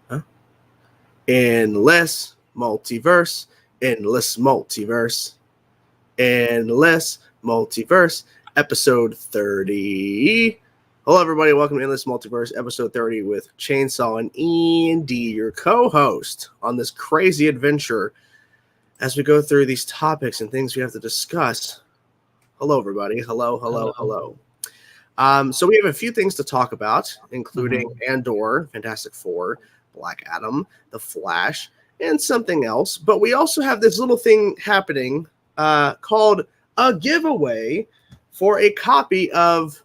Huh? Endless multiverse, endless multiverse, endless multiverse, episode 30. Hello, everybody. Welcome to Endless Multiverse, episode 30 with Chainsaw and Andy, your co-host on this crazy adventure as we go through these topics and things we have to discuss. Hello, everybody. Hello. So we have a few things to talk about, including Andor, Fantastic Four, Black Adam, The Flash, and something else. But we also have this little thing happening called a giveaway for a copy of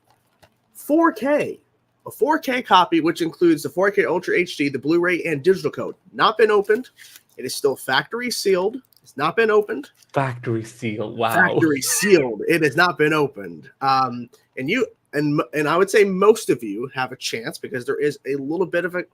4K. A 4K copy, which includes the 4K Ultra HD, the Blu-ray, and digital code. Not been opened. It is still factory sealed. It's not been opened. Factory sealed. Wow. Factory sealed. It has not been opened. And I would say most of you have a chance because there is a little bit of an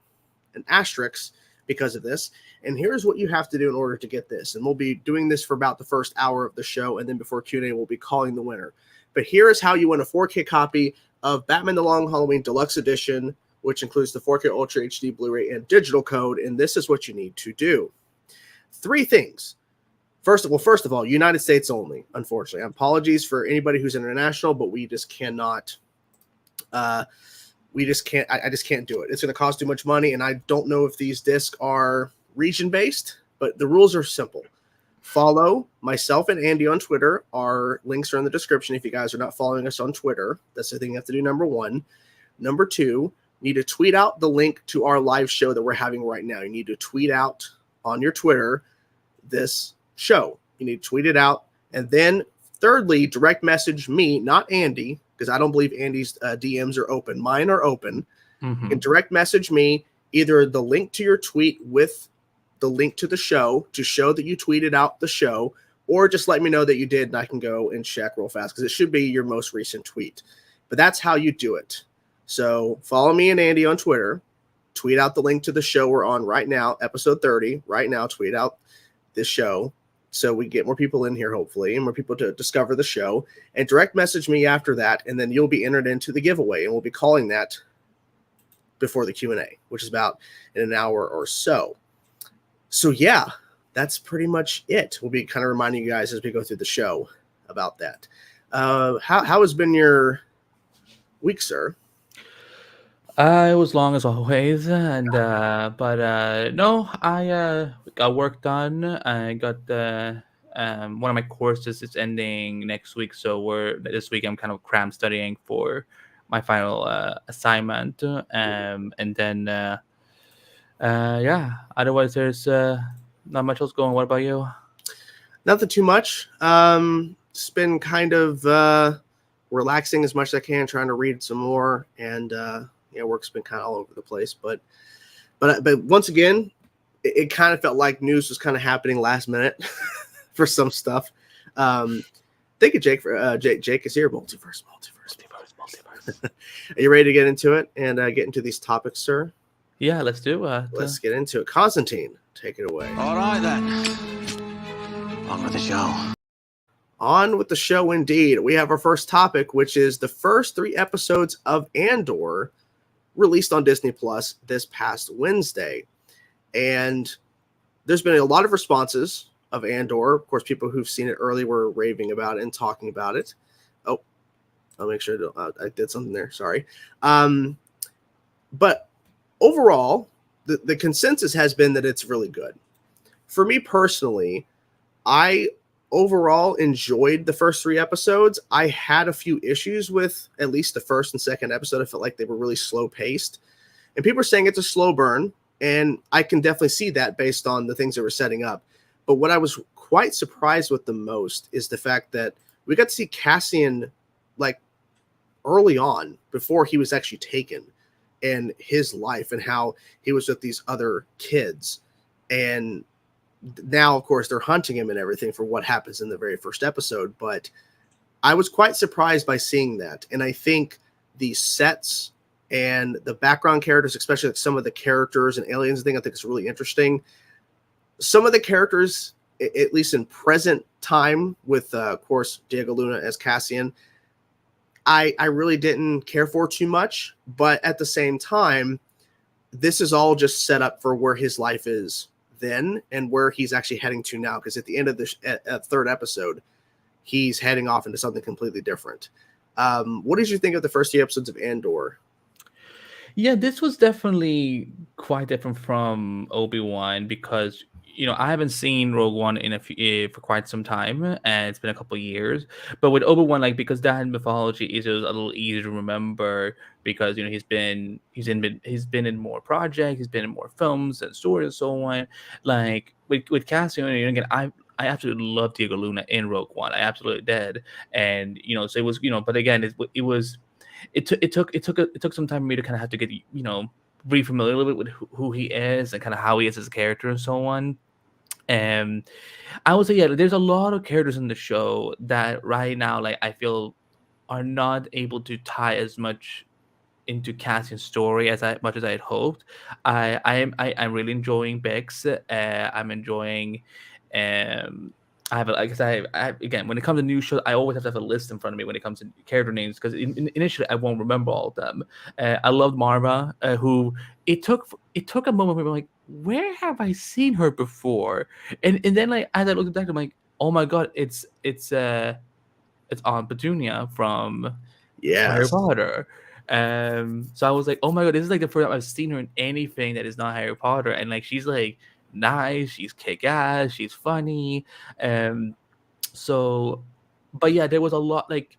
asterisk because of this. And here's what you have to do in order to get this. And we'll be doing this for about the first hour of the show. And then before Q&A, we'll be calling the winner. But here is how you win a 4K copy of Batman The Long Halloween Deluxe Edition, which includes the 4K Ultra HD Blu-ray and digital code. And this is what you need to do. 3 things. First of all, United States only, unfortunately. Apologies for anybody who's international, but we just cannot. I just can't do it. It's going to cost too much money, and I don't know if these discs are region-based, but the rules are simple. Follow myself and Andy on Twitter. Our links are in the description if you guys are not following us on Twitter. That's the thing you have to do, number 1. Number 2, you need to tweet out the link to our live show that we're having right now. You need to tweet out on your Twitter this show. You need to tweet it out. And then thirdly, direct message me, not Andy, because I don't believe Andy's DMs are open. Mine are open. You can direct message me either the link to your tweet with the link to the show to show that you tweeted out the show, or just let me know that you did and I can go and check real fast because it should be your most recent tweet. But that's how you do it. So follow me and Andy on Twitter. Tweet out the link to the show we're on right now, episode 30. Right now, tweet out this show so we get more people in here, hopefully, and more people to discover the show. And direct message me after that, and then you'll be entered into the giveaway, and we'll be calling that before the Q&A, which is about in an hour or so. So, yeah, that's pretty much it. We'll be kind of reminding you guys as we go through the show about that. How has been your week, sir? It was long as always, and no, I got work done. I got one of my courses is ending next week, so this week I'm kind of cram studying for my final assignment, and then yeah. Otherwise, there's not much else going. What about you? Nothing too much. It's been kind of relaxing as much as I can, trying to read some more, and work's been kind of all over the place. But once again, it kind of felt like news was kind of happening last minute for some stuff. Thank you, Jake. For Jake is here. Multiverse. Are you ready to get into it and get into these topics, sir? Yeah, let's do it. Let's get into it. Constantine, take it away. All right, then. On with the show. On with the show, indeed. We have our first topic, which is the first 3 episodes of Andor released on Disney Plus this past Wednesday. And there's been a lot of responses of Andor. Of course, people who've seen it early were raving about it and talking about it. Oh, I'll make sure I did something there. Sorry. But overall, the consensus has been that it's really good. For me personally, I overall enjoyed the first 3 episodes. I had a few issues with at least the first and second episode. I felt like they were really slow paced, and people are saying it's a slow burn, and I can definitely see that based on the things they were setting up. But what I was quite surprised with the most is the fact that we got to see Cassian like early on before he was actually taken, and his life and how he was with these other kids. And now, of course, they're hunting him and everything for what happens in the very first episode. But I was quite surprised by seeing that. And I think the sets and the background characters, especially like some of the characters and aliens thing, I think it's really interesting. Some of the characters, at least in present time with, of course, Diego Luna as Cassian, I really didn't care for too much. But at the same time, this is all just set up for where his life is then and where he's actually heading to now. Because at the end of this third episode, he's heading off into something completely different. What did you think of the first 2 episodes of Andor? Yeah, this was definitely quite different from Obi-Wan because I haven't seen Rogue One for quite some time, and it's been a couple of years. But with Obi-Wan, like because that mythology is just a little easier to remember because he's been in more projects, he's been in more films and stories and so on. Like with Cassian, again, I absolutely love Diego Luna in Rogue One. I absolutely did, and so it was but again, it took some time for me to kind of have to get be familiar a little bit with who he is and kind of how he is as a character and so on. And I would say, yeah, there's a lot of characters in the show that right now, like I feel, are not able to tie as much into Cassian's story as much as I had hoped. I'm really enjoying Bix. I'm enjoying. I have like I said, again, when it comes to new shows, I always have to have a list in front of me when it comes to character names because initially I won't remember all of them. I loved Marva, who it took a moment where I'm like, where have I seen her before? And then like as I looked back, I'm like, oh my god, it's Aunt Petunia from Harry Potter. So I was like, oh my god, this is like the first time I've seen her in anything that is not Harry Potter, and like she's like nice, she's kick-ass, she's funny. So but yeah, there was a lot, like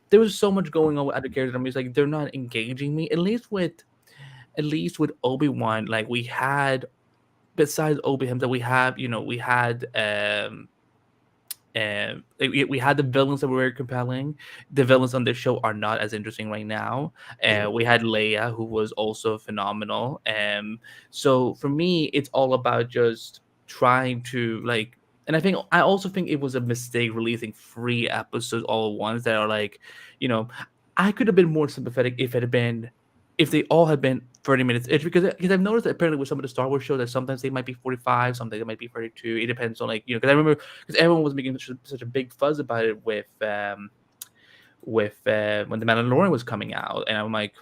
there was so much going on with other characters. I'm just like, they're not engaging me, at least with Obi-Wan. Like we had, besides Obi himself, we had we had we had the villains that were very compelling. The villains on this show are not as interesting right now. We had Leia, who was also phenomenal. So for me, it's all about just trying to like. And I also think it was a mistake releasing 3 episodes all at once that are like, I could have been more sympathetic if they all had been 30 minutes each, because I've noticed that apparently with some of the Star Wars shows that sometimes they might be 45, sometimes they might be 32. It depends on like, because I remember because everyone was making such a big fuzz about it with when The Mandalorian was coming out, and I'm like,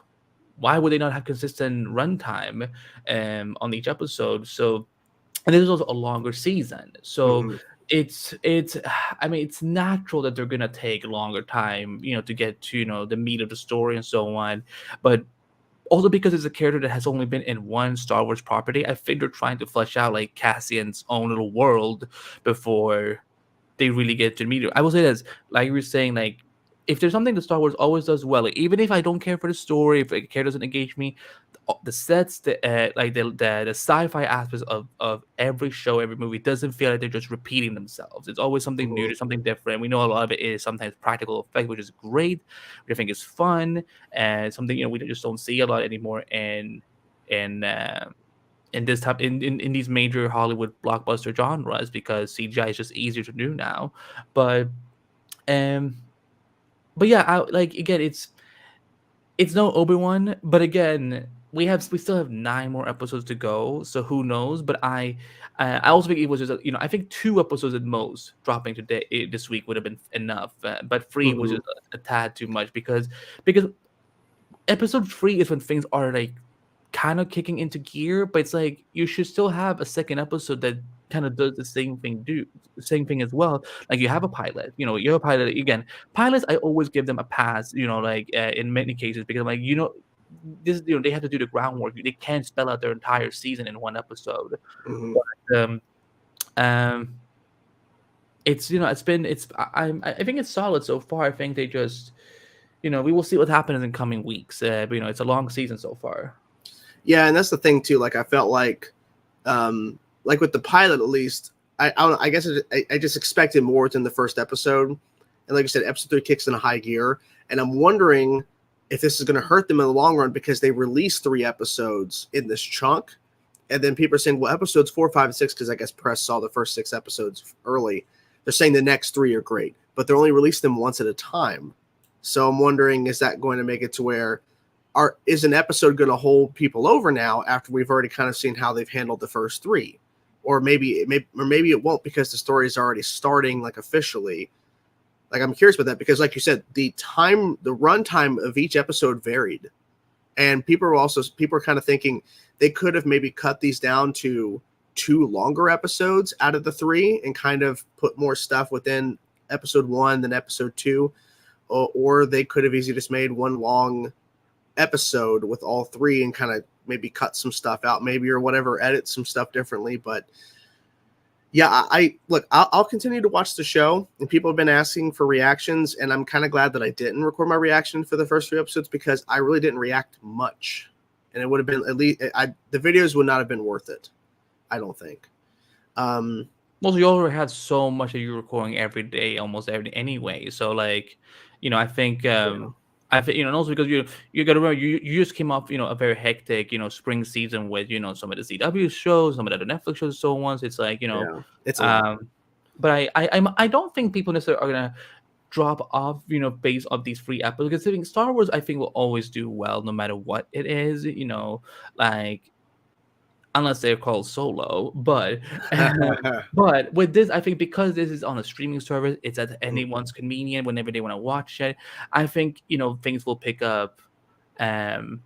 why would they not have consistent runtime on each episode? So, and this is also a longer season, so it's I mean, it's natural that they're gonna take a longer time, to get to the meat of the story and so on, but also because it's a character that has only been in one Star Wars property, I think they're trying to flesh out like Cassian's own little world before they really get to meet her. I will say this, like you were saying, like if there's something that Star Wars always does well, like, even if I don't care for the story, if a character doesn't engage me, the sets, the sci-fi aspects of every show, every movie doesn't feel like they're just repeating themselves. It's always something new, something different. We know a lot of it is sometimes practical effect, which is great, which I think is fun, and something we just don't see a lot anymore in this type in these major Hollywood blockbuster genres, because CGI is just easier to do now. But yeah, like again, it's no Obi-Wan, but again, we still have 9 more episodes to go, so who knows? But I also think it was just I think 2 episodes at most dropping this week would have been enough, but 3 was just a tad too much because episode 3 is when things are like kind of kicking into gear, but it's like you should still have a second episode that kind of does the same thing as well. Like you have a pilot, you're a pilot. Again, pilots, I always give them a pass, like in many cases, because I'm like, this, they have to do the groundwork. They can't spell out their entire season in one episode. But, I think it's solid so far. I think they just, we will see what happens in coming weeks. But it's a long season so far. Yeah, and that's the thing too. Like I felt like with the pilot, at least, I guess I just expected more than the first episode. And like I said, episode 3 kicks in a high gear, and I'm wondering if this is going to hurt them in the long run, because they released 3 episodes in this chunk, and then people are saying, well, episodes 4, 5, and 6, because I guess press saw the first 6 episodes early. They're saying the next 3 are great, but they're only releasing them once at a time. So I'm wondering, is that going to make it to where is an episode going to hold people over now after we've already kind of seen how they've handled the first 3, or maybe it won't, because the story is already starting like officially. Like I'm curious about that, because like you said, the runtime of each episode varied. And people are kind of thinking they could have maybe cut these down to 2 longer episodes out of the 3 and kind of put more stuff within episode 1 than episode 2, or they could have easily just made one long episode with all 3 and kind of maybe cut some stuff out, maybe, or whatever, edit some stuff differently. But yeah, I'll continue to watch the show, and people have been asking for reactions, and I'm kind of glad that I didn't record my reaction for the first 3 episodes because I really didn't react much, and it would have been at least the videos would not have been worth it, I don't think. Also, you already had so much that you're recording every day, almost every day anyway. So, like, I think, I think, and also because you got to remember, you just came off, a very hectic, spring season with, some of the CW shows, some of the Netflix shows, so on. So it's like, it's a lot. But I don't think people necessarily are gonna drop off, based on these free episodes. Because I think Star Wars, I think, will always do well no matter what it is, like. Unless they're called Solo, but with this, I think because this is on a streaming service, it's at anyone's convenient whenever they want to watch it. I think things will pick up in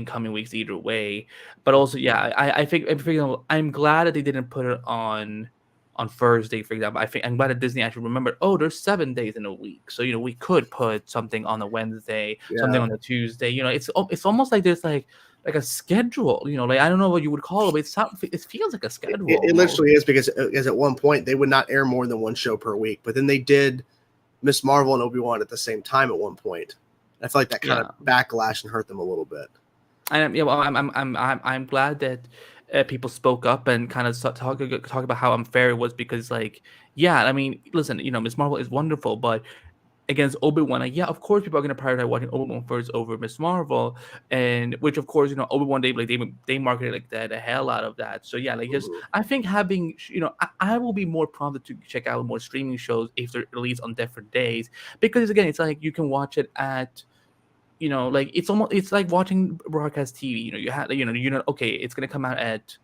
coming weeks either way. But also, yeah, I think I'm glad that they didn't put it on Thursday, for example. I think I'm glad that Disney actually remembered. Oh, there's 7 days in a week, so we could put something on a Wednesday, something on a Tuesday. It's almost like there's like a schedule. Like I don't know what you would call it, but it feels like a schedule. It literally is because at one point they would not air more than 1 show per week, but then they did Miss Marvel and Obi-Wan at the same time at one point. I feel like that kind of backlash and hurt them a little bit. And I'm glad that people spoke up and kind of talk about how unfair it was because, like, I mean, listen, Miss Marvel is wonderful, but against Obi-Wan, of course people are going to prioritize watching Obi-Wan first over Miss Marvel, and which of course Obi-Wan they marketed like the hell out of that. So just I think having I will be more prompted to check out more streaming shows if they're released on different days, because again it's like you can watch it at like it's like watching broadcast TV. You have okay, it's going to come out at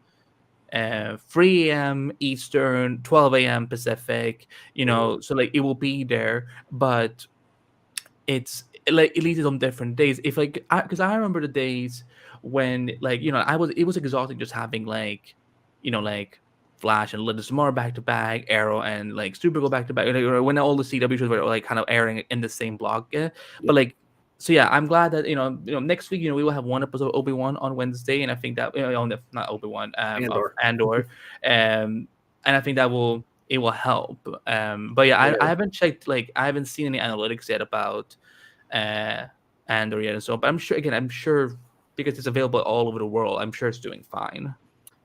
3 a.m. Eastern, 12 a.m. Pacific, so like it will be there, but it's like at least it's on different days. If like, because I remember the days when like it was exhausting just having like like Flash and Legends of Tomorrow back to back, Arrow and like Supergirl back to back, when all the CW shows were like kind of airing in the same block. But like. So I'm glad that next week we will have 1 episode of Obi-Wan on Wednesday, and I think that not Obi-Wan, Andor, and I think that it will help. But I haven't checked, like I haven't seen any analytics yet about Andor yet, and so but I'm sure because it's available all over the world, I'm sure it's doing fine.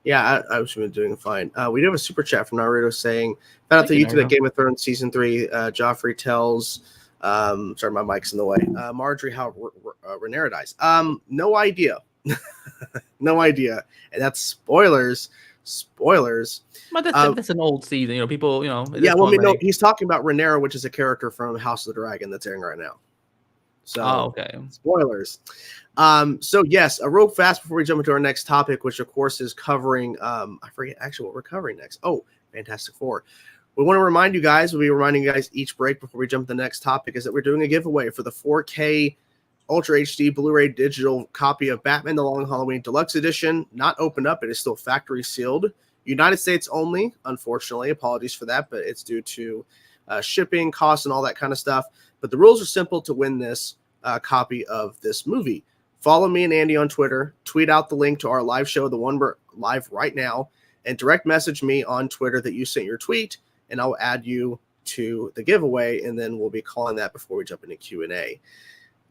Yeah, I was doing fine. We do have a super chat from Naruto saying, "Found out that YouTube that Game of Thrones season 3, Joffrey tells." Sorry, my mic's in the way. Marjorie, how Rhaenyra dies. No idea. No idea. And that's spoilers. But that's an old season, people, Yeah, well, no, he's talking about Rhaenyra, which is a character from House of the Dragon that's airing right now. So, okay. Spoilers. So yes, real fast before we jump into our next topic, which of course is covering, I forget actually what we're covering next. Oh, Fantastic Four. We want to remind you guys, we'll be reminding you guys each break before we jump to the next topic, is that we're doing a giveaway for the 4K Ultra HD Blu-ray digital copy of Batman The Long Halloween Deluxe Edition. Not opened up. It is still factory sealed. United States only, unfortunately. Apologies for that, but it's due to shipping costs and all that kind of stuff. But the rules are simple to win this copy of this movie. Follow me and Andy on Twitter. Tweet out the link to our live show, the one we're live right now, and direct message me on Twitter that you sent your tweet, and I'll add you to the giveaway, and then we'll be calling that before we jump into Q&A.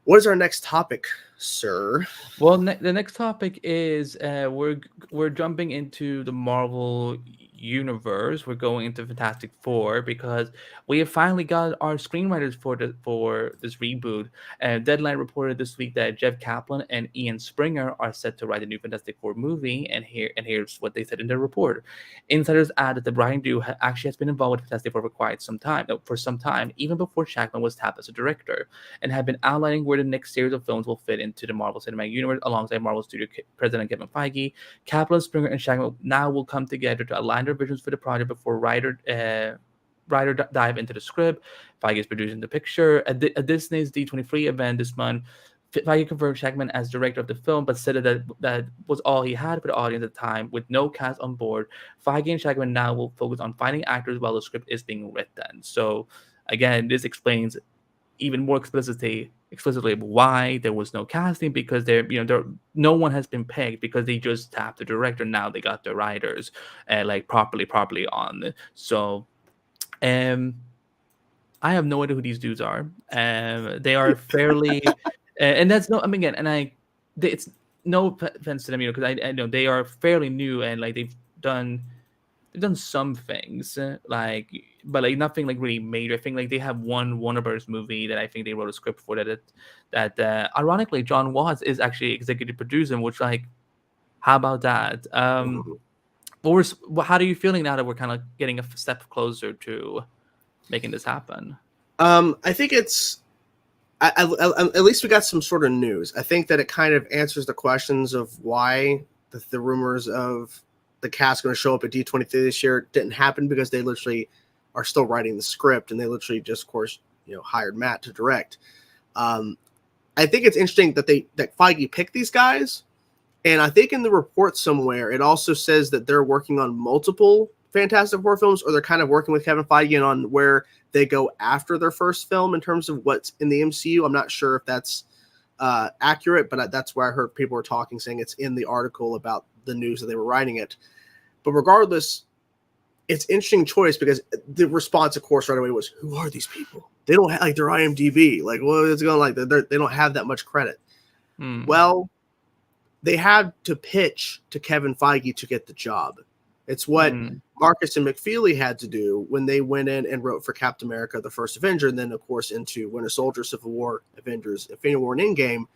What is our next topic, sir? Well, the next topic is we're jumping into the Marvel universe. We're going into Fantastic Four because we have finally got our screenwriters for this reboot. Deadline reported this week that Jeff Kaplan and Ian Springer are set to write a new Fantastic Four movie, and here's what they said in their report. Insiders add that the writing duo actually has been involved with Fantastic Four for some time, even before Shackman was tapped as a director, and have been outlining where the next series of films will fit into the Marvel Cinematic Universe alongside Marvel Studio President Kevin Feige. Kaplan, Springer, and Shackman now will come together to align their visions for the project before writer dive into the script. Feige is producing the picture. At Disney's D23 event this month, Feige confirmed Shackman as director of the film, but said that was all he had for the audience at the time, with no cast on board. Feige and Shackman now will focus on finding actors while the script is being written. So, again, this explains even more explicitly why there was no casting, because no one has been pegged, because they just tapped the director. Now they got the writers like properly on. So, I have no idea who these dudes are. They are fairly, and that's no. I mean, again, it's no offense to them, because I know they are fairly new, and like they've done some things, but like nothing like really major. I think like they have one Warnerverse movie that I think they wrote a script for that ironically John Watts is actually executive producing, which, like, how about that? How are you feeling now that we're kind of getting a step closer to making this happen? I think it's at least we got some sort of news. I think that it kind of answers the questions of why the rumors of the cast going to show up at D23 this year didn't happen, because they literally are still writing the script, and they literally just, of course, hired Matt to direct. I think it's interesting that Feige picked these guys, and I think in the report somewhere it also says that they're working on multiple Fantastic Four films, or they're kind of working with Kevin Feige on where they go after their first film in terms of what's in the MCU. I'm not sure if that's accurate, but that's where I heard people were talking, saying it's in the article about the news that they were writing it. But regardless, it's interesting choice, because the response, of course, right away was, who are these people? They don't have like their IMDb. Like, well, it's going like they don't have that much credit. Well, they had to pitch to Kevin Feige to get the job. It's what Marcus and McFeely had to do when they went in and wrote for Captain America, the First Avenger, and then, of course, into Winter Soldier, Civil War, Avengers, Infinity War, and Endgame.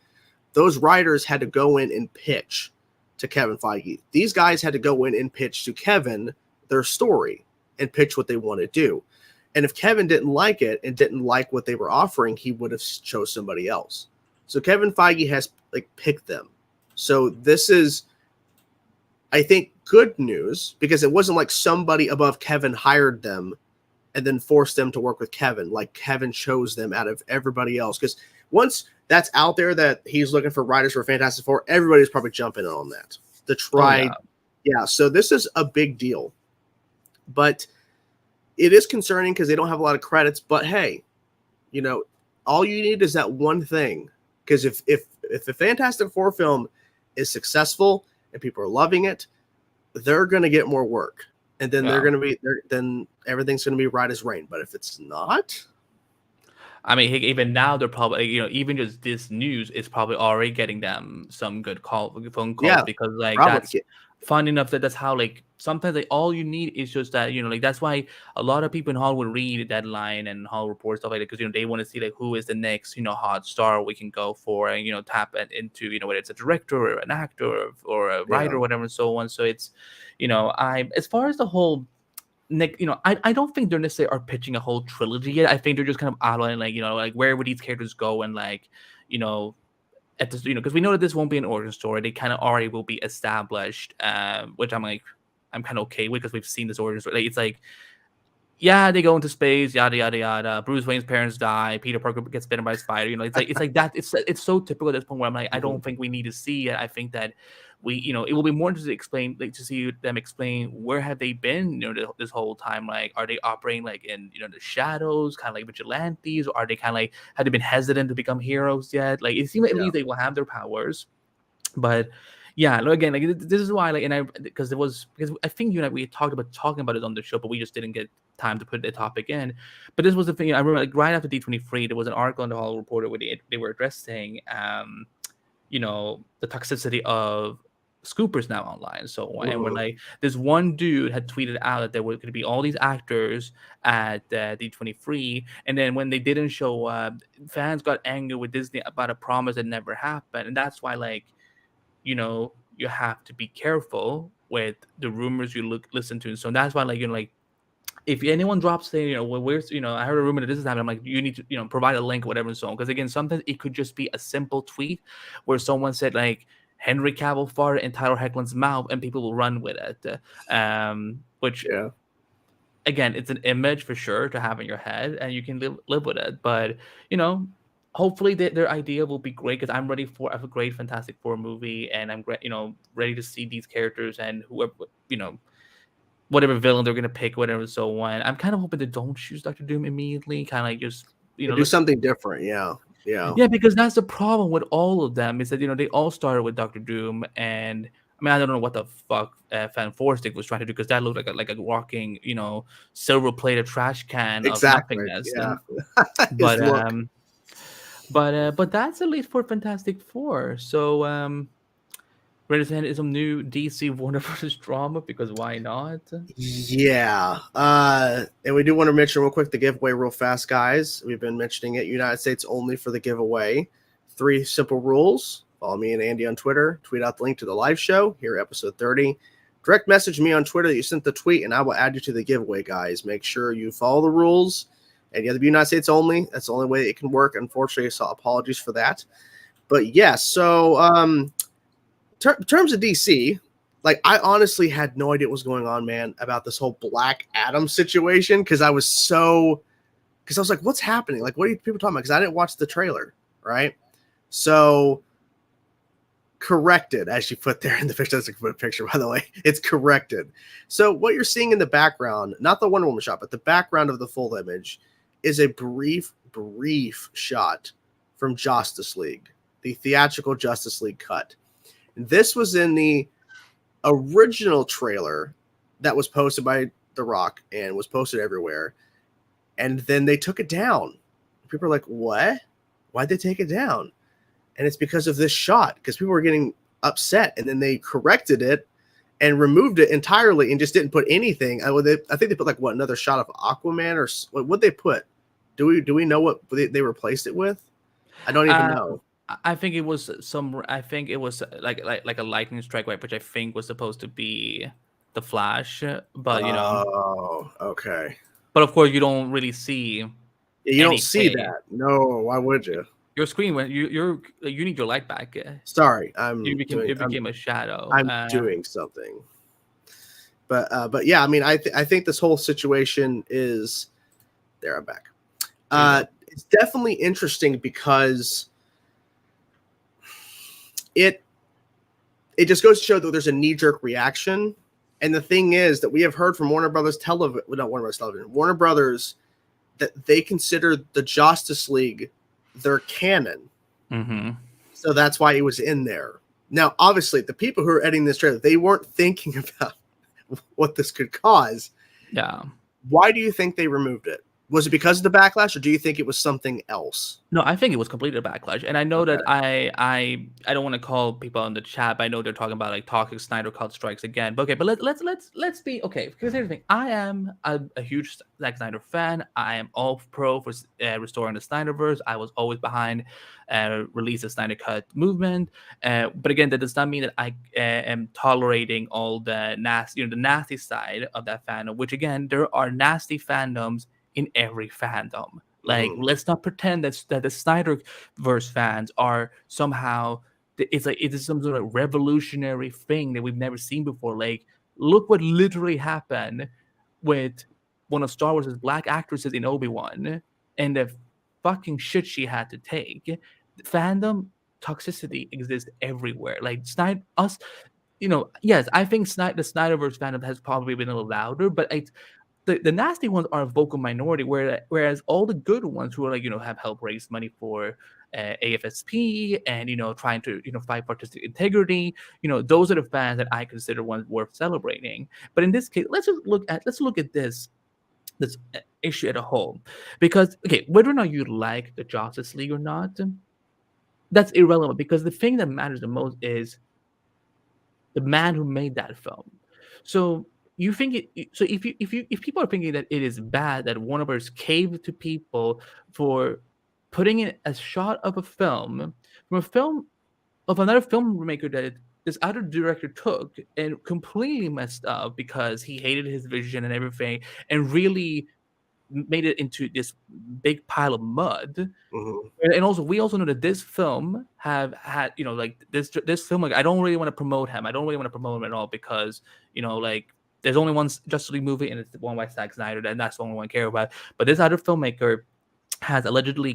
Those writers had to go in and pitch to Kevin Feige. These guys had to go in and pitch to Kevin their story and pitch what they want to do. And if Kevin didn't like it and didn't like what they were offering, he would have chose somebody else. So Kevin Feige has picked them. So this is, I think, good news, because it wasn't like somebody above Kevin hired them and then forced them to work with Kevin. Like, Kevin chose them out of everybody else. Because once that's out there that he's looking for writers for Fantastic Four, everybody's probably jumping on that to try. Oh, yeah. So this is a big deal, but it is concerning because they don't have a lot of credits. But hey, all you need is that one thing. Because if the Fantastic Four film is successful and people are loving it, they're going to get more work, and then then everything's going to be right as rain. But if it's not, I mean, even now they're probably, even just this news is probably already getting them some good phone calls, because that's fun enough that's how sometimes all you need is just that, that's why a lot of people in Hollywood read Deadline and Hollywood Report, stuff like that, because they want to see who is the next hot star we can go for, and tap into whether it's a director or an actor or a writer or whatever and so on. So it's as far as the whole I don't think they're necessarily are pitching a whole trilogy yet. I think they're just kind of outlining where would these characters go, and at this, because we know that this won't be an origin story. They kind of already will be established, which I'm kind of okay with, because we've seen this origin story. It's they go into space, yada yada yada. Bruce Wayne's parents die. Peter Parker gets bitten by a spider. It's like that. It's so typical at this point where I'm I don't think we need to see it. I think that it will be more interesting to explain, to see them explain where have they been, this whole time. Are they operating in the shadows, kind of like vigilantes, or are they kind of have they been hesitant to become heroes yet? It seems at least they will have their powers, but. Yeah, again, this is why, because I think you and I, we talked about talking about it on the show, but we just didn't get time to put the topic in. But this was the thing. I remember, right after D23, there was an article in the Hollywood Reporter where they were addressing, the toxicity of scoopers now online. So, and we're this one dude had tweeted out that there were going to be all these actors at D23, and then when they didn't show up, fans got angry with Disney about a promise that never happened, and that's why you have to be careful with the rumors you listen to. So that's why, if anyone drops saying, where's, I heard a rumor that this is happening, I'm you need to, provide a link or whatever and so on. Because again, sometimes it could just be a simple tweet where someone said Henry Cavill farted in Tyler Hoechlin's mouth, and people will run with it. Which, again, it's an image for sure to have in your head, and you can live with it. But hopefully their idea will be great because I'm ready for a great Fantastic Four movie, and I'm ready to see these characters and whoever whatever villain they're gonna pick, whatever so on. I'm kind of hoping they don't choose Doctor Doom immediately, kind of like just Do something different. Yeah. yeah, because that's the problem with all of them is that they all started with Doctor Doom, and I mean I don't know what the fuck Fan Stick was trying to do because that looked like a walking silver plated trash can of Exactly. nothingness. Yeah. But look. but that's at least for Fantastic Four. So ready to hand in some new DC Warner Brothers drama because why not? Yeah. And we do want to mention real quick the giveaway real fast, guys. We've been mentioning it. United States only for the giveaway. 3 simple rules. Follow me and Andy on Twitter. Tweet out the link to the live show here, episode 30. Direct message me on Twitter that you sent the tweet, and I will add you to the giveaway, guys. Make sure you follow the rules. And you have to be United States only. That's the only way it can work. Unfortunately, so apologies for that. But yes, so in terms of DC, like I honestly had no idea what was going on, man, about this whole Black Adam situation because I was like, what's happening? Like, what are people talking about? Because I didn't watch the trailer, right? So corrected, as you put there in the picture. That's a good picture, by the way. It's corrected. So what you're seeing in the background, not the Wonder Woman shot, but the background of the full image is a brief shot from Justice League, the theatrical Justice League cut. This was in the original trailer that was posted by The Rock and was posted everywhere. And then they took it down. People are like, what? Why'd they take it down? And it's because of this shot, because people were getting upset. And then they corrected it and removed it entirely and just didn't put anything. I think they put another shot of Aquaman or what they put. Do we know what they replaced it with? I don't even know. I think it was like a lightning strike, right? Which I think was supposed to be the Flash, but Oh, okay. But of course, you don't really see. Yeah, you don't see that. No, why would you? Your screen when you need your light back. Sorry, it became a shadow. I'm doing something. But yeah, I mean, I think this whole situation is there. I'm back. It's definitely interesting because it just goes to show that there's a knee-jerk reaction. And the thing is that we have heard from Warner Brothers that they consider the Justice League their canon. Mm-hmm. So that's why it was in there. Now, obviously, the people who are editing this trailer, they weren't thinking about what this could cause. Yeah. Why do you think they removed it? Was it because of the backlash, or do you think it was something else? No, I think it was completely a backlash, and I know that I don't want to call people in the chat, but I know they're talking about like toxic Snyder Cut strikes again. But okay, but let's be okay. Because here's the thing: I am a huge Zack Snyder fan. I am all pro for restoring the Snyderverse. I was always behind release the Snyder Cut movement. But again, that does not mean that I am tolerating all the nasty side of that fandom. Which again, there are nasty fandoms in every fandom. Like, let's not pretend that the Snyderverse fans are somehow it is some sort of revolutionary thing that we've never seen before. Like, look what literally happened with one of Star Wars' black actresses in Obi-Wan and the fucking shit she had to take. Fandom toxicity exists everywhere. Like yes, I think the Snyderverse fandom has probably been a little louder, but the nasty ones are a vocal minority, whereas all the good ones who are have helped raise money for AFSP and trying to fight for artistic integrity, those are the fans that I consider ones worth celebrating. But in this case, let's look at this issue as a whole, because okay, whether or not you like the Justice League or not, that's irrelevant, because the thing that matters the most is the man who made that film. So you think so if people are thinking that it is bad that Warner Bros. Caved to people for putting in a shot of a film from a film of another filmmaker that this other director took and completely messed up because he hated his vision and everything, and really made it into this big pile of mud. Mm-hmm. And also, we also know that this film have had this film. Like, I don't really want to promote him. I don't really want to promote him at all because there's only one Justice League movie, and it's the one by Zack Snyder, and that's the only one I care about. But this other filmmaker has allegedly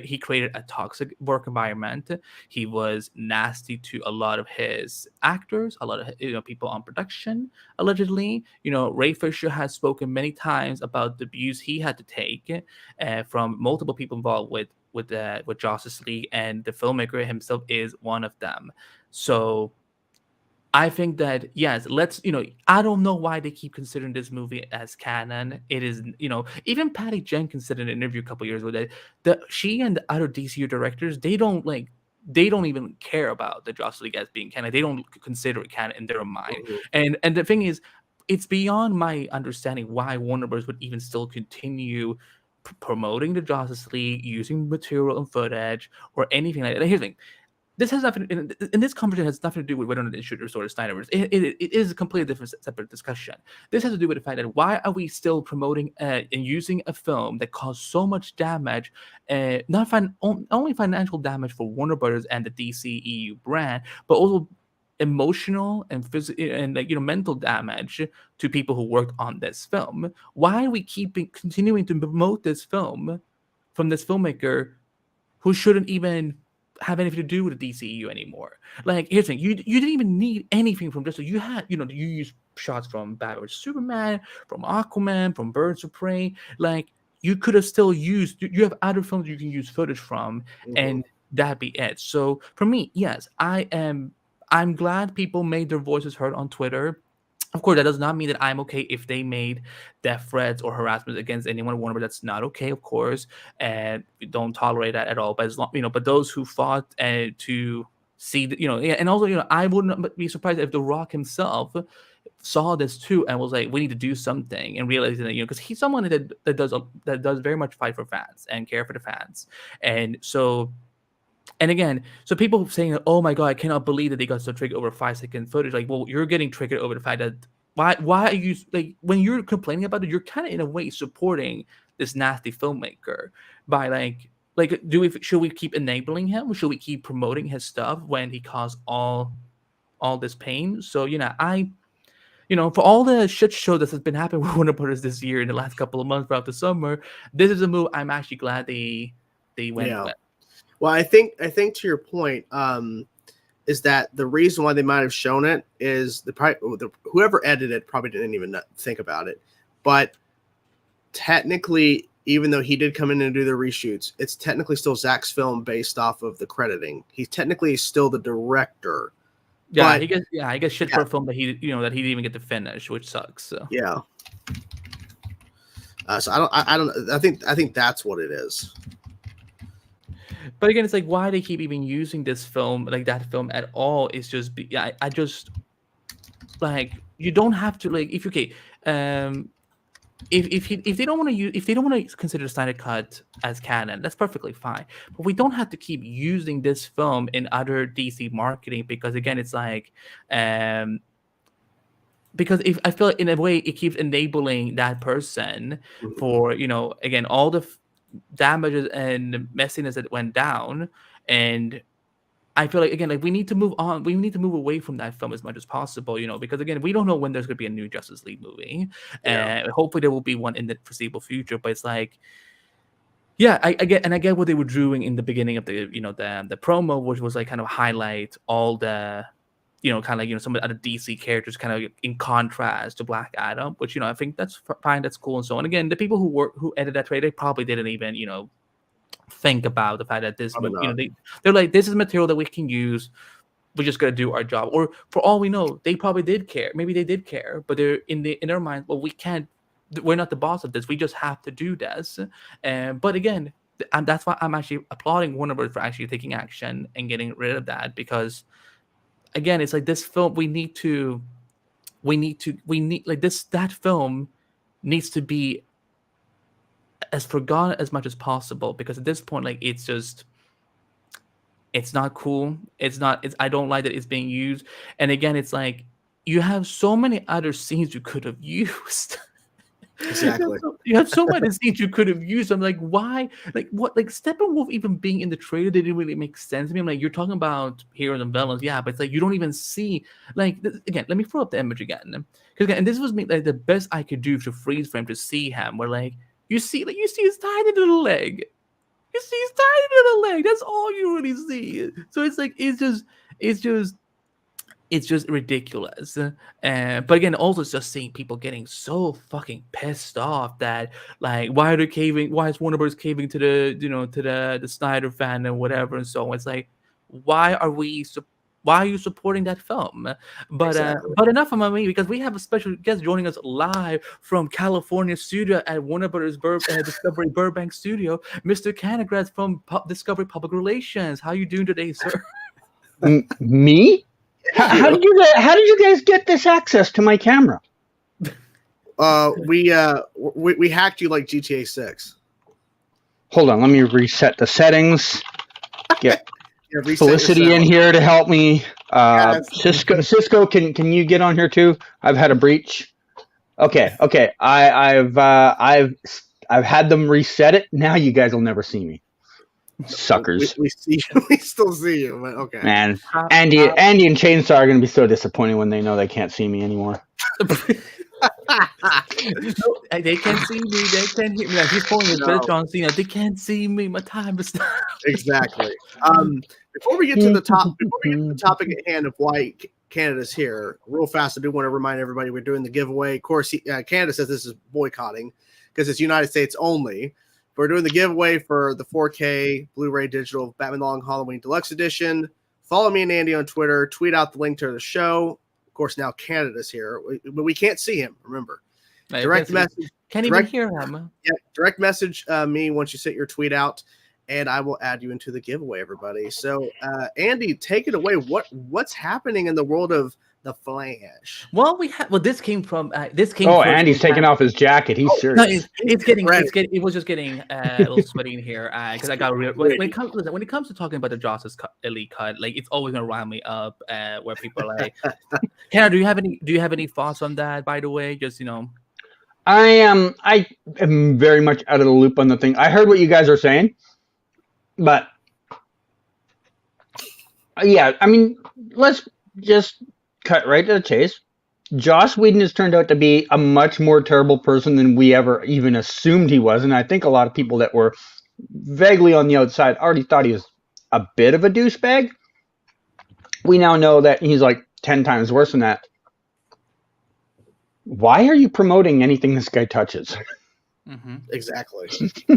he created a toxic work environment. He was nasty to a lot of his actors, a lot of people on production. Allegedly, Ray Fisher has spoken many times about the abuse he had to take from multiple people involved with Justice League, and the filmmaker himself is one of them. So I think that yes, I don't know why they keep considering this movie as canon. It is, even Patty Jenkins said in an interview a couple years ago that she and the other DCU directors, they don't even care about the Justice League as being canon. They don't consider it canon in their mind. And the thing is, it's beyond my understanding why Warner Bros. Would even still continue promoting the Justice League, using material and footage or anything like that. Here's the thing. This has nothing, and this conversation has nothing to do with whether or not it should restore the Snyderverse. It is a completely different, separate discussion. This has to do with the fact that why are we still promoting and using a film that caused so much damage, only financial damage for Warner Brothers and the DCEU brand, but also emotional and physical and mental damage to people who worked on this film. Why are we continuing to promote this film from this filmmaker who shouldn't even have anything to do with the DCEU anymore? Like, here's the thing: you didn't even need anything from this. You had, you used shots from Batman vs Superman, from Aquaman, from Birds of Prey. Like, you could have still used. You have other films you can use footage from, and that'd be it. So for me, yes, I'm glad people made their voices heard on Twitter. Of course, that does not mean that I'm okay if they made death threats or harassment against anyone at Warner. That's not okay, of course, and we don't tolerate that at all. But as long, but those who fought to see, and also, I wouldn't be surprised if The Rock himself saw this too and was like, we need to do something, and realizing that, because he's someone that does very much fight for fans and care for the fans, and so. And again, so people saying, "Oh my god, I cannot believe that they got so triggered over 5-second footage." Like, well, you're getting triggered over the fact that why are you, like, when you're complaining about it, you're kind of in a way supporting this nasty filmmaker by should we keep enabling him? Should we keep promoting his stuff when he caused all this pain? So for all the shit show that has been happening with Warner Brothers this year in the last couple of months throughout the summer, this is a move I'm actually glad they went with. Well, I think to your point, is that the reason why they might have shown it is whoever edited it probably didn't even think about it. But technically, even though he did come in and do the reshoots, it's technically still Zach's film based off of the crediting. He's technically still the director. Yeah, he gets shit for a film that he didn't even get to finish, which sucks. So yeah. So I think that's what it is. But again, it's like, why they keep even using this film, like that film at all, is just I just, like, you don't have to, like, if they don't want to consider the Snyder Cut as canon, that's perfectly fine. But we don't have to keep using this film in other DC marketing, because again, it's like, because if I feel like in a way it keeps enabling that person for again all the damages and messiness that went down, and I feel like, again, like, we need to move on. We need to move away from that film as much as possible, because again, we don't know when there's going to be a new Justice League movie, and hopefully there will be one in the foreseeable future. But it's like, yeah, I get what they were doing in the beginning of the the promo, which was like kind of highlight all the kind of some of the other DC characters kind of in contrast to Black Adam, which I think that's fine, that's cool, and so on. Again, the people who edited that trailer, they probably didn't even think about the fact that this they're like, this is material that we can use. We're just gonna do our job, or for all we know, they probably did care. Maybe they did care, but they're in their mind, well, we can't. We're not the boss of this. We just have to do this. But again, and that's why I'm actually applauding Warner Bros. For actually taking action and getting rid of that, because again, it's like, this film, we need like that film needs to be as forgotten as much as possible, because at this point, like, it's not cool. I don't like that it's being used. And again, it's like, you have so many other scenes you could have used. Exactly. You have so many scenes you could have used. I'm like, why? Like, what? Like, Steppenwolf even being in the trailer didn't really make sense to me. I'm like, you're talking about heroes and villains, yeah, but it's like, you don't even see, like, again, let me throw up the image again, because and this was me, like, the best I could do to freeze frame to see him, where like you see his tiny little leg, You see his tiny little leg. That's all you really see. So it's like it's just ridiculous. But again, also it's just seeing people getting so fucking pissed off that like why are they caving? Why is Warner Bros. Caving to the to the Snyder fan and whatever and so on? It's like why are you supporting that film? But Exactly. but enough of me because we have a special guest joining us live from California studio at Warner Brothers Discovery Burbank studio, Mr. Canagraz from Discovery Public Relations. How you doing today, sir? Me? How did you guys get this access to my camera? We hacked you like GTA 6. Hold on, let me reset the settings. Get Yeah, reset Felicity yourself. in here to help me. Yes. Cisco, can you get on here too? I've had a breach. Okay. I've had them reset it. Now you guys will never see me. Suckers. We see you. We still see you, but okay. Man, Andy and Chainsaw are going to be so disappointed when they know they can't see me anymore. No, they can't see me. They can't hear me. Like, he's pulling his bitch on Cena. They can't see me. My time is not. Exactly. Before we get to the topic at hand of why Canada's here, real fast, I do want to remind everybody we're doing the giveaway. Of course, Canada says this is boycotting because it's United States only. We're doing the giveaway for the 4K Blu-ray digital Batman Long Halloween Deluxe Edition. Follow me and Andy on Twitter. Tweet out the link to the show. Of course, now Canada's here, but we can't see him. Remember, direct message. Can't even hear him. Yeah, direct message me once you set your tweet out, and I will add you into the giveaway. Everybody. So, Andy, take it away. What's happening in the world of the Flash? Well, this came from Oh, Andy's taking off his jacket. He's serious. No, it was just getting a little sweaty in here because I got real. When it comes to talking about the Justice Elite cut, like it's always gonna round me up. Where people are like, Hannah, do you have any thoughts on that? By the way, just I am very much out of the loop on the thing. I heard what you guys are saying, but yeah, I mean, let's just cut right to the chase. Joss Whedon has turned out to be a much more terrible person than we ever even assumed he was, and I think a lot of people that were vaguely on the outside already thought he was a bit of a douchebag. We now know that he's like 10 times worse than that. Why are you promoting anything this guy touches? Mm-hmm. Exactly. I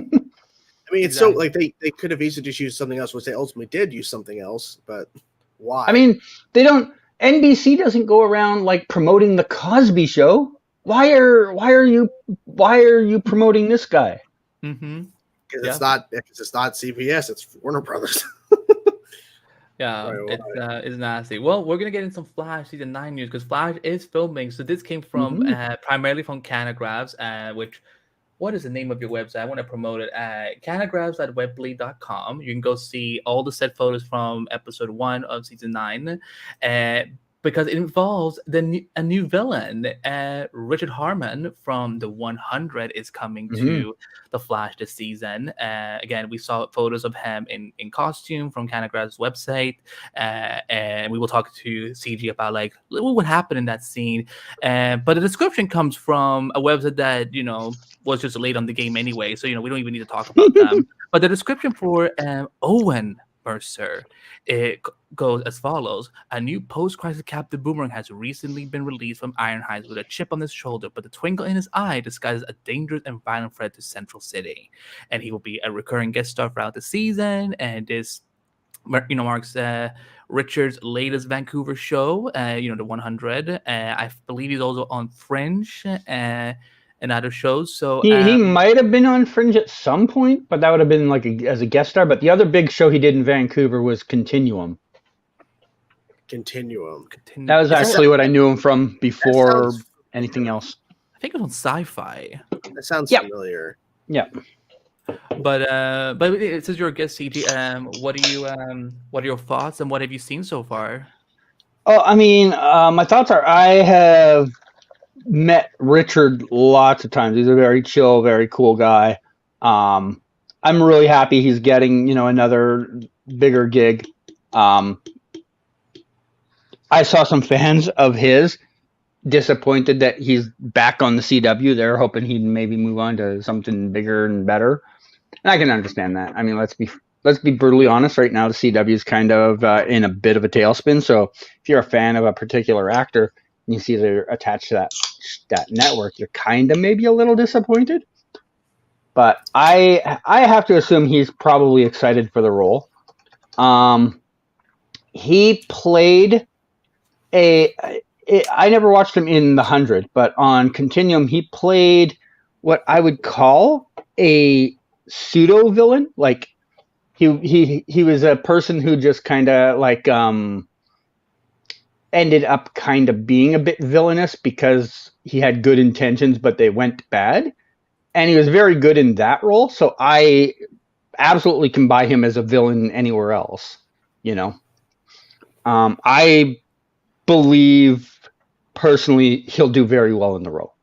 mean, it's so like they could have easily just used something else, which they ultimately did use something else, but why? I mean, they don't. NBC doesn't go around like promoting the Cosby Show. Why are you promoting this guy? Mm-hmm. Because it's not CBS, it's Warner Brothers. Yeah, it's nasty. Well, we're gonna get in some Flash season 9 news because Flash is filming. So this came from primarily from Canagraphs, which. What is the name of your website? I want to promote it at canagraphs.weebly.com. You can go see all the set photos from episode 1 of season 9. Because it involves a new villain. Richard Harmon from the 100 is coming to the Flash this season. Again, we saw photos of him in costume from Canagraph's website, and we will talk to CG about like what would happen in that scene. But the description comes from a website that was just late on the game anyway, so we don't even need to talk about them. But the description for Owen Mercer, it goes as follows. A new post-crisis Captain Boomerang has recently been released from Ironhide with a chip on his shoulder, but the twinkle in his eye disguises a dangerous and violent threat to Central City. And he will be a recurring guest star throughout the season, and this marks Richard's latest Vancouver show, the 100. I believe he's also on Fringe and other shows. So he might have been on Fringe at some point, but that would have been like as a guest star. But the other big show he did in Vancouver was Continuum. That was actually what I knew him from before anything else. I think it was on Sci-Fi. That sounds familiar. Yeah. But it says you're a guest, CG. What are your thoughts and what have you seen so far? Oh, I mean, my thoughts are I have met Richard lots of times. He's a very chill, very cool guy. I'm really happy he's getting, another bigger gig. I saw some fans of his disappointed that he's back on the CW. They're hoping he'd maybe move on to something bigger and better. And I can understand that. I mean, let's be brutally honest. Right now, the CW is kind of in a bit of a tailspin. So if you're a fan of a particular actor and you see they're attached to that network, you're kind of maybe a little disappointed. But I have to assume he's probably excited for the role. He played I never watched him in The 100, but on Continuum, he played what I would call a pseudo villain. Like he was a person who just kind of like ended up kind of being a bit villainous because he had good intentions, but they went bad. And he was very good in that role. So I absolutely can buy him as a villain anywhere else. You know, I believe personally he'll do very well in the role.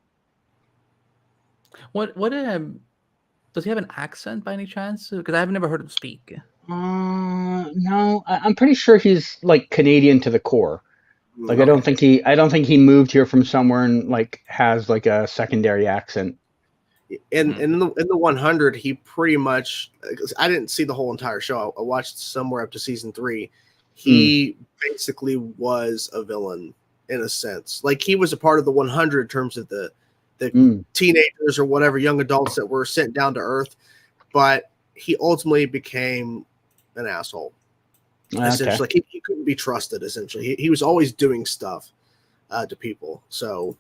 What does he have an accent by any chance? Because I've never heard him speak. No, I'm pretty sure he's like Canadian to the core. Like, okay. I don't think he moved here from somewhere and like has like a secondary accent. In the 100, he pretty much. I didn't see the whole entire show. I watched somewhere up to season 3. He basically was a villain in a sense. Like he was a part of the 100 in terms of the teenagers or whatever young adults that were sent down to Earth, but he ultimately became an asshole. Essentially, like he couldn't be trusted. Essentially, he was always doing stuff to people. So,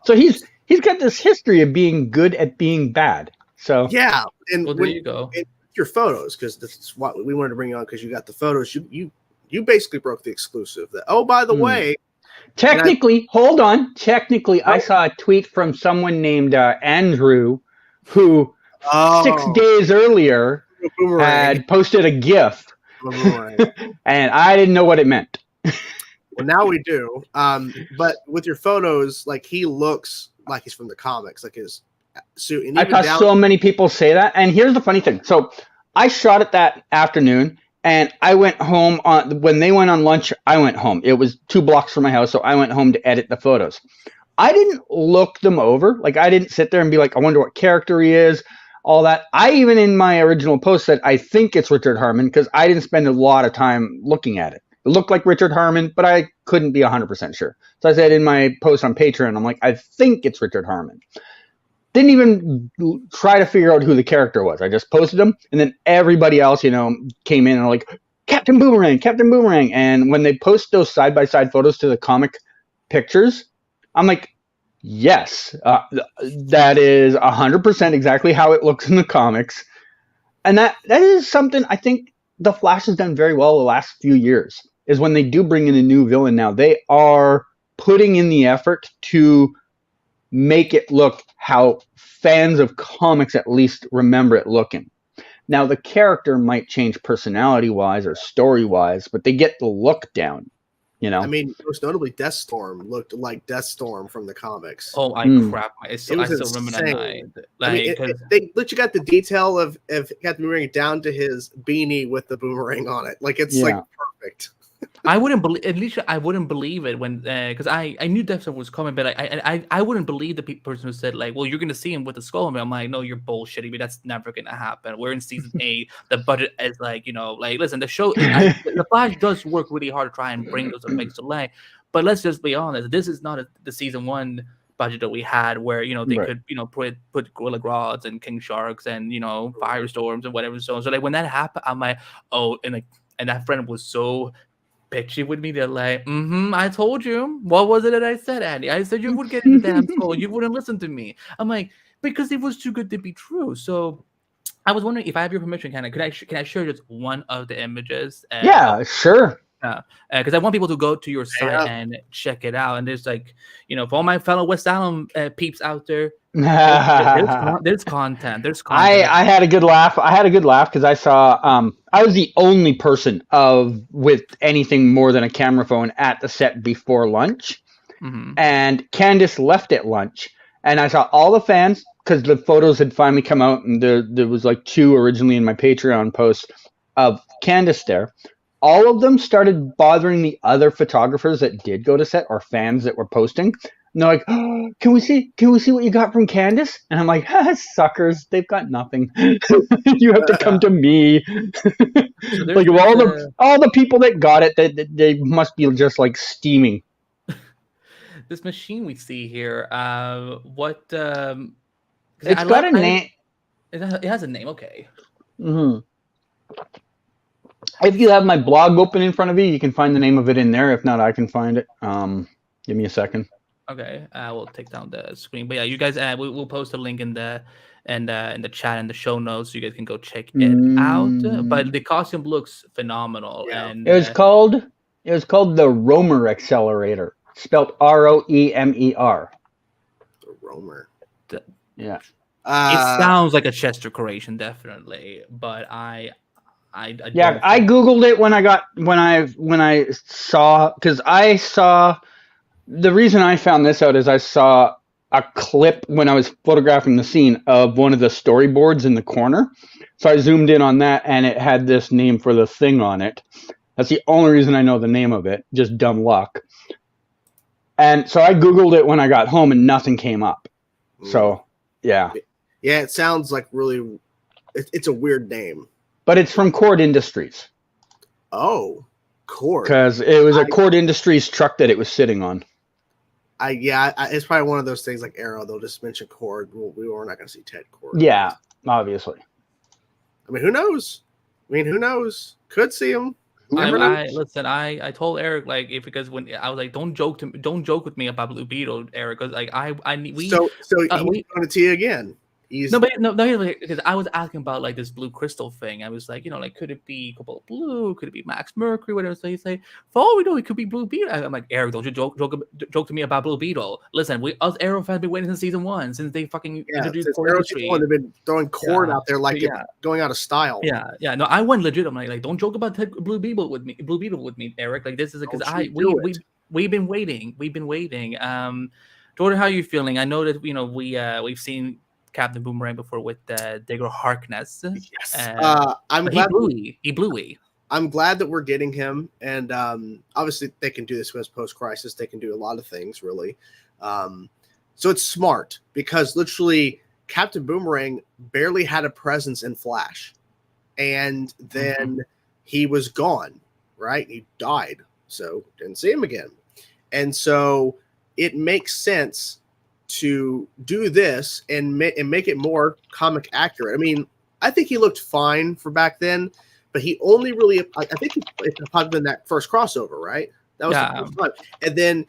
so he's got this history of being good at being bad. So yeah, and there you go. Your photos, because that's what we wanted to bring you on, because you got the photos. You basically broke the exclusive. That by the way, technically, hold on. Technically, I saw a tweet from someone named Andrew, who 6 days earlier had posted a GIF. And I didn't know what it meant. Well, now we do. But with your photos, like he looks like he's from the comics, like his suit. And I've had so many people say that. And here's the funny thing. So I shot it that afternoon, and I went home when they went on lunch. I went home. It was 2 blocks from my house, so I went home to edit the photos. I didn't look them over. Like I didn't sit there and be like, I wonder what character he is. All that. I even in my original post said I think it's Richard Harmon because I didn't spend a lot of time looking at it. It looked like Richard Harmon, but I couldn't be 100% sure. So I said in my post on Patreon, I'm like, I think it's Richard Harmon. Didn't even try to figure out who the character was. I just posted him, and then everybody else, came in and like, Captain Boomerang. And when they post those side-by-side photos to the comic pictures, I'm like, yes, that is 100% exactly how it looks in the comics. And that is something I think The Flash has done very well the last few years, is when they do bring in a new villain now, they are putting in the effort to make it look how fans of comics at least remember it looking. Now, the character might change personality-wise or story-wise, but they get the look down. I mean, most notably, Deathstorm looked like Deathstorm from the comics. Oh, crap! I still remember that night. Like, they literally got the detail of Captain Boomerang down to his beanie with the boomerang on it. Like it's like perfect. I wouldn't believe. At least I wouldn't believe it when because I knew Deathstorm was coming, but I wouldn't believe the person who said like, well, you're gonna see him with the skull. I'm like, no, you're bullshitting me. That's never gonna happen. We're in season 8. The budget is like, listen, the show, the Flash does work really hard to try and bring those effects to life. But let's just be honest, this is not the season 1 budget that we had where they could put Gorilla Grots and King Sharks and Firestorms and whatever. So like when that happened, I'm like, oh, and that friend was so bitchy with me. They're like, I told you. What was it that I said, Andy? I said you would get in the damn skull. You wouldn't listen to me. I'm like, because it was too good to be true. So I was wondering if I have your permission, can I share just one of the images? Yeah, sure. Because I want people to go to your site and check it out. And there's like, for all my fellow West Alum peeps out there, there's content. There's content. I had a good laugh. Because I saw I was the only person with anything more than a camera phone at the set before lunch, and Candace left at lunch, and I saw all the fans because the photos had finally come out, and there was like 2 originally in my Patreon post of Candace there. all of them started bothering the other photographers that did go to set or fans that were posting. And they're like, oh, can we see what you got from Candace? And I'm like, suckers, they've got nothing. You have to come to me. So Like of all the people that got it, they must be just like steaming. This machine we see here. What? It's got a name. It has a name. Okay. Mm-hmm. If you have my blog open in front of you, you can find the name of it in there. If not, I can find it. Give me a second. Okay, we'll take down the screen. But yeah, you guys, we'll post a link in the chat and the show notes, so you guys can go check it out. But the costume looks phenomenal, and it was called the Romer Accelerator, spelled Roemer. The Romer. Yeah. It sounds like a Chester creation, definitely. But I googled it when I saw, because I saw. The reason I found this out is I saw a clip when I was photographing the scene of one of the storyboards in the corner. So I zoomed in on that, and it had this name for the thing on it. That's the only reason I know the name of it, just dumb luck. And so I Googled it when I got home, and nothing came up. So, yeah. Yeah, it sounds like really... It's a weird name. But it's from Cord Industries. Oh, Cord. Because it was a Cord Industries truck that it was sitting on. It's probably one of those things like Arrow. They'll just mention Cord. We're not going to see Ted Cord. Yeah, obviously. I mean, who knows? Could see him. I told Eric because when I was like, don't joke with me about Blue Beetle, Eric, because like he's going to tee again. Because I was asking about like this blue crystal thing. I was like, could it be Cobalt Blue? Could it be Max Mercury? Whatever. So he's like, for all we know, it could be Blue Beetle. I'm like, Eric, don't you joke to me about Blue Beetle. Listen, us Arrow fans been waiting since season 1, since they fucking introduced Cord Industry. They've been throwing Cord out there like it's going out of style. Yeah. No, I went legit. I'm like, don't joke about Blue Beetle with me, Eric. Like this is because we've been waiting. Jordan, how are you feeling? I know that we've seen Captain Boomerang before with Digger Harkness. Yes. I'm glad he blew. I'm glad that we're getting him, and obviously they can do this with post-crisis. They can do a lot of things, really. So it's smart because literally Captain Boomerang barely had a presence in Flash, and then he was gone. Right? He died, so didn't see him again, and so it makes sense to do this and make it more comic accurate. I mean, I think he looked fine for back then, but he only really, I think it popped up in that first crossover, right? That was the first time. And then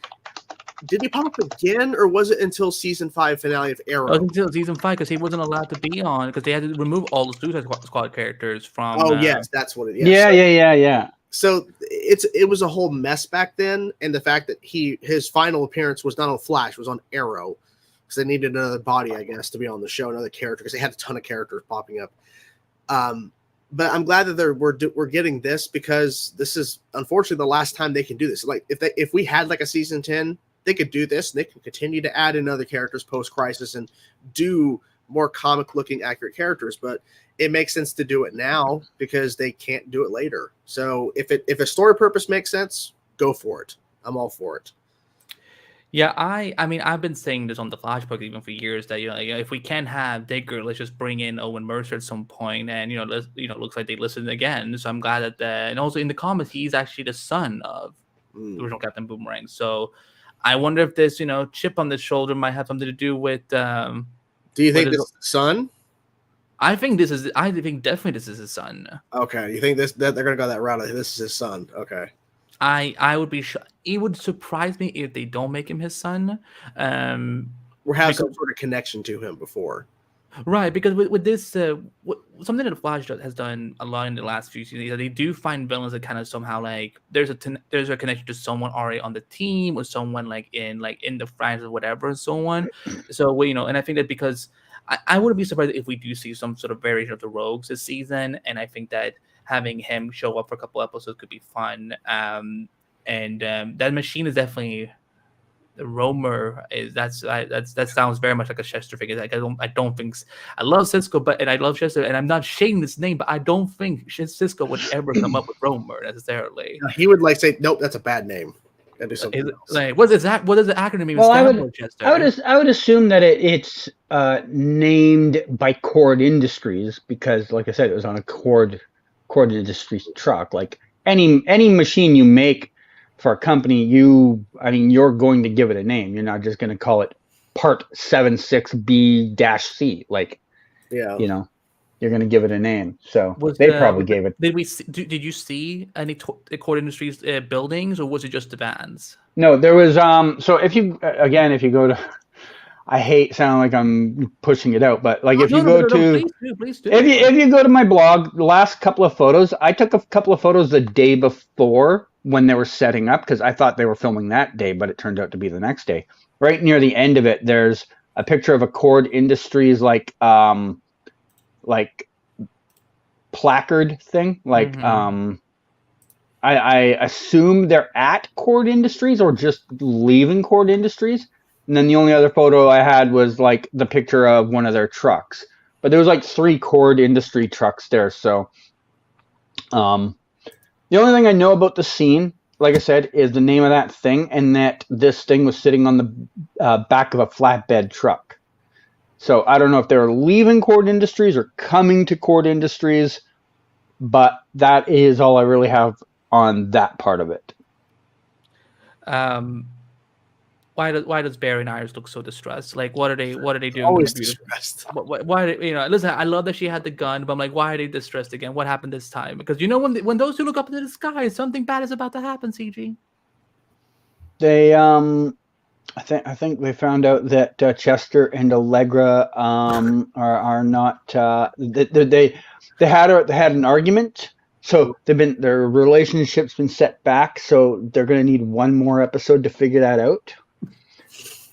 did he pop up again, or was it until season 5 finale of Arrow? It was until season 5 because he wasn't allowed to be on because they had to remove all the Suicide Squad characters from. Oh yes, that's what it is. Yeah. So it was a whole mess back then, and the fact that his final appearance was not on Flash, it was on Arrow, because they needed another body, I guess, to be on the show, another character, because they had a ton of characters popping up. But I'm glad that we're getting this, because this is unfortunately the last time they can do this. Like if we had like a season 10, they could do this, and they can continue to add in other characters post-crisis and do more comic-looking accurate characters. But it makes sense to do it now because they can't do it later. So if a story purpose makes sense, go for it. I'm all for it. Yeah, I mean, I've been saying this on the Flashback even for years that if we can have Digger, let's just bring in Owen Mercer at some point, and looks like they listened again. So I'm glad that and also in the comics he's actually the son of the original Captain Boomerang. So I wonder if this chip on the shoulder might have something to do with. Do you think this is the son? I think definitely this is his son. Okay, you think that they're gonna go that route? This is his son. Okay. I would be it would surprise me if they don't make him his son. Or have some sort of connection to him before. Right, because with this, something that the Flash has done a lot in the last few seasons, they do find villains that kind of somehow like there's a connection to someone already on the team or someone like in the franchise or whatever and so on. So and I think that because I wouldn't be surprised if we do see some sort of variation of the Rogues this season, and I think that having him show up for a couple episodes could be fun. And that machine is definitely Romer is that sounds very much like a Chester figure. Like I don't think I love Cisco, and I love Chester, and I'm not shading this name, but I don't think Cisco would ever come up with Romer necessarily. He would like say, "Nope, that's a bad name." And do something else. Like what is that? What does the acronym even Well, stand for, Chester? I would assume that it's named by Cord Industries because, like I said, it was on a Cord Industries truck. Like any machine you make for a company, you're going to give it a name. You're not just going to call it Part 76B-C. Like, Yeah. You're going to give it a name. So probably gave it. Did you see any Cord Industries buildings, or was it just the vans? No, there was. So if you go to, I hate sounding like I'm pushing it out, but like please do. If you go to my blog, the last couple of photos, I took a couple of photos the day before when they were setting up because I thought they were filming that day, but it turned out to be the next day. Right near the end of it, there's a picture of a Cord Industries like placard thing. Like I assume they're at Cord Industries or just leaving Cord Industries. And then the only other photo I had was like the picture of one of their trucks. But there was like 3 Cord Industry trucks there. So the only thing I know about the scene, like I said, is the name of that thing and that this thing was sitting on the back of a flatbed truck. So I don't know if they're leaving Cord Industries or coming to Cord Industries, but that is all I really have on that part of it. Why does Barry and Iris look so distressed? Like, what are they doing? Always distressed. Why listen, I love that she had the gun, but I'm like, why are they distressed again? What happened this time? Because when those two look up into the sky, something bad is about to happen. CG. They I think they found out that Chester and Allegra are not. They had an argument, so their relationship's been set back. So they're going to need one more episode to figure that out,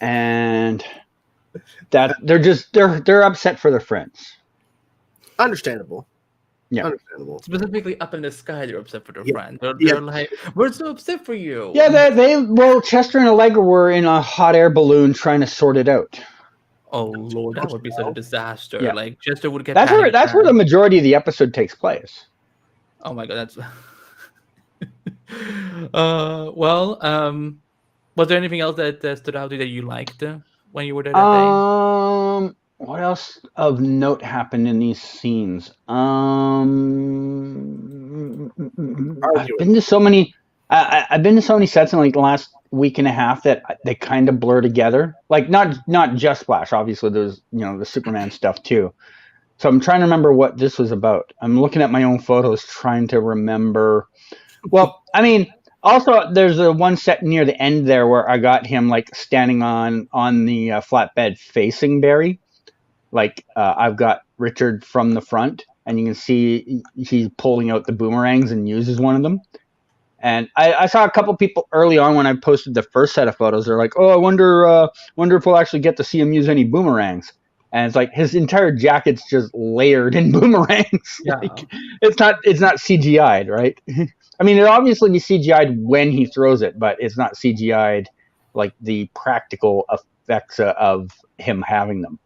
and that they're upset for their friends. Understandable. Yeah. Understandable. Specifically up in the sky, they're upset for their friend. They're like, we're so upset for you. Yeah, well, Chester and Allegra were in a hot air balloon trying to sort it out. Oh Lord, that would be such a disaster. Yeah. Like Chester would get. That's where the majority of the episode takes place. Oh my God, that's. Was there anything else that stood out to you that you liked when you were there that day? What else of note happened in these scenes? I've been to so many. I've been to so many sets in like the last week and a half that they kind of blur together. Like not just Flash. Obviously, there's the Superman stuff too. So I'm trying to remember what this was about. I'm looking at my own photos, trying to remember. Well, I mean, also there's a one set near the end there where I got him like standing on the flatbed facing Barry. Like I've got Richard from the front, and you can see he's pulling out the boomerangs and uses one of them. And I saw a couple people early on when I posted the first set of photos. They're like, "Oh, I wonder if we'll actually get to see him use any boomerangs." And it's like his entire jacket's just layered in boomerangs. Yeah. Like, it's not CGI'd, right? I mean, it obviously be CGI'd when he throws it, but it's not CGI'd like the practical effects of him having them.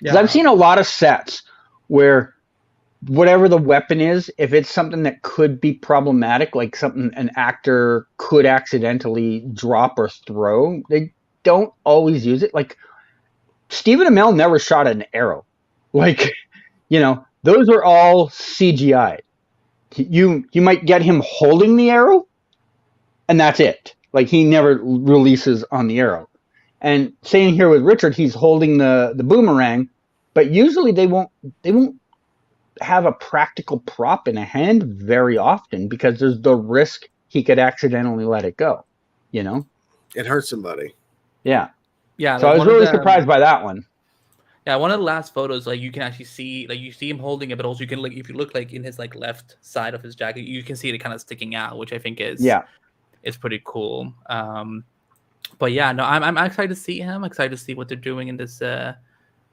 Because I've seen a lot of sets where whatever the weapon is, if it's something that could be problematic, like something an actor could accidentally drop or throw, they don't always use it. Like Stephen Amell never shot an arrow. Like, those are all CGI. You might get him holding the arrow, and that's it. Like he never releases on the arrow. And same here with Richard, he's holding the boomerang, but usually they won't have a practical prop in a hand very often because there's the risk he could accidentally let it go. It hurts somebody. Yeah. Yeah. So I was really surprised by that one. Yeah, one of the last photos, like you can actually see, like you see him holding it, but also you can if you look like in his like left side of his jacket, you can see it kind of sticking out, which I think is pretty cool. But yeah, no, I'm excited to see him. Excited to see what they're doing in this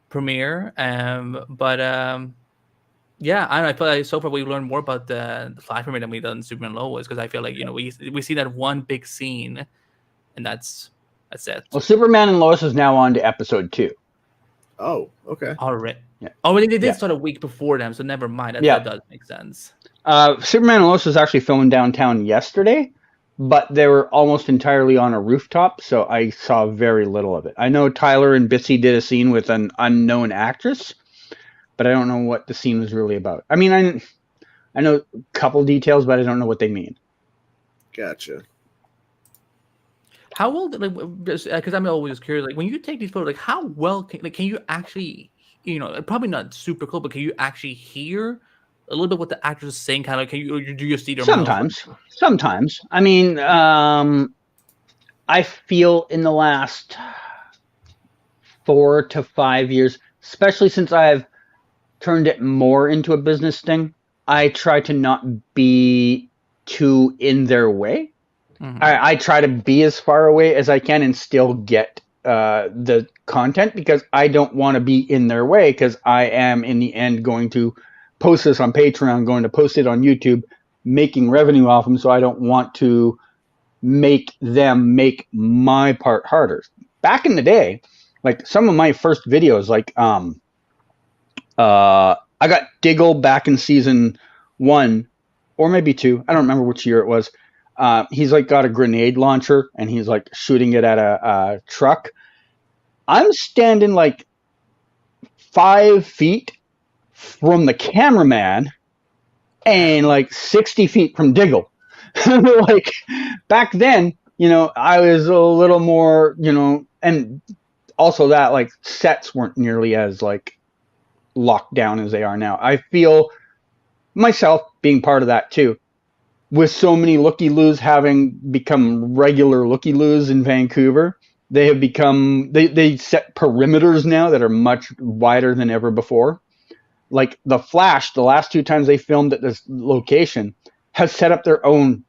premiere. Yeah, I feel like so far we've learned more about the Flash premiere than we've done Superman Lois, because I feel like we see that one big scene and that's it. Well, Superman and Lois is now on to episode 2. Oh, okay. Already. Yeah. Oh, they did Yeah. start a week before them, so never mind. That does make sense. Superman and Lois was actually filming downtown yesterday, but they were almost entirely on a rooftop, so I saw very little of it. I know Tyler and Bitsy did a scene with an unknown actress, but I don't know what the scene was really about. I mean, I know a couple details, but I don't know what they mean. Gotcha. How well, because I'm always curious, like when you take these photos, like how well can you actually, probably not super cool, but can you actually hear a little bit what the actors is saying? Kind of, do you see their Sometimes. I mean, I feel in the last 4 to 5 years, especially since I've turned it more into a business thing, I try to not be too in their way. Mm-hmm. I try to be as far away as I can and still get the content, because I don't want to be in their way, because I am in the end going to post this on Patreon, going to post it on YouTube, making revenue off them, so I don't want to make them make my part harder. Back in the day, like some of my first videos, like I got Diggle back in season 1 or maybe 2. I don't remember which year it was. He's like got a grenade launcher and he's like shooting it at a truck. I'm standing like 5 feet from the cameraman and like 60 feet from Diggle. Like back then, I was a little more, and also that like sets weren't nearly as like locked down as they are now. I feel myself being part of that too. With so many looky-loos having become regular looky-loos in Vancouver, they have become, they set perimeters now that are much wider than ever before. Like The Flash, the last 2 times they filmed at this location, has set up their own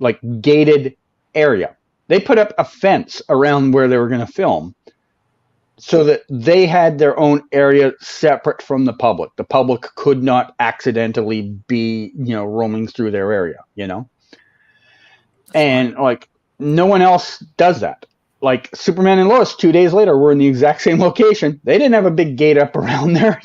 like gated area. They put up a fence around where they were going to film so that they had their own area separate from the public. The public could not accidentally be, roaming through their area, And like no one else does that. Like Superman and Lois 2 days later were in the exact same location. They didn't have a big gate up around there,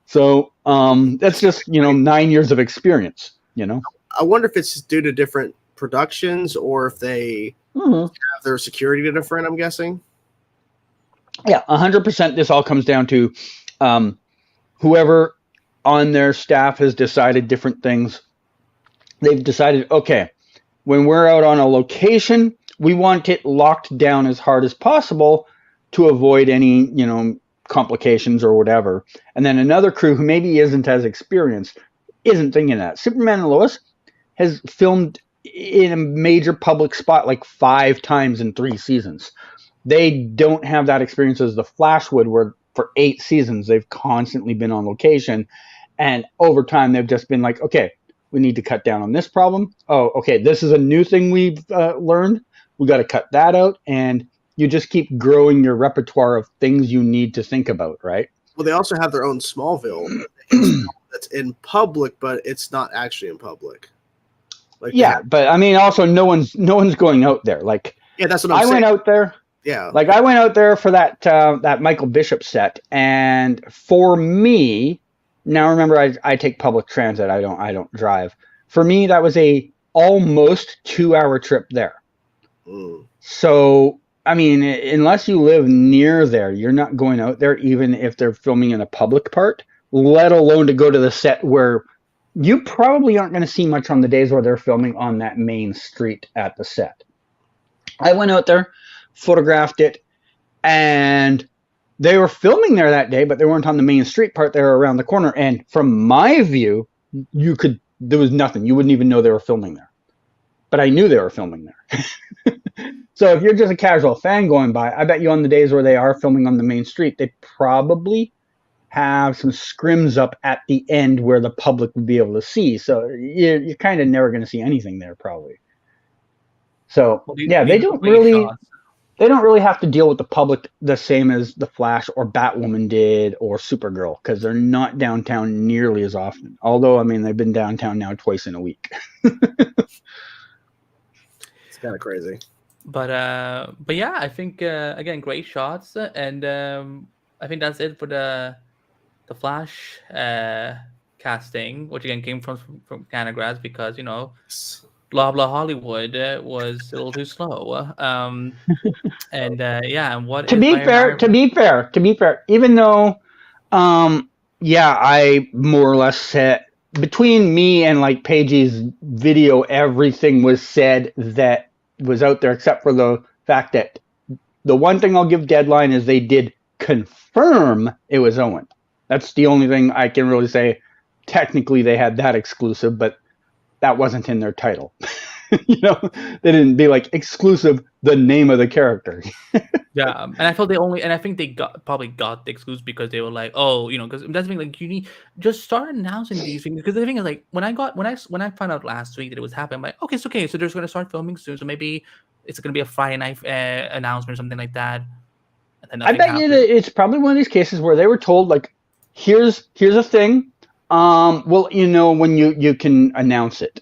So that's just, 9 years of experience, I wonder if it's due to different productions or if they have their security different, I'm guessing. Yeah, 100%. This all comes down to whoever on their staff has decided different things. They've decided, okay, when we're out on a location, we want it locked down as hard as possible to avoid any, complications or whatever. And then another crew who maybe isn't as experienced isn't thinking that. Superman and Lois has filmed in a major public spot like 5 times in 3 seasons. They don't have that experience as the Flash would, where for 8 seasons they've constantly been on location, and over time they've just been like, okay, we need to cut down on this problem. Oh, okay, this is a new thing we've learned. We got to cut that out, and you just keep growing your repertoire of things you need to think about, right? Well, they also have their own Smallville that's in public, but it's not actually in public. Like but I mean, also no one's going out there. Like, yeah, that's what I'm saying. I went out there. Yeah, like I went out there for that Michael Bishop set, and for me, now remember I take public transit. I don't drive. For me, that was a almost 2-hour trip there. So I mean, unless you live near there, you're not going out there, even if they're filming in a public part, let alone to go to the set where you probably aren't going to see much on the days where they're filming on that main street at the set. I went out there, photographed it, and they were filming there that day, but they weren't on the main street part. They were around the corner. And from my view, there was nothing. You wouldn't even know they were filming there. But I knew they were filming there. So if you're just a casual fan going by, I bet you on the days where they are filming on the main street, they probably have some scrims up at the end where the public would be able to see. So you're kind of never going to see anything there, probably. So they don't really have to deal with the public the same as the Flash or Batwoman did or Supergirl, because they're not downtown nearly as often. Although, I mean, they've been downtown now twice in a week. It's kind of crazy. But yeah, I think again, great shots, and I think that's it for the Flash casting, which again came from Canada because blah blah Hollywood was a little too slow. And yeah, and what To if be Iron fair, Man? even though, yeah, I more or less said between me and like Paige's video, everything was said that was out there except for the fact that the one thing I'll give Deadline is they did confirm it was Owen. That's the only thing I can really say. Technically, they had that exclusive, but that wasn't in their title. They didn't be like exclusive the name of the character. Yeah, and I felt they only, and I think they probably got the exclusive because they were like, oh, because that's the thing. Like, you need just start announcing these things because the thing is, like, when I found out last week that it was happening, I'm like, okay, it's okay. So they're going to start filming soon. So maybe it's going to be a Friday night announcement or something like that. And then I nothing bet you happened. that it's probably one of these cases where they were told like, here's a thing. We'll let you know when you can announce it.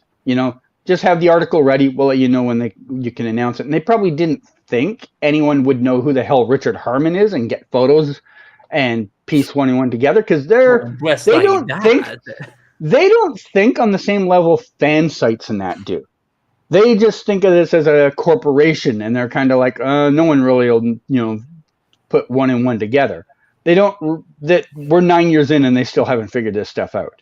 Just have the article ready. We'll let you know when you can announce it. And they probably didn't think anyone would know who the hell Richard Harmon is and get photos and piece 1 and 1 together because Dressed they like don't think on the same level fan sites and that do. They just think of this as a corporation and they're kind of like, no one really will, put 1 and 1 together. They don't. That we're 9 years in and they still haven't figured this stuff out.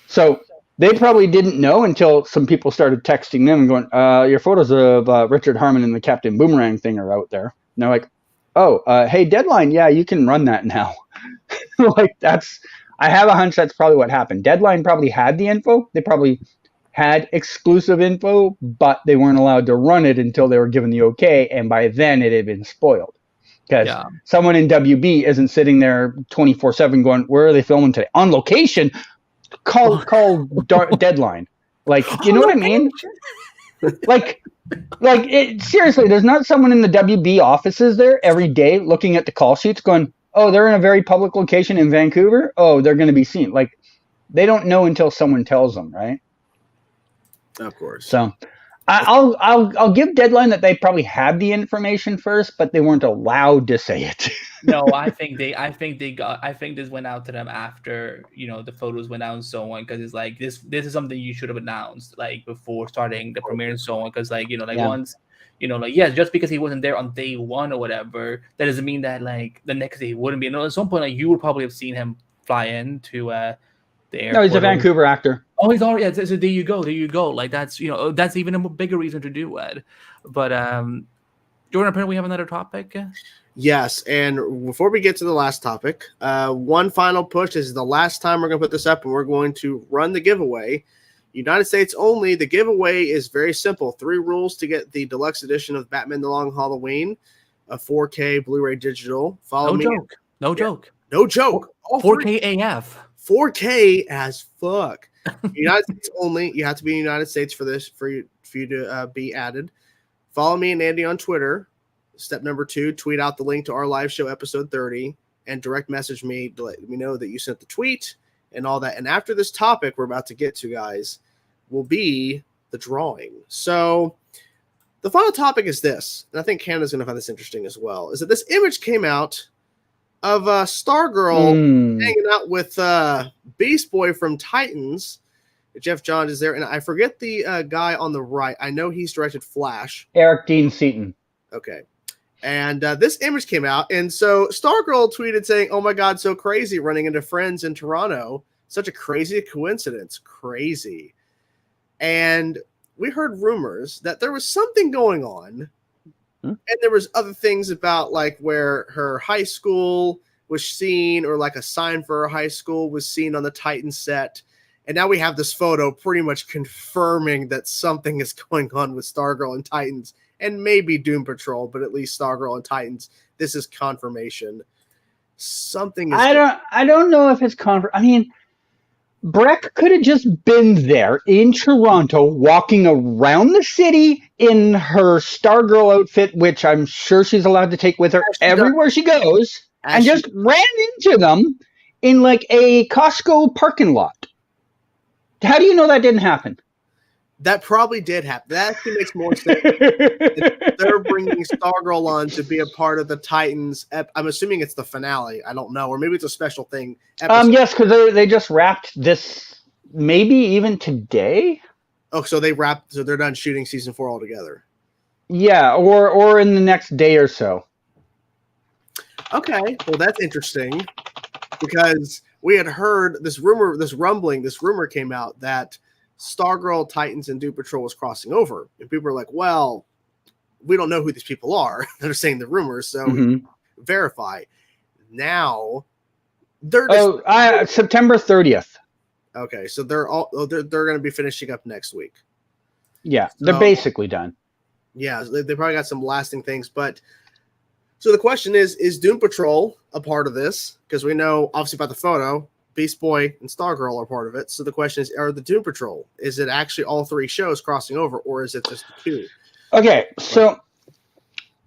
So they probably didn't know until some people started texting them and going, your photos of Richard Harmon and the Captain Boomerang thing are out there. And they're like, oh, hey, Deadline, yeah, you can run that now. Like I have a hunch that's probably what happened. Deadline probably had the info. They probably had exclusive info, but they weren't allowed to run it until they were given the okay. And by then it had been spoiled. Because someone in WB isn't sitting there 24/7 going, where are they filming today? On location? Call Deadline. Like, you know what I mean? Like seriously, there's not someone in the WB offices there every day looking at the call sheets going, oh, they're in a very public location in Vancouver. Oh, they're going to be seen. Like, they don't know until someone tells them, right? Of course. So I'll give Deadline that they probably had the information first, but they weren't allowed to say it. No, I think this went out to them after the photos went out and so on, because it's like this is something you should have announced like before starting the premiere and so on, because once just because he wasn't there on day one or whatever, that doesn't mean that like the next day he wouldn't be. And at some point, like, you would probably have seen him fly into the airport. No, he's a Vancouver actor. Oh, he's already. Yeah, so there you go. Like, that's that's even a bigger reason to do it. But Jordan, apparently we have another topic. Yes, and before we get to the last topic, one final push. This is the last time we're going to put this up, and we're going to run the giveaway. United States only. The giveaway is very simple. 3 rules to get the deluxe edition of Batman The Long Halloween, a 4K Blu-ray digital. Follow me. No joke. No joke. 4K AF. 4K as fuck. United States only. You have to be in the United States for this, for you to be added. Follow me and Andy on Twitter. Step number 2, tweet out the link to our live show episode 30 and direct message me to let me know that you sent the tweet and all that. And after this topic we're about to get to, guys, will be the drawing. So the final topic is this, and I think Canada's going to find this interesting as well, is that this image came out of Stargirl hanging out with Beast Boy from Titans. Jeff Johns is there, and I forget the guy on the right. I know he's directed Flash. Eric Dean Seaton. Okay. And this image came out, and so Stargirl tweeted saying, oh my God, so crazy, running into friends in Toronto. Such a crazy coincidence. Crazy. And we heard rumors that there was something going on. And there was other things about like where her high school was seen, or like a sign for her high school was seen on the Titan set. And now we have this photo pretty much confirming that something is going on with Stargirl and Titans, and maybe Doom Patrol, but at least Stargirl and Titans. This is confirmation. Something is. I don't know if it's I mean, Breck could have just been there in Toronto, walking around the city in her Stargirl outfit, which I'm sure she's allowed to take with her everywhere she goes, and just ran into them in like a Costco parking lot. How do you know that didn't happen? That probably did happen. That actually makes more sense. They're bringing Stargirl on to be a part of the Titans. I'm assuming it's the finale. I don't know, or maybe it's a special thing. Yes, because they just wrapped this, maybe even today. Oh, so they wrapped. So they're done shooting season 4 altogether. Yeah, or in the next day or so. Okay, well that's interesting because we had heard this rumor came out that Stargirl, Titans, and Doom Patrol was crossing over, and people were like, "Well, we don't know who these people are." They're saying the rumors, so verify. Now they're just, September 30th. Okay, so they're going to be finishing up next week. Yeah, they're basically done. Yeah, they probably got some lasting things, but so the question is Doom Patrol a part of this? Because we know obviously about the photo. Beast Boy and Stargirl are part of it. So the question is, are the Doom Patrol? Is it actually all 3 shows crossing over, or is it just the 2? Okay, so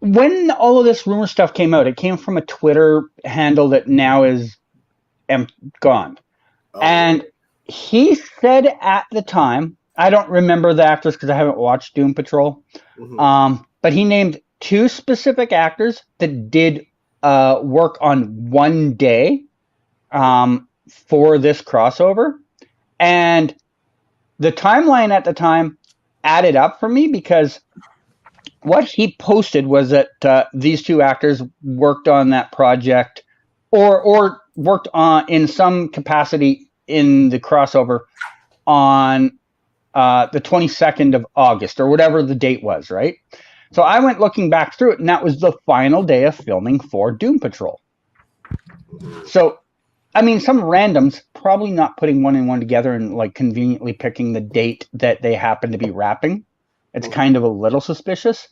when all of this rumor stuff came out, it came from a Twitter handle that now is gone. Oh. And he said at the time, I don't remember the actors because I haven't watched Doom Patrol, but he named 2 specific actors that did work on one day for this crossover, and the timeline at the time added up for me because what he posted was that these 2 actors worked on that project or worked on in some capacity in the crossover on the 22nd of August or whatever the date was, right? So I went looking back through it, and that was the final day of filming for Doom Patrol. So I mean, some randoms probably not putting one and one together and like conveniently picking the date that they happen to be wrapping. It's kind of a little suspicious.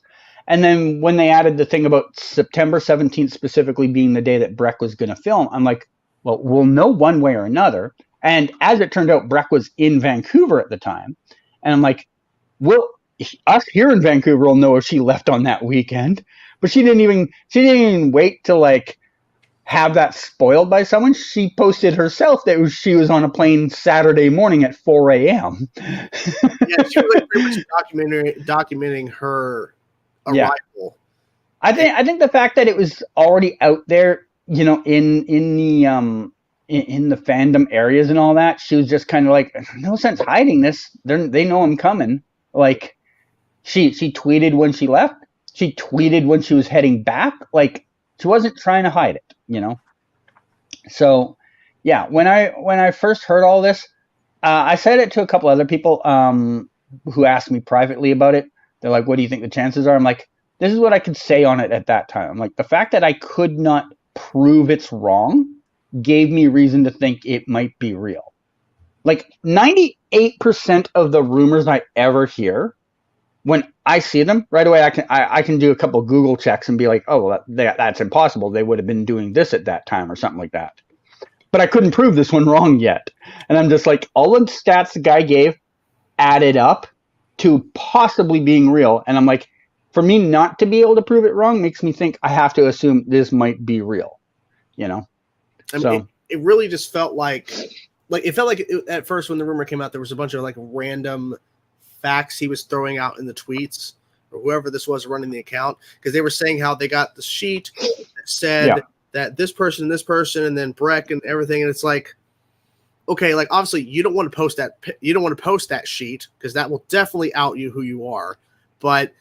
And then when they added the thing about September 17th specifically being the day that Breck was going to film, I'm like, well, we'll know one way or another. And as it turned out, Breck was in Vancouver at the time. And I'm like, well, us here in Vancouver will know if she left on that weekend. But she didn't even wait to like have that spoiled by someone. She posted herself that she was on a plane Saturday morning at 4 a.m. Yeah, she was like pretty much documenting her arrival. Yeah. I think the fact that it was already out there, you know, in the fandom areas and all that, she was just kind of like, no sense hiding this. They know I'm coming. Like, she tweeted when she left. She tweeted when she was heading back. Like, she wasn't trying to hide it, you know. So, yeah, when I first heard all this, I said it to a couple other people who asked me privately about it. They're like, "What do you think the chances are?" I'm like, "This is what I could say on it at that time." I'm like, the fact that I could not prove it's wrong gave me reason to think it might be real. Like 98% of the rumors I ever hear, when I see them right away, I can do a couple of Google checks and be like, oh, well, that's impossible. They would have been doing this at that time or something like that. But I couldn't prove this one wrong yet. And I'm just like, all the stats the guy gave added up to possibly being real. And I'm like, for me not to be able to prove it wrong makes me think I have to assume this might be real, you know? I mean, it really just felt like at first when the rumor came out, there was a bunch of like random facts he was throwing out in the tweets or whoever this was running the account, because they were saying how they got the sheet that said that this person, and then Breck and everything. And it's like, okay, like obviously you don't want to post that sheet because that will definitely out you who you are. But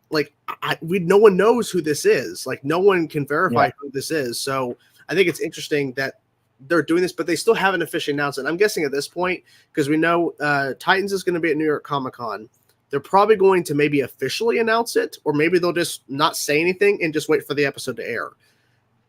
like no one knows who this is. Like no one can verify who this is. So I think it's interesting that they're doing this, but they still haven't officially announced it. I'm guessing at this point, because we know Titans is going to be at New York Comic Con, they're probably going to maybe officially announce it, or maybe they'll just not say anything and just wait for the episode to air.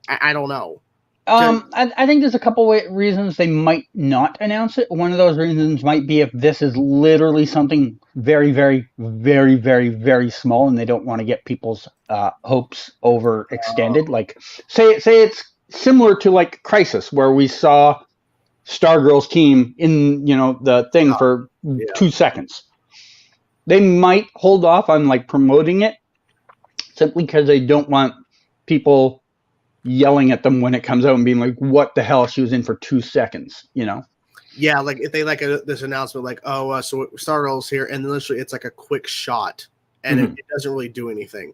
I don't know. I think there's a couple reasons they might not announce it. One of those reasons might be if this is literally something very, very, very, very, very small, and they don't want to get people's hopes overextended. Like, say it's similar to like Crisis, where we saw Stargirl's team in, you know, the thing for 2 seconds. They might hold off on like promoting it simply because they don't want people yelling at them when it comes out and being like, what the hell, she was in for 2 seconds, you know? Yeah, like if they this announcement, like, oh, so Stargirl's here, and then literally it's like a quick shot, and it doesn't really do anything.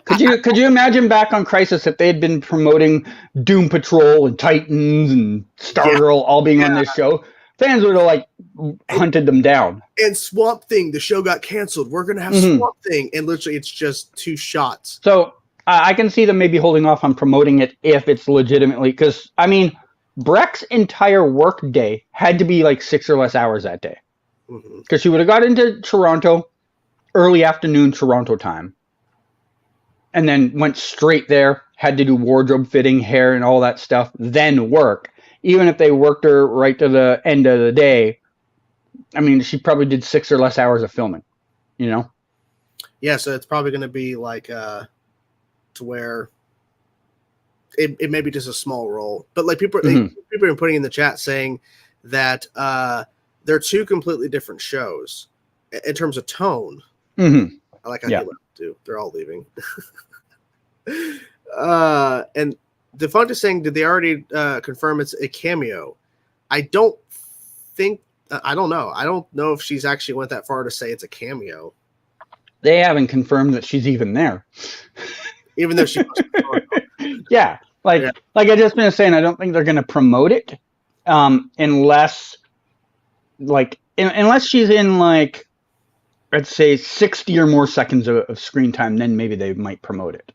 Could you imagine back on Crisis if they had been promoting Doom Patrol and Titans and Stargirl all being on this show? Fans would have like hunted them down. And Swamp Thing, the show got canceled. We're gonna have Swamp Thing, and literally it's just 2 shots. So I can see them maybe holding off on promoting it if it's legitimately, because I mean, Breck's entire work day had to be like 6 or less hours that day, because she would have got into Toronto early afternoon Toronto time, and then went straight there, had to do wardrobe fitting, hair, and all that stuff, then work. Even if they worked her right to the end of the day, I mean, she probably did 6 or less hours of filming, you know? Yeah, so it's probably going to be like to where it may be just a small role. But like people have been putting in the chat saying that they're 2 completely different shows in terms of tone. I like how you left too. They're all leaving. And Defunct is saying, did they already confirm it's a cameo? I don't think. I don't know. I don't know if she's actually went that far to say it's a cameo. They haven't confirmed that she's even there. Even though she yeah. Like I just been saying, I don't think they're going to promote it unless she's in like, let's say 60 or more seconds of screen time, then maybe they might promote it.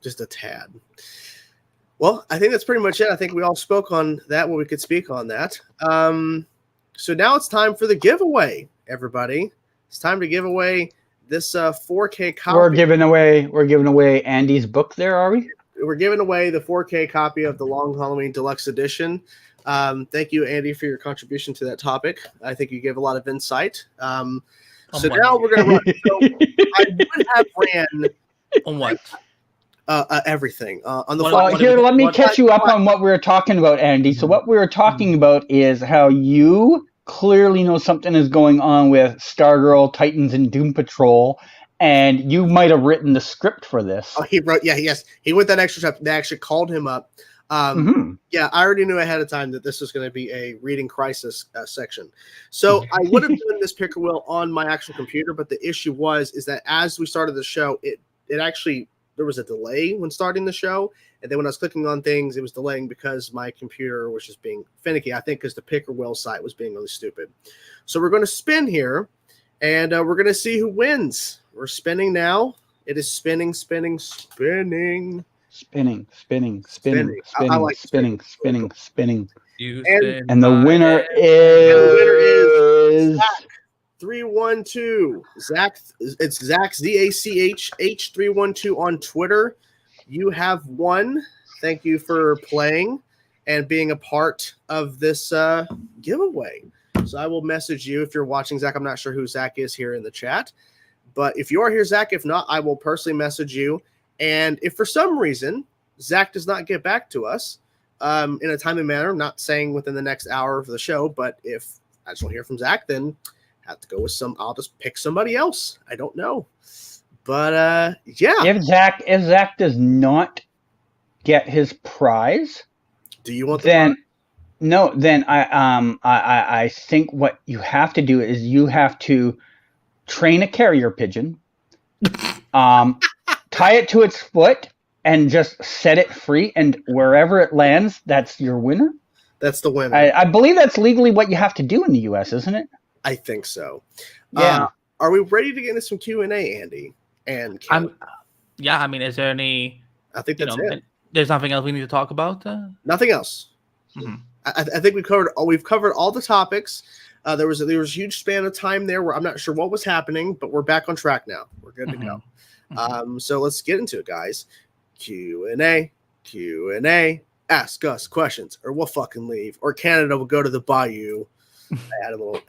Just a tad. Well, I think that's pretty much it. I think we all spoke on that, what we could speak on that. So now it's time for the giveaway, everybody. It's time to give away this 4K copy. We're giving away Andy's book there, are we? We're giving away the 4K copy of the Long Halloween Deluxe Edition. Thank you, Andy, for your contribution to that topic. I think you gave a lot of insight. So now we're going to run. So I would have ran on what? Everything on the. Let me catch you up on what we were talking about, Andy. So what we were talking about is how you clearly know something is going on with Stargirl, Titans, and Doom Patrol, and you might have written the script for this. Oh, he wrote. Yeah, yes, he went that extra step. They actually called him up. Yeah, I already knew ahead of time that this was going to be a reading crisis section. So I would have done this picker wheel on my actual computer, but the issue is that as we started the show, it actually. There was a delay when starting the show, and then when I was clicking on things, it was delaying because my computer was just being finicky. I think because the picker wheel site was being really stupid. So we're going to spin here, and we're going to see who wins. We're spinning now. It is spinning. Spinning. I like spinning. And the winner is Zach 312. Zach, it's Zach's ZACH 312 on Twitter. You have won. Thank you for playing and being a part of this giveaway. So I will message you if you're watching, Zach. I'm not sure who Zach is here in the chat, but if you are here, Zach, if not, I will personally message you. And if for some reason Zach does not get back to us in a timely manner, I'm not saying within the next hour of the show, but if I just don't hear from Zach, then have to go with I'll just pick somebody else. I don't know. But yeah. If Zach does not get his prize, do you want then I think what you have to do is you have to train a carrier pigeon, tie it to its foot, and just set it free, and wherever it lands, that's your winner. That's the winner. I believe that's legally what you have to do in the U.S., isn't it? I think so. Yeah. Are we ready to get into some Q&A, Andy? And yeah, I mean, is there any? I think that's it. There's nothing else we need to talk about. Nothing else. Mm-hmm. I think we've covered all the topics. There was a huge span of time there where I'm not sure what was happening, but we're back on track now. We're good to go. So let's get into it, guys. Q&A. Ask us questions, or we'll fucking leave, or Canada will go to the bayou. I had a little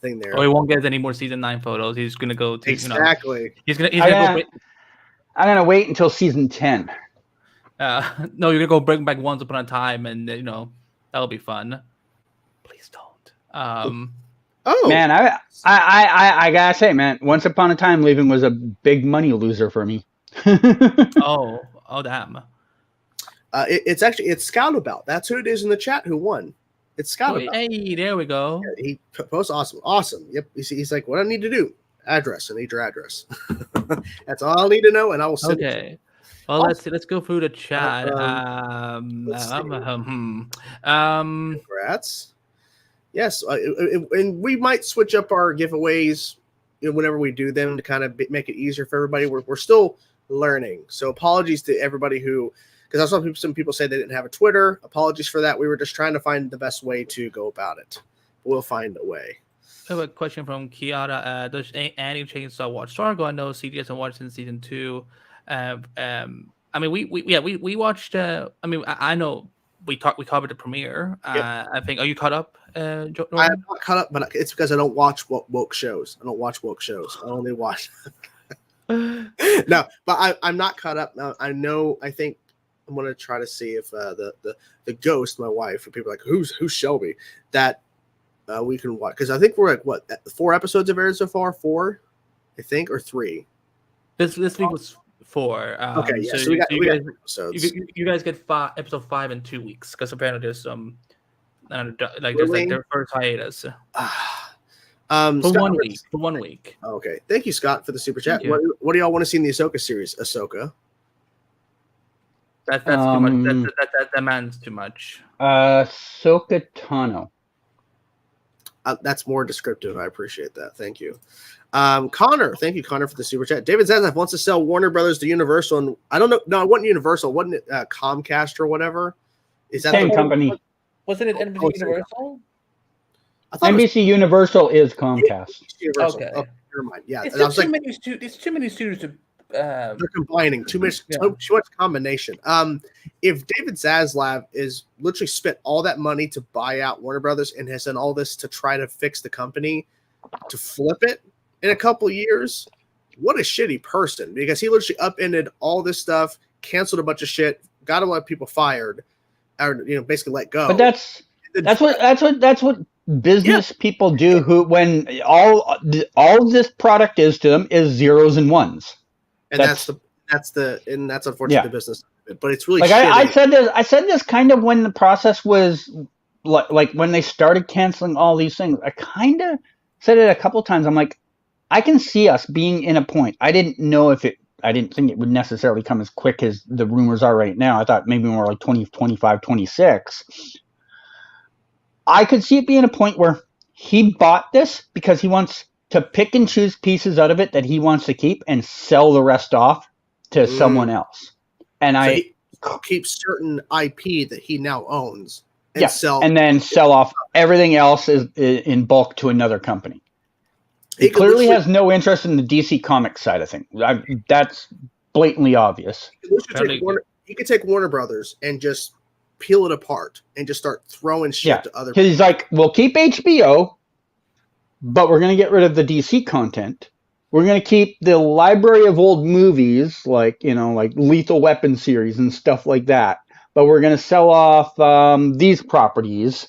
thing there. Or he won't get any more season 9 photos. He's gonna go to exactly. He's gonna go. I'm gonna wait until season 10. No, you're gonna go bring back Once Upon a Time, and that'll be fun. Please don't. Man, I gotta say, man, Once Upon a Time leaving was a big money loser for me. oh damn. It's Scout About. That's who it is in the chat who won. It's Scott. Hey, there we go. Yeah, he posts awesome. Yep. He's like, what I need to do? Address. I need your address. That's all I'll need to know, and I will send it. Okay. Well, let's go through the chat. Congrats. Yes, and we might switch up our giveaways whenever we do them to kind of make it easier for everybody. We're still learning, so apologies to everybody who, because I saw some people say they didn't have a Twitter. Apologies for that. We were just trying to find the best way to go about it. We'll find a way. I have a question from Kiara. Does Annie Chainsaw watch Stargirl? I know CJ hasn't watched since season 2. I mean, we watched. I know we covered the premiere. Yep. I think. Are you caught up? I'm not caught up, but it's because I don't watch woke shows. I don't watch woke shows. I only watch. No, but I'm not caught up. I know. I think I'm gonna try to see if the ghost, my wife, people are like who's Shelby, that we can watch, because I think we're at what 4 episodes have aired so far. 4, I think, or 3. This week was 4. Okay, yeah. So, we got episodes. You guys get episode 5 in 2 weeks, because apparently there's there's like their first hiatus. For Scott, 1 week. For 1 week. Okay, thank you, Scott, for the super chat. What do y'all want to see in the Ahsoka series? Ahsoka. That's too much. That demands too much. Ahsoka Tano. That's more descriptive. I appreciate that. Thank you. Connor, thank you, Connor, for the super chat. David Zaslav wants to sell Warner Brothers to Universal, and I don't know. No, it wasn't Universal. Wasn't it Comcast or whatever? Is that same company? Wasn't it NBC Universal? NBC Universal is Comcast. Universal. Okay. Oh, never mind. Yeah, It's too many studios to. They're combining too much combination. If David Zaslav is literally spent all that money to buy out Warner Brothers and has done all this to try to fix the company, to flip it in a couple of years, what a shitty person, because he literally upended all this stuff, canceled a bunch of shit, got a lot of people fired, or basically let go. But that's what business people do. Who, when all this product is to them is zeros and ones. And that's unfortunately the business. But it's really like I said this kind of when the process was like when they started canceling all these things. I kind of said it a couple of times. I'm like, I can see us being in a point. I didn't think it would necessarily come as quick as the rumors are right now. I thought maybe more like 2025, 26. I could see it being a point where he bought this because he wants to pick and choose pieces out of it that he wants to keep and sell the rest off to someone else. And he keeps certain IP that he now owns and then sell off everything else in bulk to another company. He clearly has no interest in the DC Comics side of things. That's blatantly obvious. He could take Warner Brothers and just peel it apart and just start throwing shit to other people. He's like, we'll keep HBO, but we're going to get rid of the DC content. We're going to keep the library of old movies, like Lethal Weapon series and stuff like that. But we're going to sell off these properties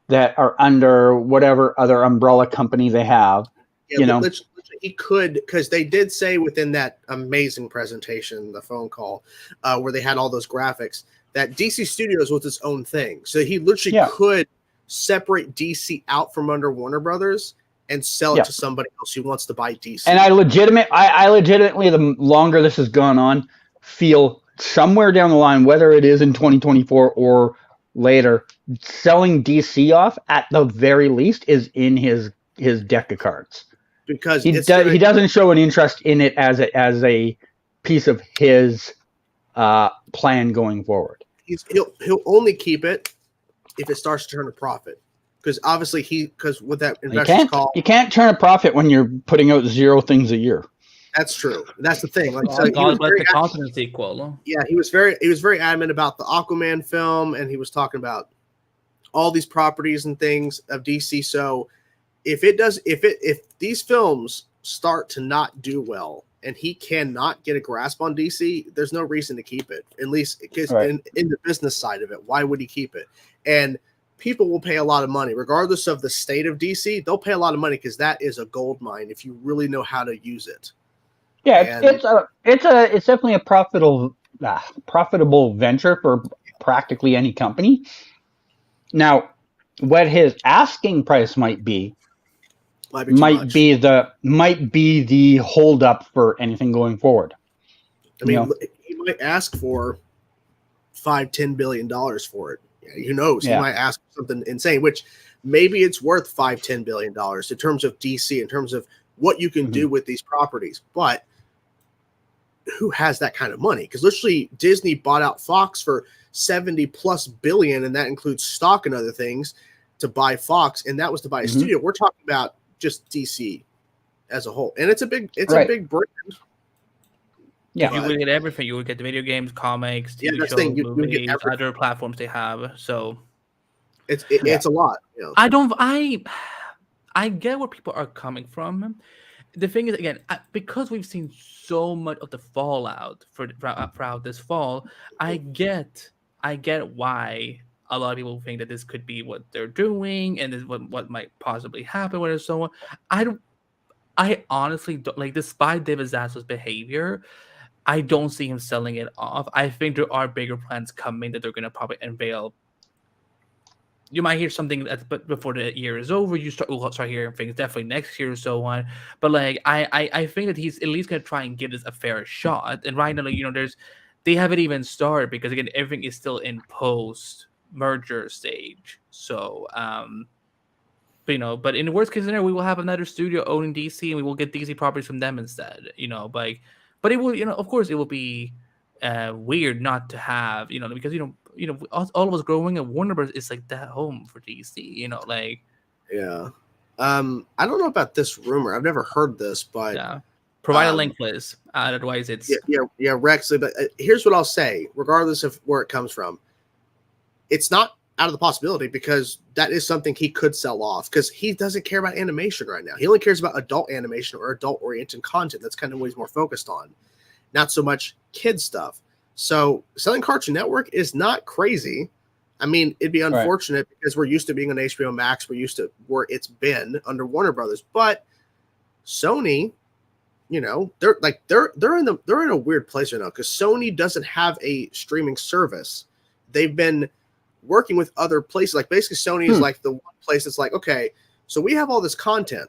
that are under whatever other umbrella company they have. Yeah, he could, because they did say within that amazing presentation, the phone call, where they had all those graphics, that DC Studios was its own thing. So he literally could separate DC out from under Warner Brothers and sell it to somebody else who wants to buy DC. And I legitimately, the longer this has gone on, feel somewhere down the line, whether it is in 2024 or later, selling DC off at the very least is in his deck of cards. Because he doesn't show an interest in it as a piece of his plan going forward. He'll only keep it if it starts to turn a profit. Because obviously with that investor's call, you can't turn a profit when you're putting out 0 things a year. That's true. That's the thing. Like, the confidence equal. Yeah, he was very adamant about the Aquaman film, and he was talking about all these properties and things of DC. So if these films start to not do well, and he cannot get a grasp on DC, there's no reason to keep it. At least because in the business side of it, why would he keep it? And people will pay a lot of money, regardless of the state of DC. They'll pay a lot of money because that is a gold mine if you really know how to use it. Yeah, it's definitely a profitable venture for practically any company. Now, what his asking price might be Might be too much. might be the holdup for anything going forward. I mean, he might ask for $5-10 billion for it. Who knows? He Yeah. might ask for something insane, which maybe it's worth $5-10 billion in terms of DC, in terms of what you can do with these properties. But who has that kind of money? Because literally Disney bought out Fox for 70+ billion, and that includes stock and other things to buy Fox, and that was to buy a studio. We're talking about just DC as a whole, and it's a big brand. Yeah, you would get everything. You would get the video games, comics, TV shows, movies, other platforms they have. So it's a lot. You know? I get where people are coming from. The thing is, again, because we've seen so much of the fallout throughout this fall, I get why a lot of people think that this could be what they're doing and this is what might possibly happen with it. So I honestly don't, like, despite David Zasso's behavior, I don't see him selling it off. I think there are bigger plans coming that they're going to probably unveil. You might hear something but before the year is over. We'll start hearing things definitely next year or so on. But like, I think that he's at least going to try and give this a fair shot. And right now, like, you know, they haven't even started because again, everything is still in post merger stage. So, but, you know, but in the worst case scenario, we will have another studio owning DC, and we will get DC properties from them instead. You know, like, but it will, you know, of course, it will be weird not to have, you know, because you know, all of us growing up, Warner Bros. Is like that home for DC. You know, like, yeah. I don't know about this rumor. I've never heard this, but yeah. Provide a link, Liz. Otherwise, it's yeah, Rex. But here's what I'll say, regardless of where it comes from, it's not out of the possibility because that is something he could sell off because he doesn't care about animation right now. He only cares about adult animation or adult-oriented content. That's kind of what he's more focused on, not so much kid stuff. So selling Cartoon Network is not crazy. I mean, it'd be unfortunate because we're used to being on HBO Max. We're used to where it's been under Warner Brothers, but Sony, you know, they're in a weird place right now because Sony doesn't have a streaming service. They've been working with other places. Like basically Sony is like the one place that's like, okay, so we have all this content.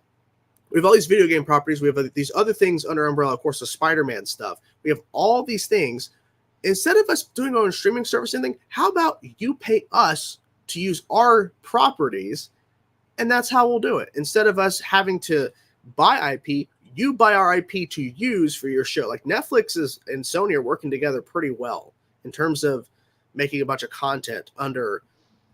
We have all these video game properties. We have these other things under umbrella, of course, the Spider-Man stuff. We have all these things. Instead of us doing our own streaming service and thing, how about you pay us to use our properties, and that's how we'll do it. Instead of us having to buy IP, you buy our IP to use for your show. Like Netflix and Sony are working together pretty well in terms of making a bunch of content under,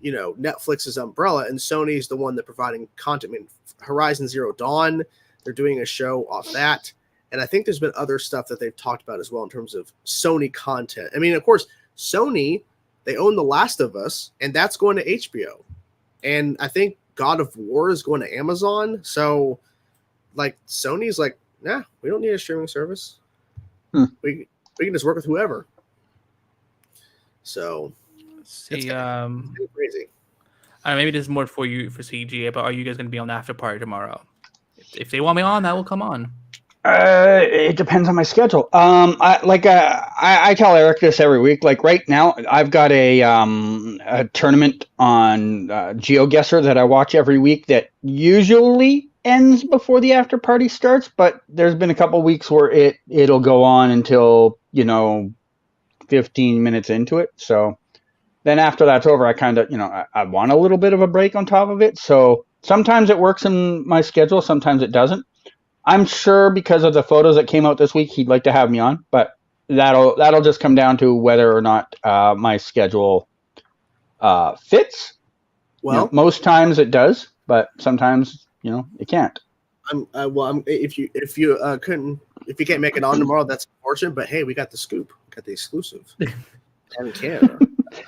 you know, Netflix's umbrella, and Sony's the one that providing content. I mean, Horizon Zero Dawn, they're doing a show off that. And I think there's been other stuff that they've talked about as well in terms of Sony content. I mean, of course, Sony, they own The Last of Us, and that's going to HBO. And I think God of War is going to Amazon. So, like, Sony's like, nah, we don't need a streaming service. We can just work with whoever. So, it's crazy. Maybe this is more for you for CGA, but are you guys going to be on the after party tomorrow? If they want me on, I will come on. It depends on my schedule. I tell Eric this every week. Like right now, I've got a tournament on GeoGuessr that I watch every week that usually ends before the after party starts. But there's been a couple weeks where it'll go on until 15 minutes into it. So then after that's over, I kind of I want a little bit of a break on top of it. So sometimes it works in my schedule, sometimes it doesn't. I'm sure because of the photos that came out this week, he'd like to have me on, but that'll just come down to whether or not my schedule fits. Well, most times it does, but sometimes it can't. If you can't make it on tomorrow, that's unfortunate. But hey, we got the scoop, got the exclusive in Canada.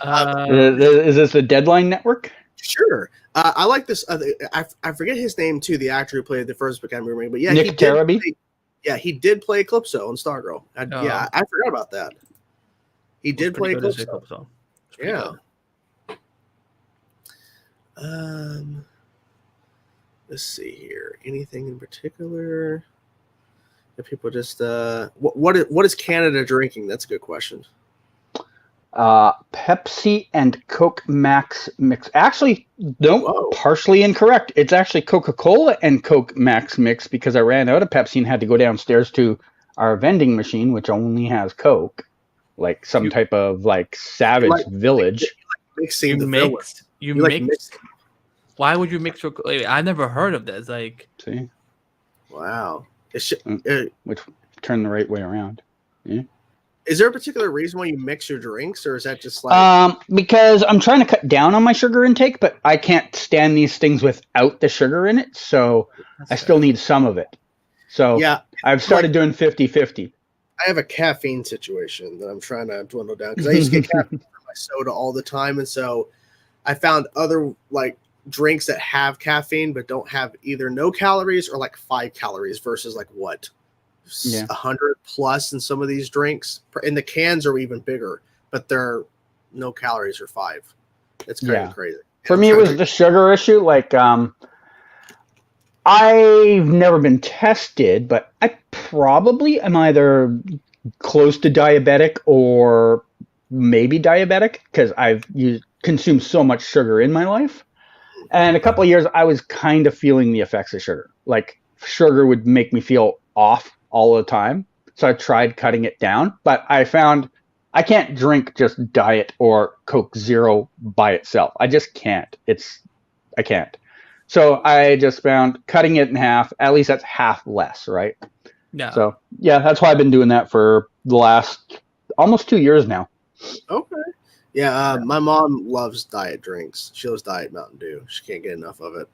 Is this the Deadline Network? Sure. I like this. I forget his name too. The actor who played the first Boomerang, but yeah, Nick Taraby. He did play Eclipso on Stargirl. Yeah, I forgot about that. He did play Eclipso. Yeah. Let's see here. Anything in particular? If people just what is Canada drinking? That's a good question. Pepsi and Coke Max Mix. Actually, no, Whoa. partially incorrect. It's actually Coca-Cola and Coke Max Mix because I ran out of Pepsi and had to go downstairs to our vending machine, which only has Coke, like some type of like savage Like- village. Mixing You the filler. mixed. You You like mixed. mixed. Why would you mix your? I've never heard of this. Like, See, Wow. which turn the right way around. Is there a particular reason why you mix your drinks, or is that just like Because I'm trying to cut down on my sugar intake, but I can't stand these things without the sugar in it, so I still need some of it. So yeah? I've started doing 50-50. I have a caffeine situation that I'm trying to dwindle down because I used to get caffeine from my soda all the time, and so I found other like drinks that have caffeine but don't have either no calories or like 5 calories versus like what 100 plus in some of these drinks, and the cans are even bigger, but they're no calories or 5. It's kind of crazy. For me, it was the sugar issue. Like, I've never been tested, but I probably am either close to diabetic or maybe diabetic because I've consumed so much sugar in my life. And a couple of years, I was kind of feeling the effects of sugar. Like, sugar would make me feel off all the time. So I tried cutting it down, but I found I can't drink just Diet or Coke Zero by itself. I just can't. I can't. So I just found cutting it in half, at least that's half less, right? yeah. So, yeah, that's why I've been doing that for the last almost 2 years now. Okay. Yeah, my mom loves diet drinks. She loves Diet Mountain Dew. She can't get enough of it.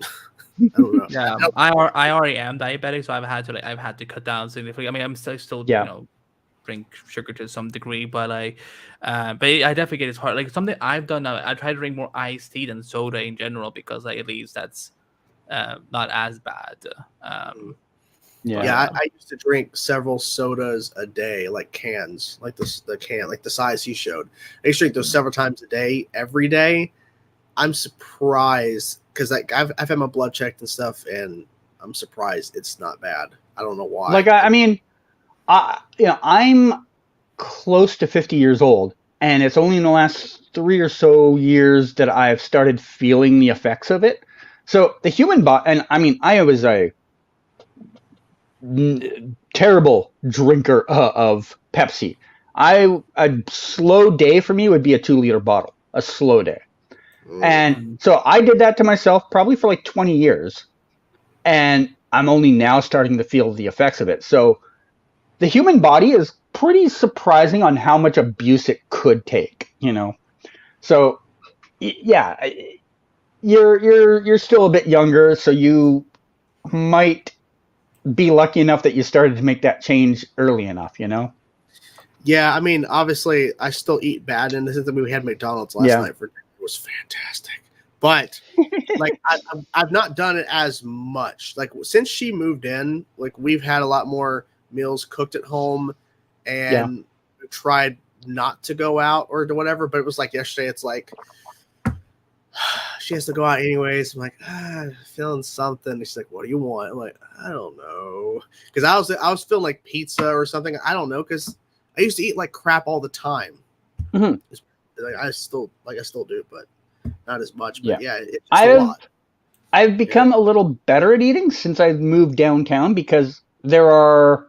I don't know. Yeah, I already am diabetic, so I've had to cut down significantly. I mean, I'm still drink sugar to some degree, but but I definitely get it's hard. Like something I've done now, I try to drink more iced tea than soda in general because like at least that's not as bad. Yeah, I used to drink several sodas a day, like cans, like the can, like the size he showed. I used to drink those several times a day, every day. I'm surprised because like I've had my blood checked and stuff, and I'm surprised it's not bad. I don't know why. Like, I mean, I'm close to 50 years old, and it's only in the last 3 or so years that I've started feeling the effects of it. So the human body, and I mean, I was a terrible drinker of Pepsi. A slow day for me would be a 2-liter bottle, a slow day. And so I did that to myself probably for like 20 years. And I'm only now starting to feel the effects of it. So the human body is pretty surprising on how much abuse it could take, So yeah, you're still a bit younger, so you might be lucky enough that you started to make that change early enough, Yeah, I mean, obviously, I still eat bad, and since we had McDonald's last night for dinner, it was fantastic. But like, I've not done it as much. Like since she moved in, like we've had a lot more meals cooked at home, and tried not to go out or whatever. But it was like yesterday, it's like she has to go out anyways. I'm like, feeling something. And she's like, what do you want? I'm like, I don't know, because I was feeling like pizza or something. I don't know, because I used to eat like crap all the time. I still do, but not as much. But it's just a lot. I've become a little better at eating since I've moved downtown because there are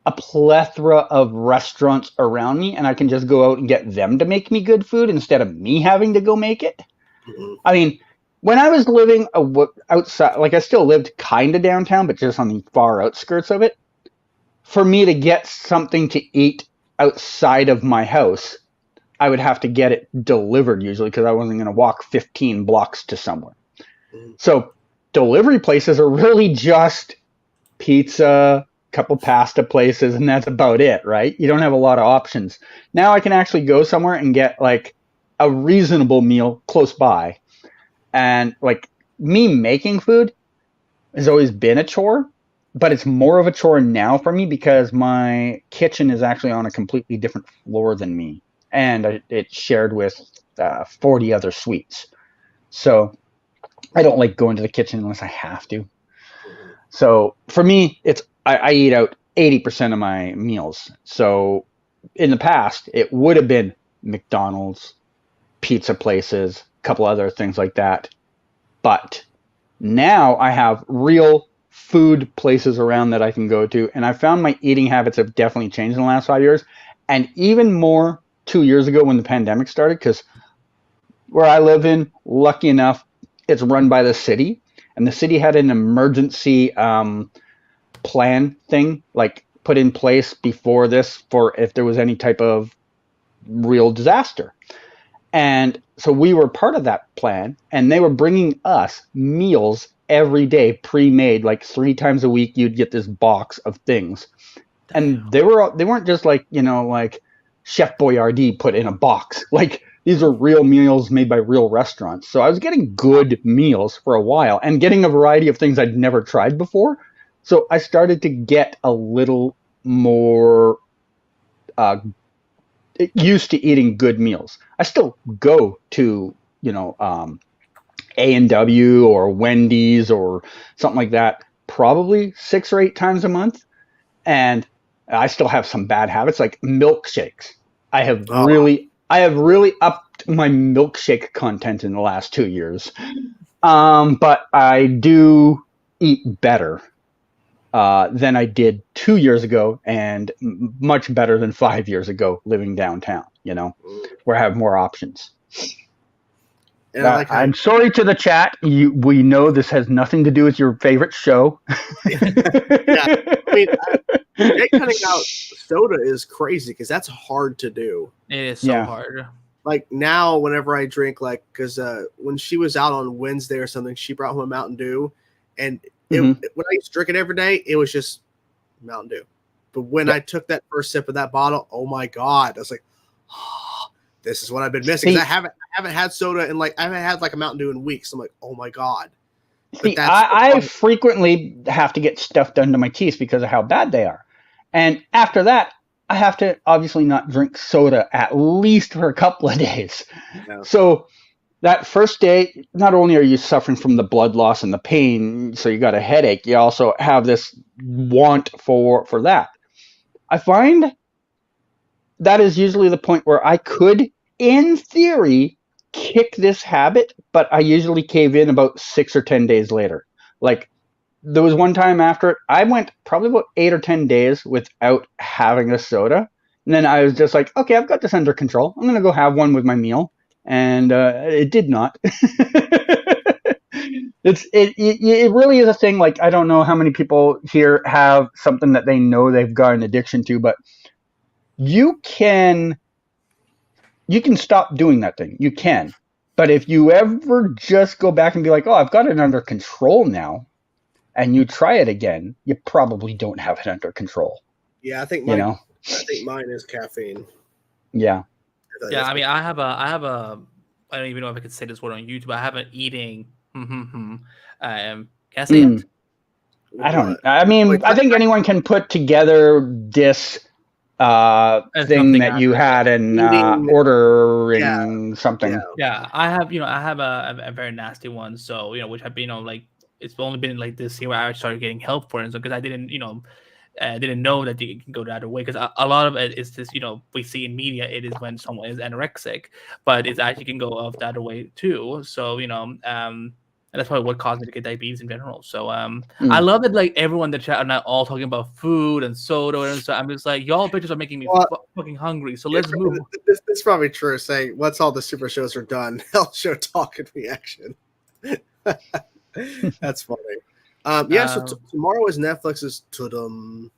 a plethora of restaurants around me, and I can just go out and get them to make me good food instead of me having to go make it. I mean, when I was living outside, like I still lived kind of downtown, but just on the far outskirts of it, for me to get something to eat outside of my house, I would have to get it delivered usually because I wasn't going to walk 15 blocks to somewhere. So delivery places are really just pizza, couple pasta places, and that's about it, right? You don't have a lot of options. Now I can actually go somewhere and get like a reasonable meal close by. And like me making food has always been a chore, but it's more of a chore now for me because my kitchen is actually on a completely different floor than me. And it's shared with 40 other suites. So I don't like going to the kitchen unless I have to. So for me, I eat out 80% of my meals. So in the past, it would have been McDonald's, pizza places, a couple other things like that. But now I have real food places around that I can go to. And I found my eating habits have definitely changed in the last 5 years. And even more 2 years ago when the pandemic started, because where I live in, lucky enough, it's run by the city. And the city had an emergency plan thing, like put in place before this for if there was any type of real disaster. And so we were part of that plan, and they were bringing us meals every day, pre-made, like 3 times a week. You'd get this box of things, and they weren't just like like Chef Boyardee put in a box. Like these are real meals made by real restaurants. So I was getting good meals for a while, and getting a variety of things I'd never tried before. So I started to get a little more used to eating good meals. I still go to, A&W or Wendy's or something like that, probably 6 or 8 times a month. And I still have some bad habits like milkshakes. I have really upped my milkshake content in the last 2 years. But I do eat better than I did 2 years ago, and much better than 5 years ago living downtown, where I have more options. And I'm sorry to the chat. We know this has nothing to do with your favorite show. Yeah. I mean, cutting out soda is crazy because that's hard to do. It is so hard. Like now, whenever I drink, because when she was out on Wednesday or something, she brought home a Mountain Dew, and when I used to drink it every day, it was just Mountain Dew. But when I took that first sip of that bottle, oh my God, I was like, oh, this is what I've been missing. I haven't had soda and I haven't had a Mountain Dew in weeks. I'm like, oh my God. See, I frequently have to get stuff done to my teeth because of how bad they are. And after that, I have to obviously not drink soda at least for a couple of days. Yeah. So that first day, not only are you suffering from the blood loss and the pain, so you got a headache, you also have this want for that. I find that is usually the point where I could, in theory, kick this habit, but I usually cave in about 6 or 10 days later. Like, there was one time after it, I went probably about 8 or 10 days without having a soda. And then I was just like, okay, I've got this under control. I'm going to go have one with my meal. And it did not. It really is a thing. Like, I don't know how many people here have something that they know they've got an addiction to, but you can stop doing that thing. You can. But if you ever just go back and be like, oh, I've got it under control now, and you try it again, you probably don't have it under control. Yeah, I think mine is caffeine. Yeah. Yeah, I mean, I have a. I don't even know if I could say this word on YouTube. I have an eating. Can I say it? I don't. I mean, I think anyone can put together this thing that you had in ordering something. Yeah, I have. I have a very nasty one. So which I've been it's only been like this year where I started getting help for it. So because I didn't didn't know that you can go the other way, because a lot of it is just we see in media it is when someone is anorexic, but it actually can go off the other way too. So and that's probably what caused me to get diabetes in general. So I love that everyone in the chat are not all talking about food and soda, and so I'm just like, y'all bitches are making me fucking hungry. So let's move. This is probably true. Saying once all the super shows are done, Hell Show Talk and Reaction. That's funny. So tomorrow is Netflix's Tudum.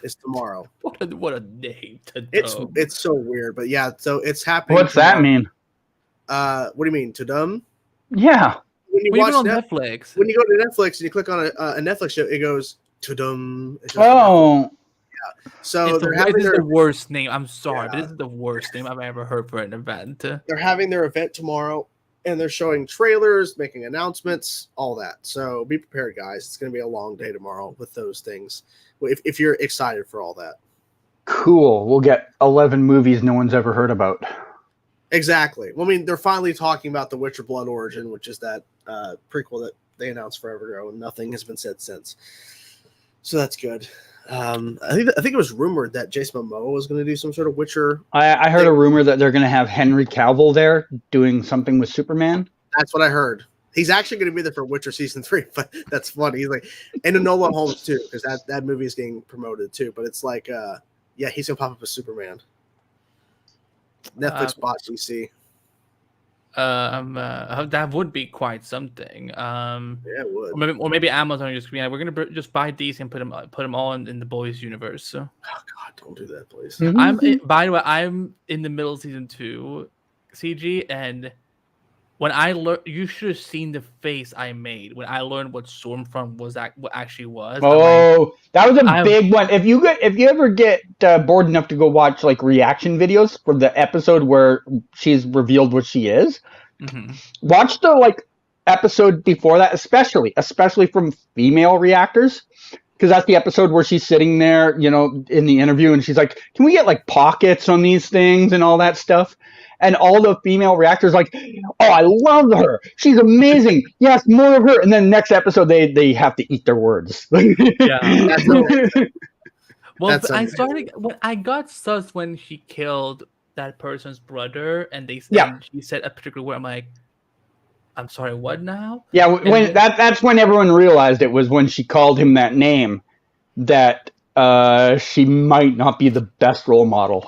It's tomorrow. What a name! It's so weird, but yeah. So it's happening. What's tomorrow. That mean? What do you mean, Tudum? Yeah. When you watch Netflix, when you go to Netflix and you click on a Netflix show, it goes Tudum. Oh. Yeah. So this is the worst name. I'm sorry, but this is the worst name I've ever heard for an event. They're having their event tomorrow, and they're showing trailers, making announcements, all that. So be prepared, guys. It's going to be a long day tomorrow with those things. If you're excited for all that. Cool. We'll get 11 movies no one's ever heard about. Exactly. Well, I mean, they're finally talking about The Witcher Blood Origin, which is that prequel that they announced forever ago, and nothing has been said since. So that's good. I think it was rumored that Jason Momoa was going to do some sort of Witcher. I heard a rumor that they're going to have Henry Cavill there doing something with Superman. That's what I heard. He's actually going to be there for Witcher season 3, but that's funny. He's like, and Enola Holmes too, because that movie is getting promoted too. But it's like, yeah, he's gonna pop up as Superman. Netflix bought DC. That would be quite something. Yeah, it would. Or maybe Amazon just we're gonna just buy DC and put them all in the boys universe. So. Oh God, don't do that, please. Mm-hmm. By the way, I'm in the middle of season 2, CG, and when I learned, you should have seen the face I made when I learned what Stormfront was what actually was. Oh, that was a big one. If you ever get bored enough to go watch like reaction videos for the episode where she's revealed what she is, watch the like episode before that, especially from female reactors. Because that's the episode where she's sitting there, you know, in the interview, and she's like, "Can we get like pockets on these things and all that stuff?" And all the female reactors like, "Oh, I love her. She's amazing. Yes, more of her." And then next episode, they have to eat their words. Yeah. Well, I got sus when she killed that person's brother, and she said a particular word. I'm like, I'm sorry, what now? Yeah, that's when everyone realized it was when she called him that name that she might not be the best role model.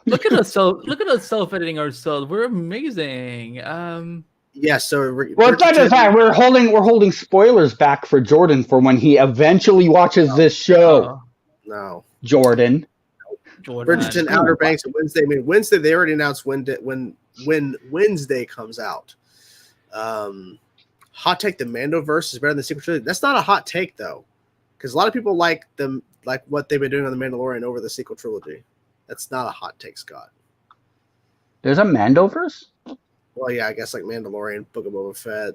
Look at us self-editing ourselves. We're amazing. Yeah, so well, it's not just that we're holding spoilers back for Jordan for when he eventually watches this show. No, Jordan. Bridgerton, Outer Banks, and Wednesday. I mean, Wednesday they already announced when Wednesday comes out. Hot take: the Mandoverse is better than the sequel trilogy. That's not a hot take though, because a lot of people like what they've been doing on the Mandalorian over the sequel trilogy. That's not a hot take, Scott. There's a Mandoverse? Well, yeah, I guess like Mandalorian, Book of Boba Fett.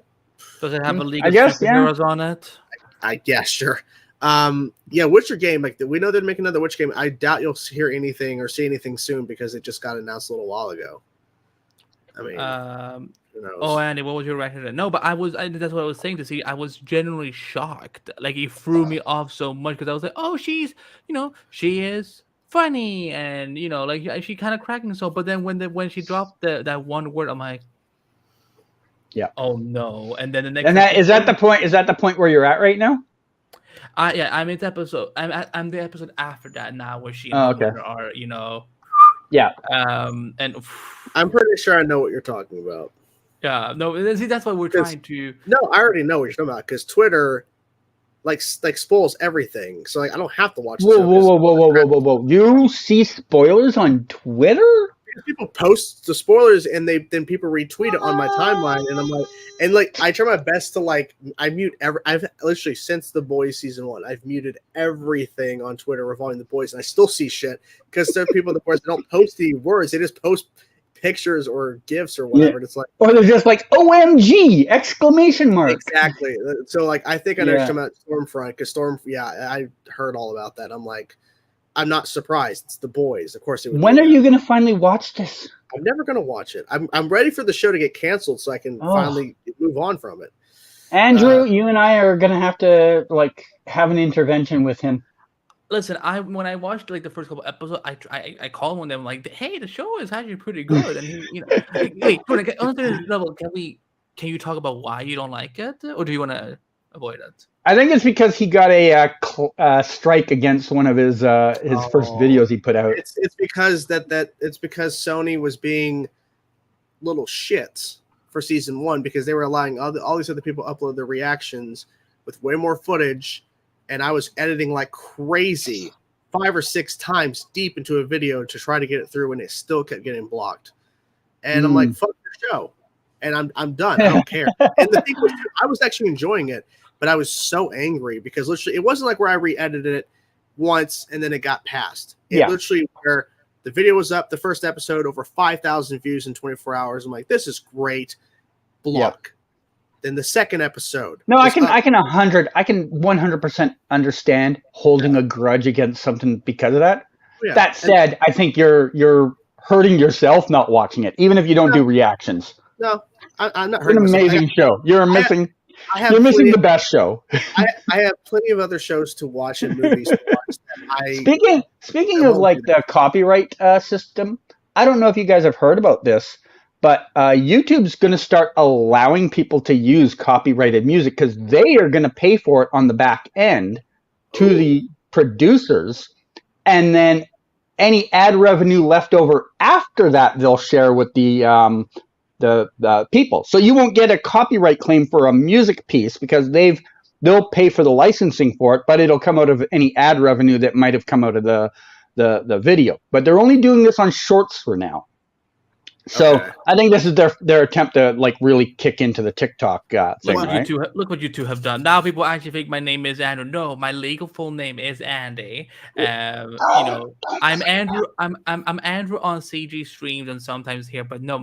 Does it have a League of Superheroes on it? I guess, sure. Yeah, Witcher game. Like we know they're making another Witcher game. I doubt you'll hear anything or see anything soon because it just got announced a little while ago. I mean, who knows? Oh, Andy, what was your reaction? No, but that's what I was saying to see. I was genuinely shocked. Like it threw me off so much because I was like, oh, she is funny, and like she kind of cracking so. But then when she dropped that one word, I'm like, yeah, oh no. And then the next, and is that the point? Is that the point where you're at right now? Yeah, I'm in the episode. I'm the episode after that now, where she okay. are Yeah. And I'm pretty sure I know what you're talking about. Yeah, no, see, that's why we're trying to. No, I already know what you're talking about because Twitter, like spoils everything. So like, I don't have to watch. Whoa! You see spoilers on Twitter? People post the spoilers and then people retweet it on my timeline, and I'm like, I try my best to I mute I've literally since The Boys season 1, I've muted everything on Twitter revolving The Boys, and I still see shit because there are people in The Boys that don't post the words; they just post pictures or gifs or whatever. And it's like, or they're just like OMG exclamation mark. Exactly. So like, I think I know about Stormfront because I heard all about that. I'm like, I'm not surprised. It's The Boys. Of course it would. When are you going to finally watch this? I'm never going to watch it. I'm ready for the show to get canceled so I can finally move on from it. Andrew, you and I are going to have to have an intervention with him. Listen, when I watched the first couple episodes, I called one of them like, "Hey, the show is actually pretty good." And he, wait, on this level, can you talk about why you don't like it, or do you want to avoid it? I think it's because he got a strike against one of his first videos he put out. It's because it's because Sony was being little shits for season 1 because they were allowing all these other people upload their reactions with way more footage. And I was editing like crazy 5 or 6 times deep into a video to try to get it through, and it still kept getting blocked. And I'm like, fuck the show. And I'm done. I don't care. And the thing was, I was actually enjoying it, but I was so angry because literally it wasn't like where I re-edited it once and then it got passed. It literally where the video was up, the first episode, over 5,000 views in 24 hours. I'm like, this is great. Block. Then the second episode. No, I can 100% understand holding a grudge against something because of that. Yeah. That said, I think you're hurting yourself not watching it, even if you don't do reactions. No, I'm not hurting myself. It's an amazing show. You're missing. I have You're missing plenty, the best show. I have plenty of other shows to watch and movies to watch that Speaking I of won't like do that. the copyright system, I don't know if you guys have heard about this, but YouTube's going to start allowing people to use copyrighted music because they are going to pay for it on the back end to the producers, and then any ad revenue left over after that they'll share with the people. So you won't get a copyright claim for a music piece because they'll pay for the licensing for it, but it'll come out of any ad revenue that might have come out of the video. But they're only doing this on shorts for now. So Okay. I think this is their attempt to like really kick into the TikTok thing, right? Look what you two have done. Now people actually think my name is Andrew. No, my legal full name is Andy. I'm Andrew. I'm Andrew on CG streams and sometimes here, but no,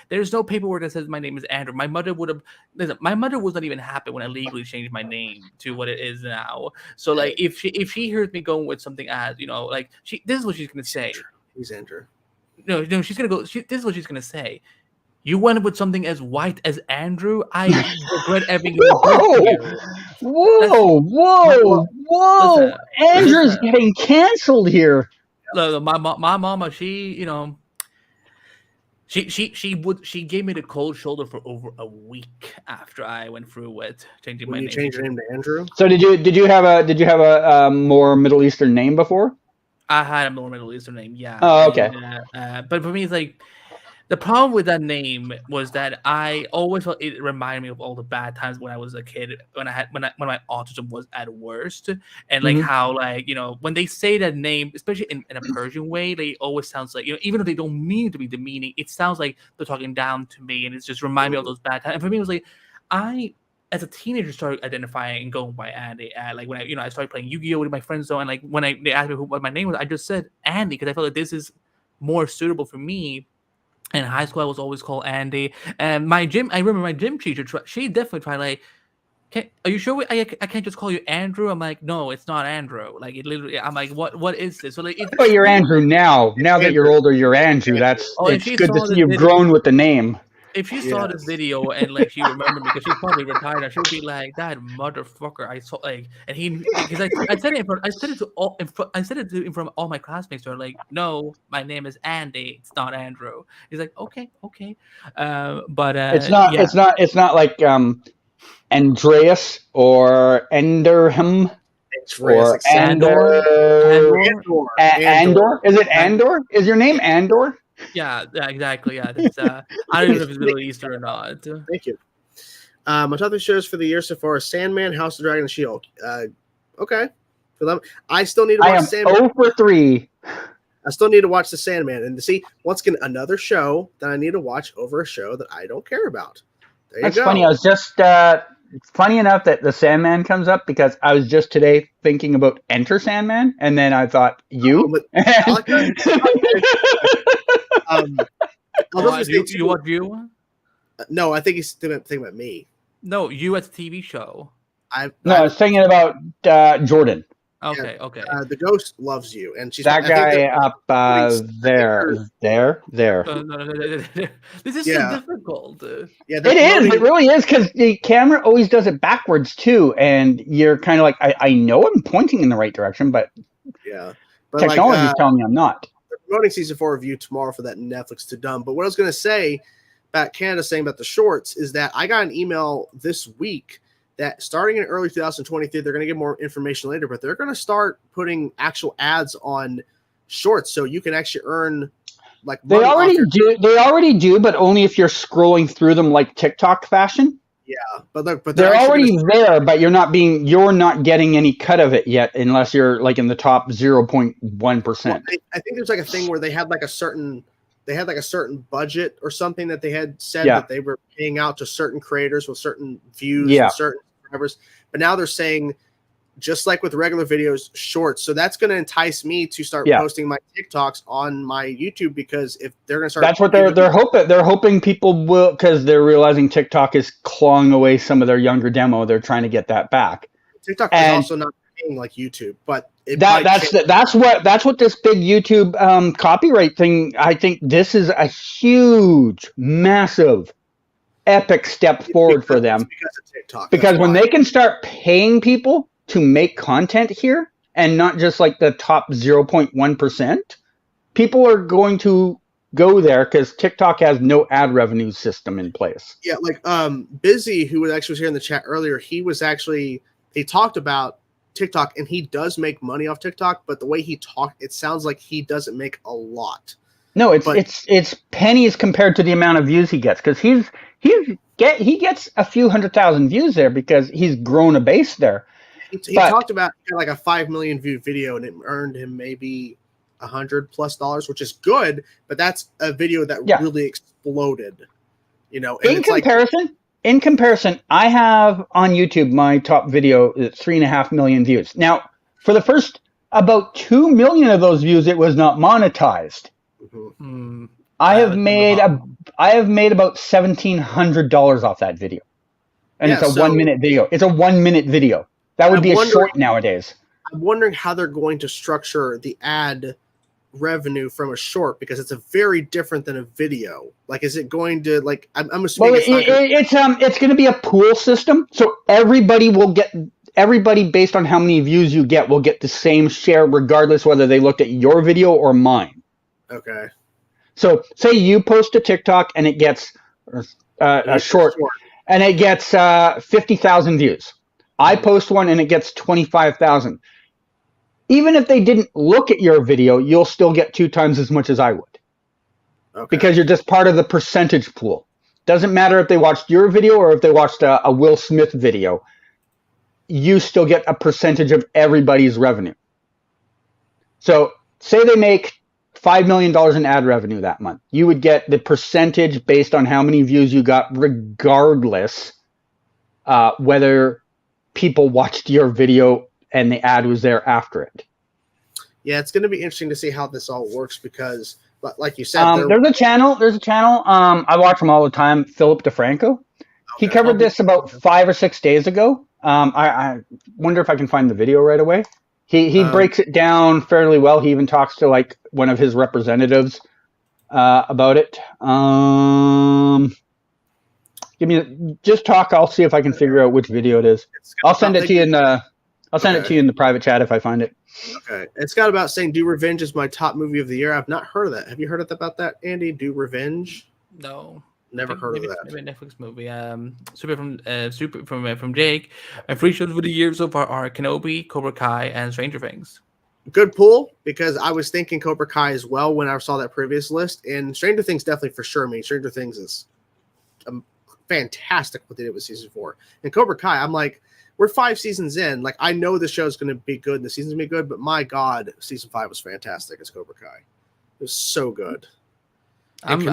there's no paperwork that says my name is Andrew. My mother would have. Listen, my mother was not even happy when I legally changed my name to what it is now. So like, if she hears me going with something as this is what she's gonna say. He's Andrew. No, she's gonna go. This is what she's gonna say. You went with something as white as Andrew. I regret everything you did. Whoa! Listen, Andrew's getting canceled here. Look, my mama, she gave me the cold shoulder for over a week after I went through with changing my name. You changed your name to Andrew. So did you have a more Middle Eastern name before? I had a more Middle Eastern name, yeah. Oh, okay. But for me, it's like the problem with that name was that I always felt it reminded me of all the bad times when I was a kid, when my autism was at worst, and like how when they say that name, especially in a Persian way, they always sounds like even though they don't mean to be demeaning, it sounds like they're talking down to me, and it's just remind me of those bad times. And for me, it was like as a teenager, started identifying and going by Andy. Like when I started playing Yu-Gi-Oh with my friends, though, and like when they asked me what my name was, I just said Andy because I felt like this is more suitable for me. In high school, I was always called Andy. And I remember my gym teacher. She definitely tried like, are you sure I can't just call you Andrew? I'm like, no, it's not Andrew. Like it literally, I'm like, what is this? So like, but you're Andrew now. Now that you're older, you're Andrew. It's good to see you've grown with the name. If she saw this video and like she remembered me because she's probably retired, and she'll be like, "That motherfucker!" I saw and he because I said it in front of all my classmates. They're like, "No, my name is Andy. It's not Andrew." He's like, "Okay." But it's not. Yeah. It's not like Andreas or Enderham. Or Andor. Andor. Is it Andor? Is your name Andor? Yeah, exactly. Yeah, I don't even know if it's Middle Eastern or not. Thank you. My top 3 shows for the year so far are Sandman, House of the Dragon, and She-Hulk. Okay. I still need to watch Sandman. 0 for 3. I still need to watch the Sandman and to see once again another show that I need to watch over a show that I don't care about. There you go. That's funny. I was just funny enough that the Sandman comes up because I was just today thinking about Enter Sandman, and then I thought you. I like that. You watch you? No, I think he's thinking about me. No, you as a TV show. I was thinking about Jordan. Okay. The ghost loves you, and she's that guy up there. No. This is so difficult. Yeah, it is. It really is because the camera always does it backwards too, and you're kind of like, I know I'm pointing in the right direction, but technology is telling me I'm not. They're promoting season 4 review tomorrow for that Netflix to dumb. But what I was going to say about Canada saying about the shorts is that I got an email this week that starting in early 2023, they're going to get more information later, but they're going to start putting actual ads on shorts so you can actually earn like they already do, but only if you're scrolling through them like TikTok fashion. Yeah, but they're already there, but you're not getting any cut of it yet unless you're like in the top 0.1%. Well, I think there's like a thing where they had like a certain budget or something that they had said that they were paying out to certain creators with certain views and certain subscribers. But now they're saying, just like with regular videos, shorts. So that's going to entice me to start posting my TikToks on my YouTube because if they're going to start, that's what they're hoping. They're hoping people will, because they're realizing TikTok is clawing away some of their younger demo. They're trying to get that back. TikTok is also not paying like YouTube, but that's what this big YouTube copyright thing. I think this is a huge, massive epic step forward for them. It's because of TikTok. Because when they can start paying people to make content here, and not just like the top 0.1%, people are going to go there because TikTok has no ad revenue system in place. Yeah, like Busy, who was here in the chat earlier, he talked about TikTok, and he does make money off TikTok, but the way he talked, it sounds like he doesn't make a lot. No, it's pennies compared to the amount of views he gets, because he gets a few 100,000 views there because he's grown a base there. He talked about like a 5 million view video, and it earned him maybe $100+, which is good, but that's a video that really exploded. And in comparison, I have on YouTube my top video is 3.5 million views. Now, for the first about 2 million of those views, it was not monetized. Mm-hmm. I have made about $1,700 off that video, and it's a 1 minute video. It's a 1 minute video. That would be a short nowadays. I'm wondering how they're going to structure the ad revenue from a short, because it's a very different than a video. Like, is it going to I'm assuming it's going to be a pool system, so everybody based on how many views you get will get the same share regardless whether they looked at your video or mine. Okay. So say you post a TikTok and it gets a short and it gets 50,000 views. I post one and it gets 25,000. Even if they didn't look at your video, you'll still get 2 times as much as I would. Okay. Because you're just part of the percentage pool. Doesn't matter if they watched your video or if they watched a Will Smith video. You still get a percentage of everybody's revenue. So say they make $5 million in ad revenue that month. You would get the percentage based on how many views you got, regardless whether people watched your video and the ad was there after it. Yeah, it's going to be interesting to see how this all works because, like you said, there's a channel. I watch him all the time. Philip DeFranco. Okay. He covered this about 5 or 6 days ago. I wonder if I can find the video right away. He breaks it down fairly well. He even talks to like one of his representatives about it. Just talk. I'll see if I can figure out which video it is. I'll send it to you in the. I'll send it to you in the private chat if I find it. Okay. It's got about saying "Do Revenge" is my top movie of the year. I've not heard of that. Have you heard about that, Andy? Do Revenge? No. Never heard of that. Maybe a Netflix movie. Super from Jake. My free shows for the year so far are Kenobi, Cobra Kai, and Stranger Things. Good pull, because I was thinking Cobra Kai as well when I saw that previous list, and Stranger Things definitely for sure. I mean, Stranger Things is fantastic what they did with season 4, and Cobra Kai. I'm like, we're 5 seasons in. Like, I know the show's going to be good and the season's going to be good, but my God, season 5 was fantastic as Cobra Kai. It was so good. And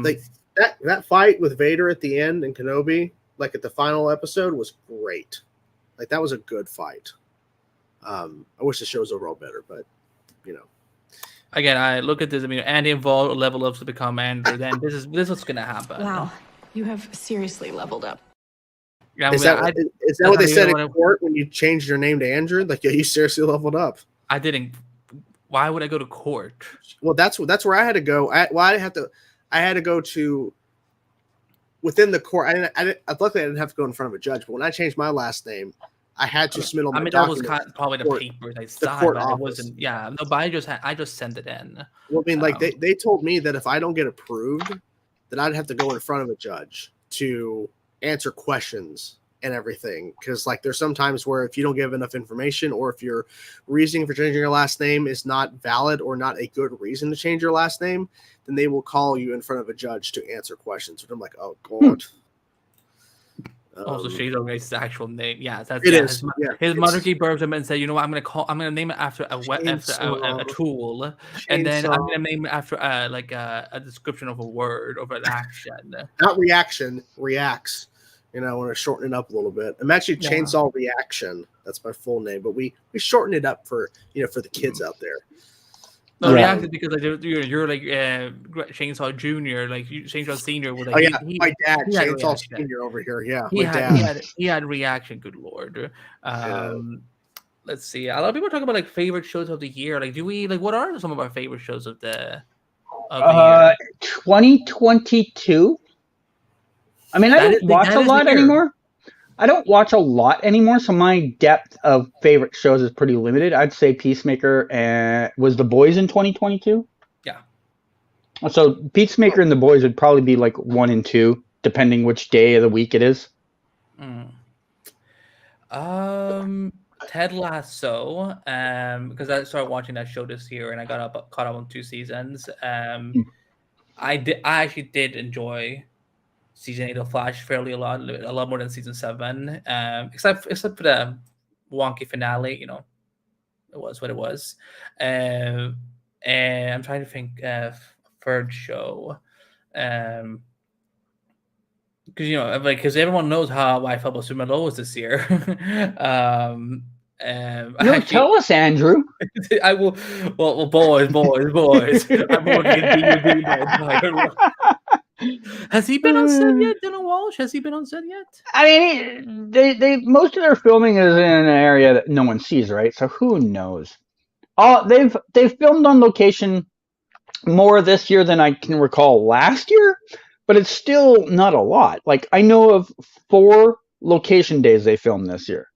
like that fight with Vader at the end and Kenobi, like at the final episode, was great. Like, that was a good fight. I wish the show was overall better, but Again, I look at this. I mean, Andy involved level ups to become Andor. Then this is what's going to happen. Wow, you have seriously leveled up. Yeah, is that what they said in court when you changed your name to Andrew? Like, yeah, you seriously leveled up. I didn't. Why would I go to court? Well, that's where I had to go. I had to go to within the court. Luckily, I didn't have to go in front of a judge. But when I changed my last name, I had to submit all my documents. That was probably the papers I signed, but it wasn't. Yeah, no, but I just sent it in. Well, I mean, like they told me that if I don't get approved, that I'd have to go in front of a judge to answer questions and everything, because like there's sometimes where if you don't give enough information, or if your reasoning for changing your last name is not valid or not a good reason to change your last name, then they will call you in front of a judge to answer questions. And I'm like, oh God. Also, Shade O'Gray's actual name. Yeah, that's it. Is. His mother gave birth to him and said, "You know what? I'm gonna name it after a tool, and then I'm gonna name it after a description of a word of an action. Not reaction, reacts. I want to shorten it up a little bit. I'm actually Chainsaw Reaction. That's my full name, but we shorten it up for for the kids out there. No, reacted because you're like Chainsaw Junior, like Chainsaw Senior. With like, my dad, Chainsaw Senior over here. Yeah, he had reaction. Good Lord. Let's see. A lot of people talk about like favorite shows of the year. Like, do we what are some of our favorite shows of the year? 2022 I mean, I don't watch a lot anymore. So my depth of favorite shows is pretty limited. I'd say Peacemaker and was The Boys in 2022. Yeah. So Peacemaker and The Boys would probably be like 1 and 2, depending which day of the week it is. Ted Lasso, because I started watching that show this year and I caught up on 2 seasons. I actually did enjoy season 8 of Flash fairly a lot more than season 7. Except for the wonky finale, it was what it was. And I'm trying to think third show. Because everyone knows how I felt about Super Lois this year. Tell us, Andrew. I will. Well, boys. I'm going to Has he been on set yet, Dylan Walsh? Has he been on set yet? I mean, they most of their filming is in an area that no one sees, right? So who knows? They've filmed on location more this year than I can recall last year, but it's still not a lot. Like, I know of 4 location days they filmed this year.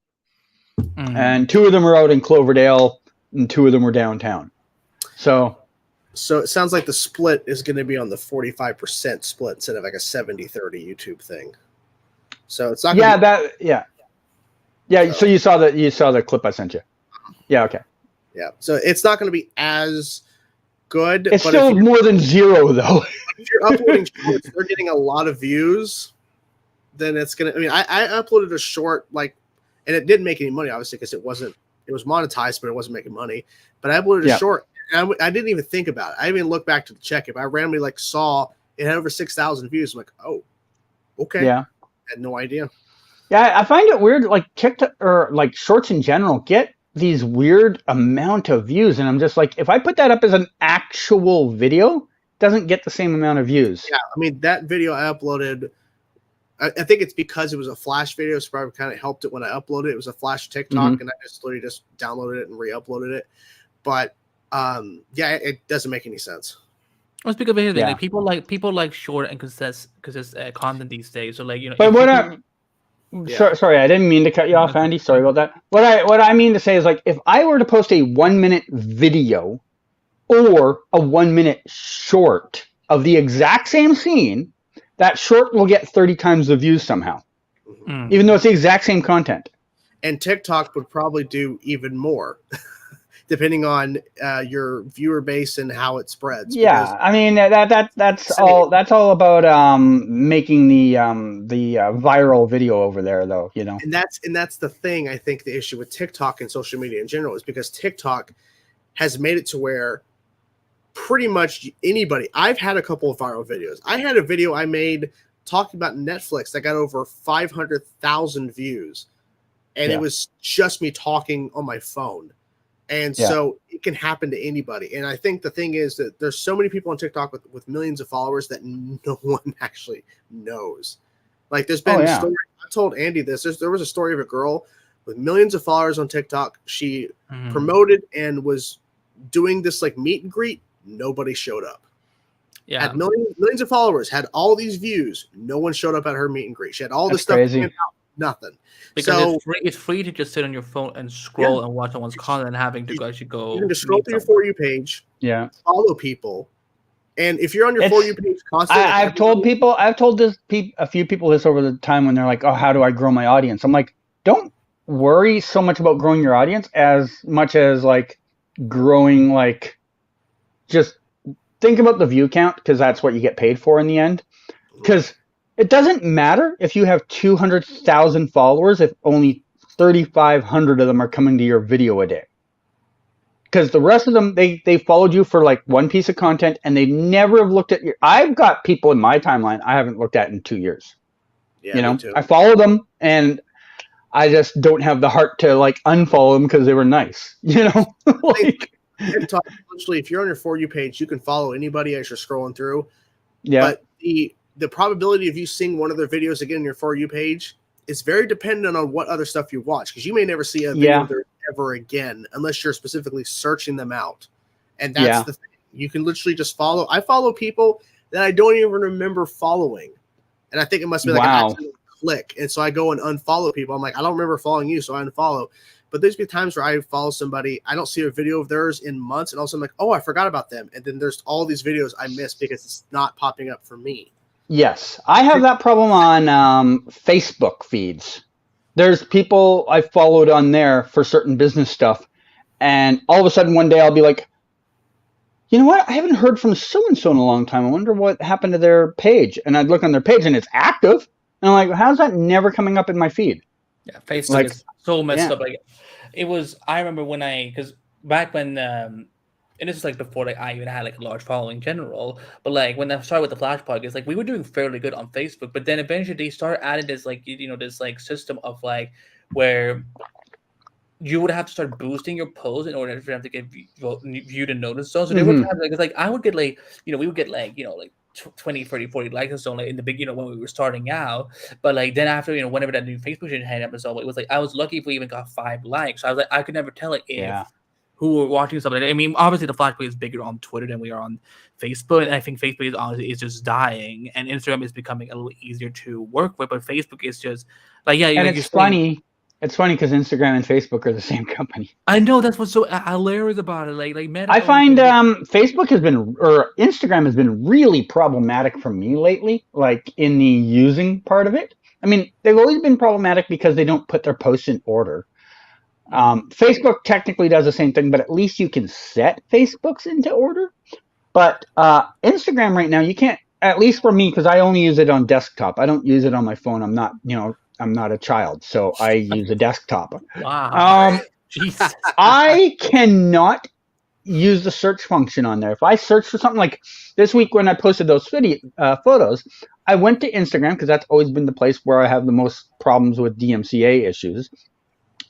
And 2 of them are out in Cloverdale and 2 of them were downtown. So it sounds like the split is going to be on the 45% split instead of like a 70-30 YouTube thing. So it's not So you saw the clip I sent you. Yeah, okay. Yeah. So it's not going to be as good. It's still more than 0 though. If you're uploading shorts, they're getting a lot of views, then it's going to, I mean, I uploaded a short, and it didn't make any money, obviously, because it was monetized, but it wasn't making money. But I uploaded a short, and I didn't even think about it. I didn't even look back to check it. I randomly saw it had over 6,000 views. I'm like, oh, okay. Yeah. I had no idea. Yeah, I find it weird, TikTok or shorts in general get these weird amount of views, and I'm just like, if I put that up as an actual video, it doesn't get the same amount of views. Yeah, I mean, that video I uploaded, I think it's because it was a Flash video, so probably kind of helped it when I uploaded it. It was a Flash TikTok, and I just literally just downloaded it and re-uploaded it. But it doesn't make any sense. Well, speak of anything, people like short and consistent content these days. So But sorry, I didn't mean to cut you off, Andy. Sorry about that. What I mean to say is, if I were to post a 1-minute video or a 1-minute short of the exact same scene, that short will get 30 times the views somehow, even though it's the exact same content. And TikTok would probably do even more, depending on your viewer base and how it spreads. Yeah, I mean that's all about making the viral video over there, though. And that's the thing. I think the issue with TikTok and social media in general is because TikTok has made it to where pretty much anybody. I've had a couple of viral videos. I had a video I made talking about Netflix that got over 500,000 views, and it was just me talking on my phone. And so it can happen to anybody. And I think the thing is that there's so many people on TikTok with millions of followers that no one actually knows. There's been a story. I told Andy this. There was a story of a girl with millions of followers on TikTok. She promoted and was doing this meet and greet. Nobody showed up. Yeah. Had millions of followers, had all these views. No one showed up at her meet and greet. She had all this stuff planned out, nothing. Because it's free to just sit on your phone and scroll and watch someone's content and having to actually go. You can just scroll through your For You page. Yeah. Follow people. And if you're on your For You page constantly. I've told a few people this over the time when they're like, oh, how do I grow my audience? I'm like, don't worry so much about growing your audience as much as growing just think about the view count, because that's what you get paid for in the end. Because it doesn't matter if you have 200,000 followers if only 3,500 of them are coming to your video a day. Because the rest of them, they followed you for one piece of content, and they never have looked at your. I've got people in my timeline I haven't looked at in 2 years. Yeah, me too. I follow them, and I just don't have the heart to unfollow them because they were nice. TikTok, literally, if you're on your For You page, you can follow anybody as you're scrolling through. Yeah. But the probability of you seeing one of their videos again in your For You page is very dependent on what other stuff you watch, because you may never see a video there ever again unless you're specifically searching them out. And that's the thing. You can literally just follow. I follow people that I don't even remember following. And I think it must be like Wow. an accident click. And so I go and unfollow people. I'm like, I don't remember following you, so I unfollow. But there's been times where I follow somebody, I don't see a video of theirs in months, and also I'm like, oh, I forgot about them. And then there's all these videos I missed because it's not popping up for me. Yes, I have that problem on Facebook feeds. There's people I followed on there for certain business stuff, and all of a sudden one day I'll be like, you know what? I haven't heard from so-and-so in a long time. I wonder what happened to their page. And I'd look on their page and it's active. And I'm like, how's that never coming up in my feed? Yeah, Facebook Like, is so messed yeah. up. Like, it was. I remember when because back when, and this is like before like I even had like a large following in general. But like when I started with the Flash podcast, like we were doing fairly good on Facebook. But then eventually they started adding this like this like system of like where you would have to start boosting your posts in order for them to get viewed and noticed. So they would have like, it's like I would get like, we would get like, like 20, 30, 40 likes and so like in the big, when we were starting out. But like then after, whenever that new Facebook had episode, it was like I was lucky if we even got 5 likes. So I was like, I could never tell like if who were watching something. I mean, obviously the Flash is bigger on Twitter than we are on Facebook. And I think Facebook is honestly is just dying, and Instagram is becoming a little easier to work with. But Facebook is just like, yeah, and it's funny. It's funny because Instagram and Facebook are the same company. I know, that's what's so hilarious about it. Like Meta, I find Facebook has been, or Instagram has been really problematic for me lately, like in the using part of it. I mean, they've always been problematic because they don't put their posts in order. Facebook technically does the same thing, but at least you can set Facebook's into order. But Instagram right now, you can't, at least for me, because I only use it on desktop. I don't use it on my phone. I'm not, I'm not a child, so I use a desktop. Wow. Jesus. I cannot use the search function on there. If I search for something like this week when I posted those photos, I went to Instagram because that's always been the place where I have the most problems with DMCA issues.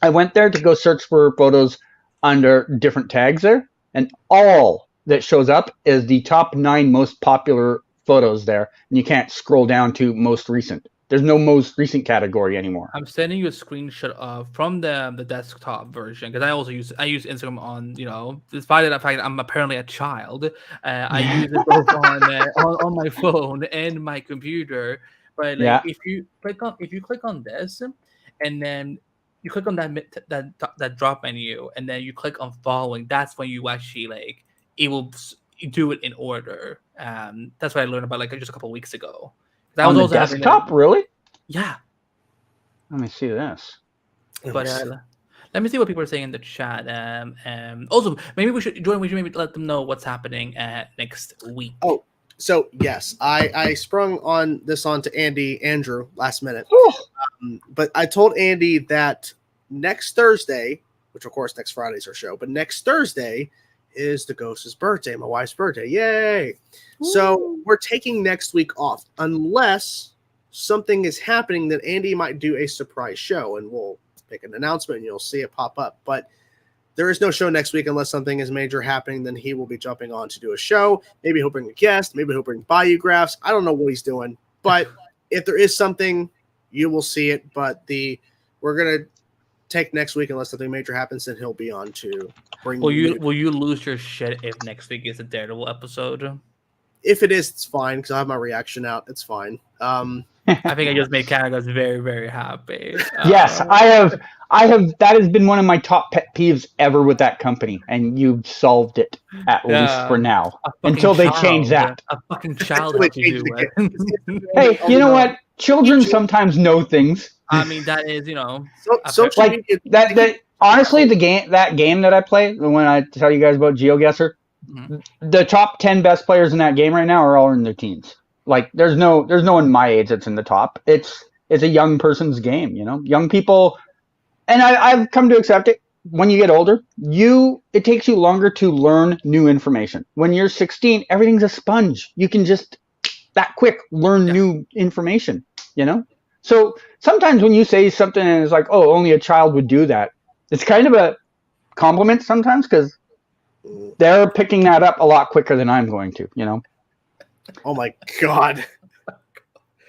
I went there to go search for photos under different tags there, and all that shows up is the top 9 most popular photos there, and you can't scroll down to most recent. There's no most recent category anymore. I'm sending you a screenshot from the desktop version because I use Instagram on despite the fact that I'm apparently a child. I use it both on my phone and my computer. But like if you click on this, and then you click on that drop menu, and then you click on following, that's when you actually it will do it in order. That's what I learned about just a couple of weeks ago. That on was the also desktop, really? Yeah. Let me see this. But let me see what people are saying in the chat. Also, maybe we should maybe let them know what's happening next week. Oh, so yes, I sprung onto Andrew last minute. But I told Andy that next Thursday, which of course next Friday's our show, but next Thursday is the Ghost's birthday, my wife's birthday. Yay! Ooh. So we're taking next week off unless something is happening that Andy might do a surprise show, and we'll make an announcement and you'll see it pop up. But there is no show next week unless something is major happening. Then he will be jumping on to do a show. Maybe he'll bring a guest. Maybe he'll bring Biographs. I don't know what he's doing. But if there is something, you will see it. But we're gonna take next week unless something major happens, and he'll be on to bring. Will you lose your shit if next week is a Daredevil episode? If it is, it's fine because I have my reaction out. It's fine. I think I just made Canada very, very happy. Yes, I have. That has been one of my top pet peeves ever with that company, and you've solved it at least for now. Until they change that. A fucking child. Hey, you know what? Children sometimes know things. I mean, that is, so like that. Honestly, that game that I play, when I tell you guys about GeoGuessr, the top 10 best players in that game right now are all in their teens. Like, there's no one my age that's in the top. It's a young person's game, young people. And I've come to accept it. When you get older, it takes you longer to learn new information. When you're 16, everything's a sponge. You can just that quick learn new information, So sometimes when you say something and it's like, oh, only a child would do that, it's kind of a compliment sometimes because they're picking that up a lot quicker than I'm going to, Oh my God.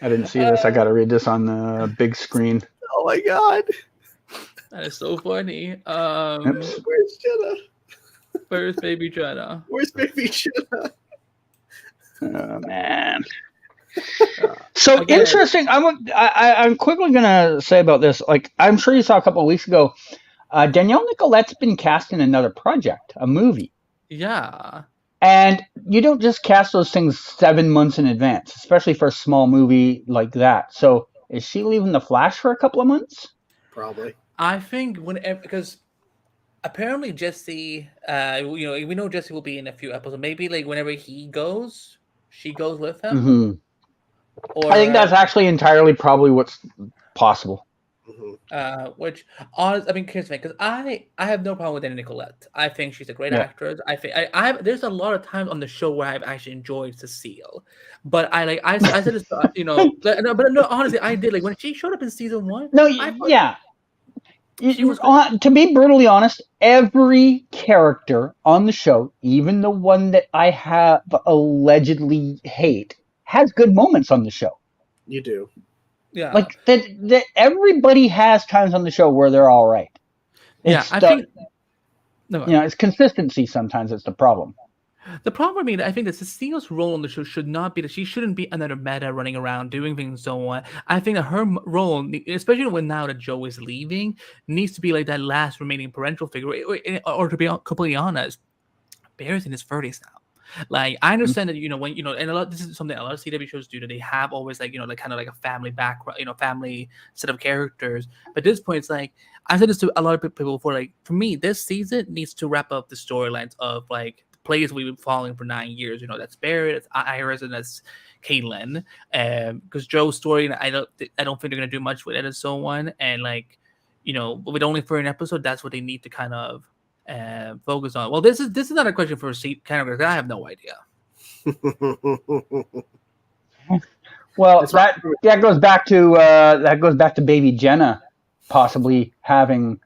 I didn't see this. I got to read this on the big screen. Oh my God. That is so funny. Where's Jenna? Where's baby Jenna? Where's baby Jenna? Oh, man. So Again, interesting. I'm quickly gonna say about this. Like, I'm sure you saw a couple of weeks ago, Danielle Nicolette's been cast in another project, a movie, yeah. and you don't just cast those things 7 months in advance, especially for a small movie like that. So, is she leaving the Flash for a couple of months? Probably. I think whenever, because apparently Jesse, we know Jesse will be in a few episodes. Maybe like whenever he goes, she goes with him. Hmm. Or I think that's actually entirely probably what's possible. which honest, I mean, here's the thing, because I have no problem with Anna Nicolette. I think she's a great Yeah. actress. I think I there's a lot of times on the show where I've actually enjoyed Cecile, but I said this, but no, honestly, I did like when she showed up in season 1. No, I thought yeah. she was To be brutally honest, every character on the show, even the one that I have allegedly hate, has good moments on the show. You do. yeah. Like that everybody has times on the show where they're all right. Yeah, It's I think no. it's consistency sometimes that's the problem. The problem for me, I think that Cecile's role on the show should not be that she shouldn't be another meta running around doing things and so on. I think that her role, especially when now that Joe is leaving, needs to be like that last remaining parental figure. Or to be completely honest, Barry's in his 30s now. Like I understand that when and this is something a lot of CW shows do, that they have always like like kind of like a family background, family set of characters. But at this point, it's like I said this to a lot of people before. Like for me, this season needs to wrap up the storylines of like the players we've been following for 9 years. That's Barry, that's Iris, and that's Caitlin. Because Joe's story, I don't think they're gonna do much with it and so on. And like with only for an episode, that's what they need to kind of focus on. Well, this is not a question for a seat category. I have no idea. Well, that goes back to Baby Jenna possibly having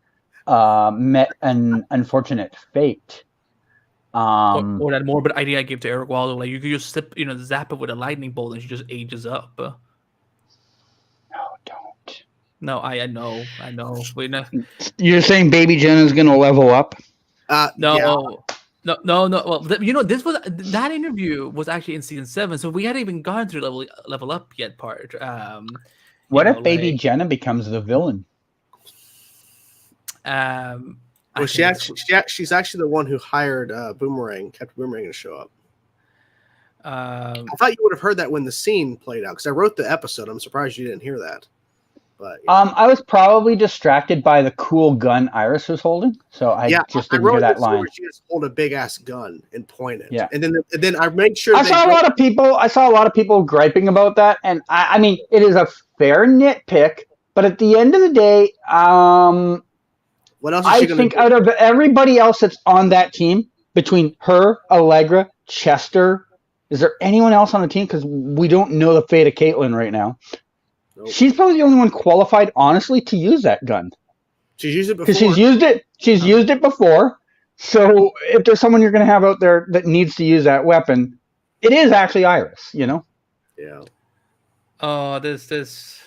met an unfortunate fate. Or that morbid idea I gave to Eric Waldo, like you could just zap it with a lightning bolt and she just ages up. No, don't. No, I know. Wait, no. You're saying Baby Jenna's gonna level up? No. Yeah. No. Well, that interview was actually in season 7, so we hadn't even gone through level up yet part. What if Baby Jenna becomes the villain? Well, she's actually the one who hired Boomerang, Captain Boomerang, to show up. I thought you would have heard that when the scene played out, because I wrote the episode. I'm surprised you didn't hear that. But I was probably distracted by the cool gun Iris was holding, so I just didn't hear that line. She just hold a big ass gun and point it. Yeah, and then I made sure. I saw a lot of people griping about that, and I mean it is a fair nitpick, but at the end of the day, what else? I think out of everybody else that's on that team, between her, Allegra, Chester, is there anyone else on the team? Because we don't know the fate of Caitlin right now. Nope. She's probably the only one qualified, honestly, to use that gun. She's used it before. Because she's used it before. So if there's someone you're going to have out there that needs to use that weapon, it is actually Iris. Yeah. Oh, this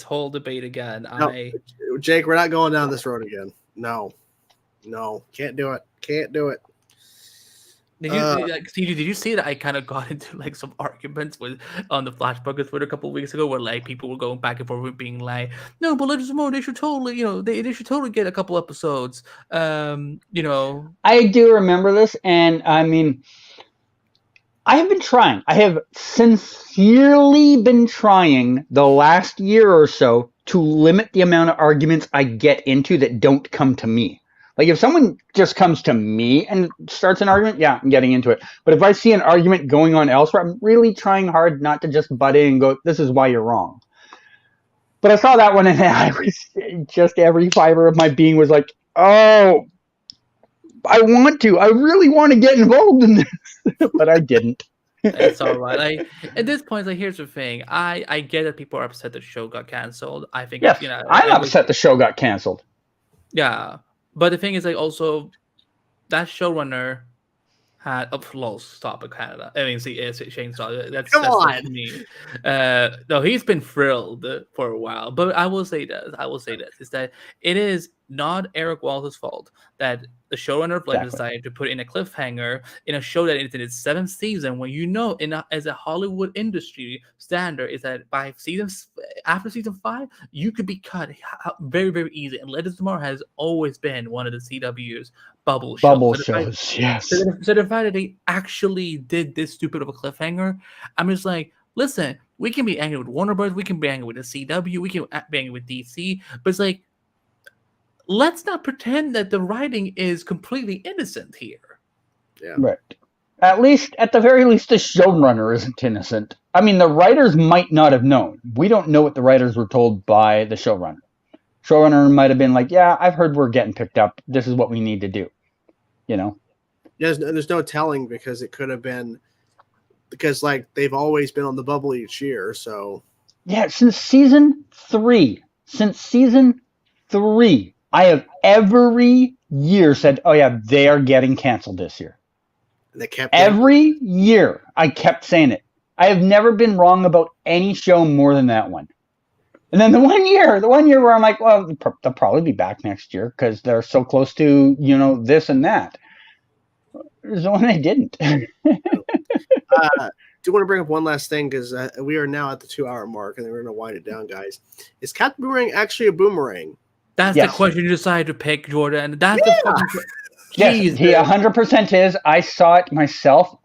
whole debate again. No, Jake, we're not going down this road again. No, can't do it. Did you see that I kind of got into like some arguments on the Flash Bucket Twitter a couple of weeks ago, where like people were going back and forth with being like, no, but Legends of Tomorrow, they should totally, they should totally get a couple episodes. I do remember this, and I mean, I have been trying. I have sincerely been trying the last year or so to limit the amount of arguments I get into that don't come to me. Like if someone just comes to me and starts an argument, yeah, I'm getting into it. But if I see an argument going on elsewhere, I'm really trying hard not to just butt in and go, this is why you're wrong. But I saw that one and I was just every fiber of my being was like, oh, I really want to get involved in this, but I didn't. It's all right. At this point, here's the thing. I get that people are upset the show got canceled. I think, yes, I'm upset the show got canceled. Yeah. But the thing is, also, that showrunner Stop it, Canada. I mean, see, Shane Starr. That's Come that's on. not me. No, he's been thrilled for a while. But I will say this. Is that it is not Eric Walter's fault that the showrunner of Legends decided to put in a cliffhanger in a show that is in its 7th season. When as a Hollywood industry standard, is that after season 5, you could be cut very, very easy. And Legends of Tomorrow has always been one of the CW's bubble shows. Yes. So the fact that they actually did this stupid of a cliffhanger, I'm just like, listen, we can be angry with Warner Bros., we can be angry with the CW, we can be angry with DC, but it's like, let's not pretend that the writing is completely innocent here. Yeah. Right. At the very least, the showrunner isn't innocent. I mean, the writers might not have known. We don't know what the writers were told by the showrunner. Showrunner might have been like, yeah, I've heard we're getting picked up. This is what we need to do. There's no telling, because it could have been because like they've always been on the bubble each year. So yeah, since season 3, I have every year said, oh yeah, they are getting canceled this year. They kept every year. I kept saying it. I have never been wrong about any show more than that one. And then the one year where I'm like, well, they'll probably be back next year because they're so close to, this and that. There's the one they didn't. do want to bring up one last thing, because we are now at the 2-hour mark, and then we're going to wind it down, guys. Is Captain Boomerang actually a boomerang? That's the question you decided to pick, Jordan. That's the fucking Yes, he 100% is. I saw it myself.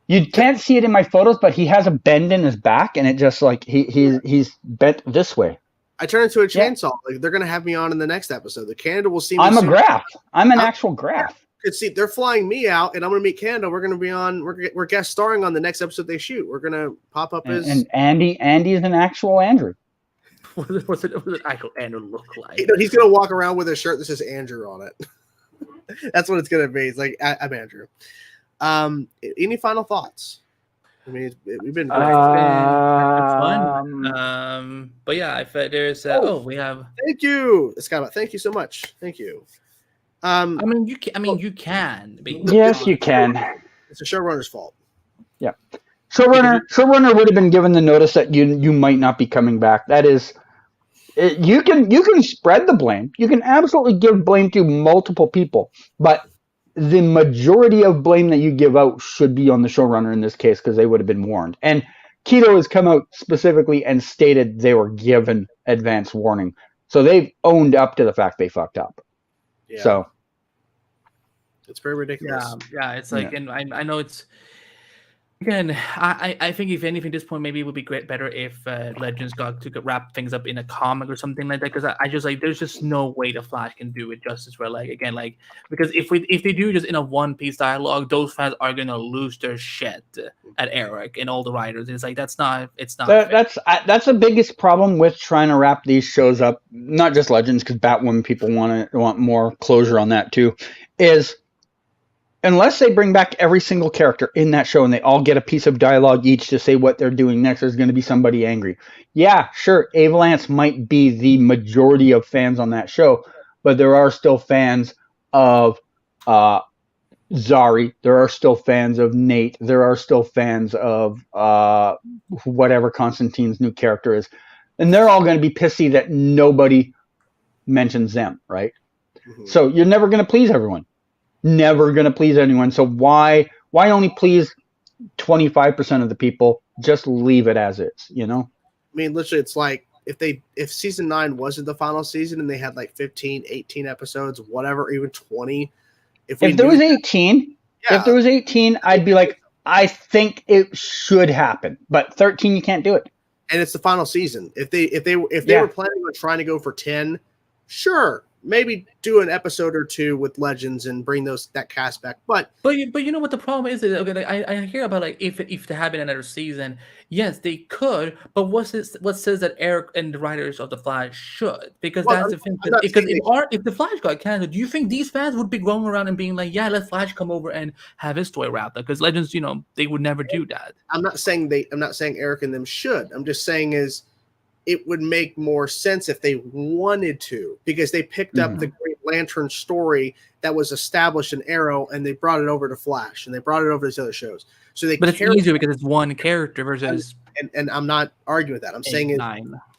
You can't see it in my photos, but he has a bend in his back, and it just like he's bent this way. I turn into a chainsaw. Like, they're gonna have me on in the next episode. The Canada will see me. I'm a graph. I'm an actual graph. Could see they're flying me out, and I'm gonna meet Canada. We're gonna be on. We're guest starring on the next episode they shoot. We're gonna pop up as and Andy is an actual Andrew. What's an actual Andrew look like? He's gonna walk around with a shirt that says Andrew on it. That's what it's gonna be. It's like, I'm Andrew. Any final thoughts? I mean, we've been fun. But yeah, I felt there's we have. Thank you, Scott. Thank you so much. Thank you. I mean, you can. Yes, you can. It's the showrunner's fault. Yeah, showrunner would have been given the notice that you might not be coming back. That is. You can spread the blame. You can absolutely give blame to multiple people, but the majority of blame that you give out should be on the showrunner in this case, because they would have been warned. And Keto has come out specifically and stated they were given advance warning, so they've owned up to the fact they fucked up. Yeah. So it's very ridiculous. Yeah. It's like, and I know it's. Again, I think if anything, at this point, maybe it would be better if Legends got to wrap things up in a comic or something like that. Because I just like, there's just no way the Flash can do it justice. Where because if they do just in a one-piece dialogue, those fans are gonna lose their shit at Eric and all the writers. It's like it's not. That's the biggest problem with trying to wrap these shows up. Not just Legends, because Batwoman people want more closure on that too. Is unless they bring back every single character in that show and they all get a piece of dialogue each to say what they're doing next, there's going to be somebody angry. Yeah, sure, Ava Lance might be the majority of fans on that show, but there are still fans of Zari. There are still fans of Nate. There are still fans of whatever Constantine's new character is. And they're all going to be pissy that nobody mentions them, right? Mm-hmm. So you're never going to please everyone. Never going to please anyone. So why only please 25% of the people? Just leave it as is, I mean, literally, it's like if season 9 wasn't the final season and they had like 15, 18 episodes, whatever, even 20. If there was 18, I'd be like, I think it should happen. But 13, you can't do it. And it's the final season. If they were planning on trying to go for 10, sure. Maybe do an episode or two with Legends and bring that cast back, but you know what the problem is? Okay, I hear about like if they have another season, yes, they could. But what says that Eric and the writers of the Flash should? Because that's the thing. Because if the Flash got canceled, do you think these fans would be going around and being like, yeah, let Flash come over and have his story wrapped up? Because Legends, they would never do that. I'm not saying Eric and them should. I'm just saying it would make more sense if they wanted to, because they picked up the Green Lantern story that was established in Arrow, and they brought it over to Flash, and they brought it over to these other shows. So but it's easier because it's one character versus. And I'm not arguing with that. I'm saying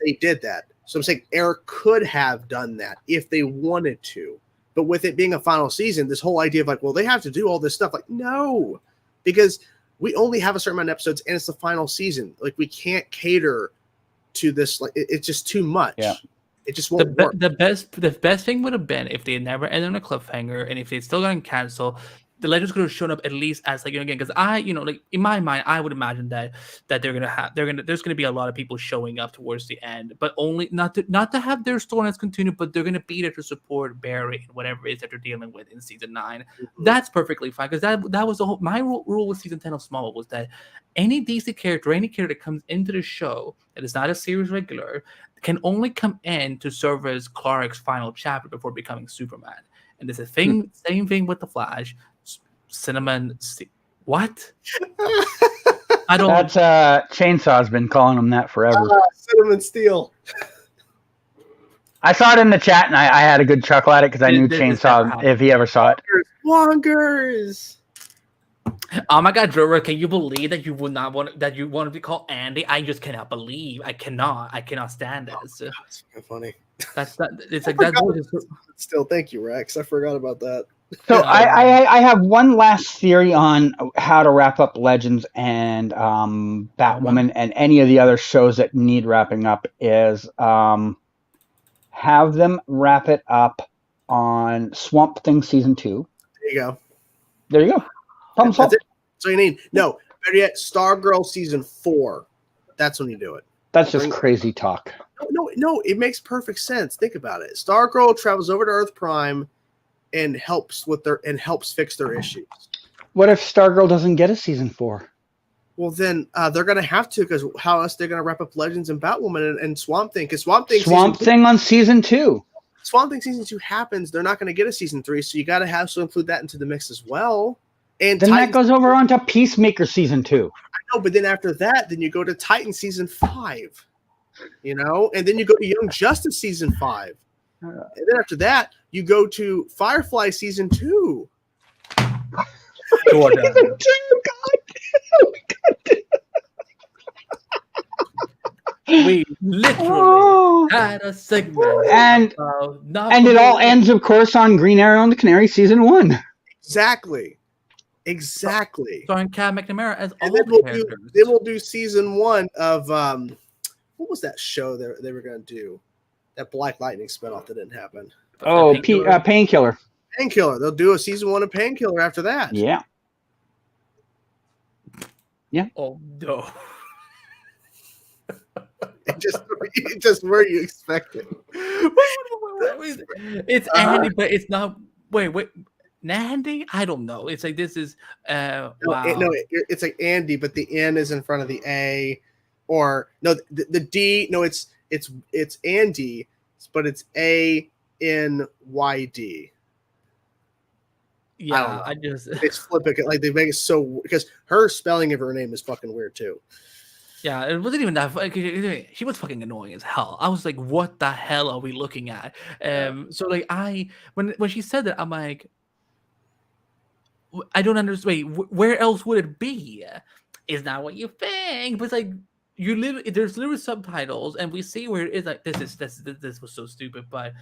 they did that. So I'm saying Arrow could have done that if they wanted to. But with it being a final season, this whole idea of like, well, they have to do all this stuff. Like, no, because we only have a certain amount of episodes, and it's the final season. Like, we can't cater to this. Like, it's just too much. Yeah. It just won't work. The best thing would have been if they never ended on a cliffhanger, and if they still got canceled, the Legends could have shown up at least as like, again, because like in my mind, I would imagine that there's gonna be a lot of people showing up towards the end, but only not to have their storylines continue, but they're gonna be there to support Barry and whatever it is that they're dealing with in season 9. Mm-hmm. That's perfectly fine, because that was the whole my rule with season 10 of Smallville was that any DC character, any character that comes into the show that is not a series regular, can only come in to serve as Clark's final chapter before becoming Superman. And there's a thing, same thing with the Flash. Cinnamon, what? I don't. That's Chainsaw's been calling him that forever. Cinnamon Steel. I saw it in the chat, and I had a good chuckle at it because I knew Chainsaw if he ever saw it. Wongers. Oh my God, Drewer, can you believe that you would not want that you want to be called Andy? I just cannot believe. I cannot stand this. Oh, that's funny. That's that. It's like that. Still, thank you, Rex. I forgot about that. So I have one last theory on how to wrap up Legends and Batwoman and any of the other shows that need wrapping up is have them wrap it up on Swamp Thing season 2. There you go. There you go. That's it. So you need no better yet, Stargirl season 4. That's when you do it. That's just crazy talk. No, it makes perfect sense. Think about it. Stargirl travels over to Earth Prime and helps fix their issues. What if Stargirl doesn't get a season 4? Well, then they're going to have to, because how else they're going to wrap up Legends and Batwoman and Swamp Thing? Because Swamp Thing on season 2. Swamp Thing season 2 happens. They're not going to get a season 3, so you got to have to include that into the mix as well. And then that goes over onto Peacemaker season 2. I know, but then after that, then you go to Titan season 5. And then you go to Young Justice season 5. And then after that, you go to Firefly season 2. We literally had a segment, and it all ends, of course, on Green Arrow and the Canary season 1. Exactly. Starring Cat McNamara as all the characters. They will do season 1 of what was that show they were going to do? That Black Lightning spinoff that didn't happen. Oh, Painkiller. Painkiller. They'll do a season 1 of Painkiller after that. Yeah. Oh no. It just where you expect it. It's Andy, but it's not. Wait. Nandy? I don't know. It's like this is. Wow. It's like Andy, but the N is in front of the A, or no, the D. No, it's Andy, but it's ANYD. Yeah, it's flipping. Like they make it so, because her spelling of her name is fucking weird too. Yeah, it wasn't even that. She was fucking annoying as hell. I was like, "What the hell are we looking at?" So like, when she said that, I'm like, I don't understand. Wait, where else would it be? Is not what you think. But it's like there's literally subtitles, and we see where it is. Like this was so stupid, but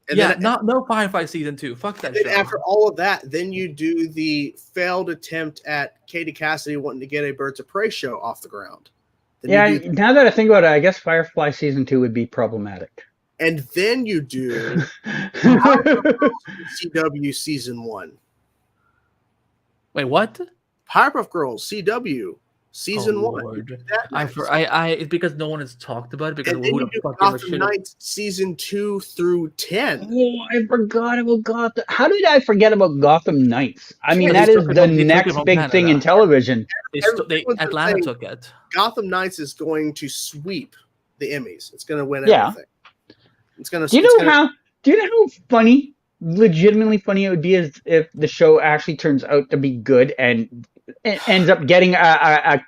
no Firefly season 2. Fuck that shit. After all of that, then you do the failed attempt at Katie Cassidy wanting to get a Birds of Prey show off the ground. Now that I think about it, I guess Firefly season 2 would be problematic. And then you do CW season 1. Wait, what? Powerpuff Girls CW season 1. It's because no one has talked about it. Because and then you do Gotham Knights season 2 through 10. Oh, I forgot about Gotham. How did I forget about Gotham Knights? I mean, that is the next big thing in television. Atlanta took it. Gotham Knights is going to sweep the Emmys. It's going to win everything. It's going to. Do you know how funny, legitimately funny it would be if the show actually turns out to be good and ends up getting an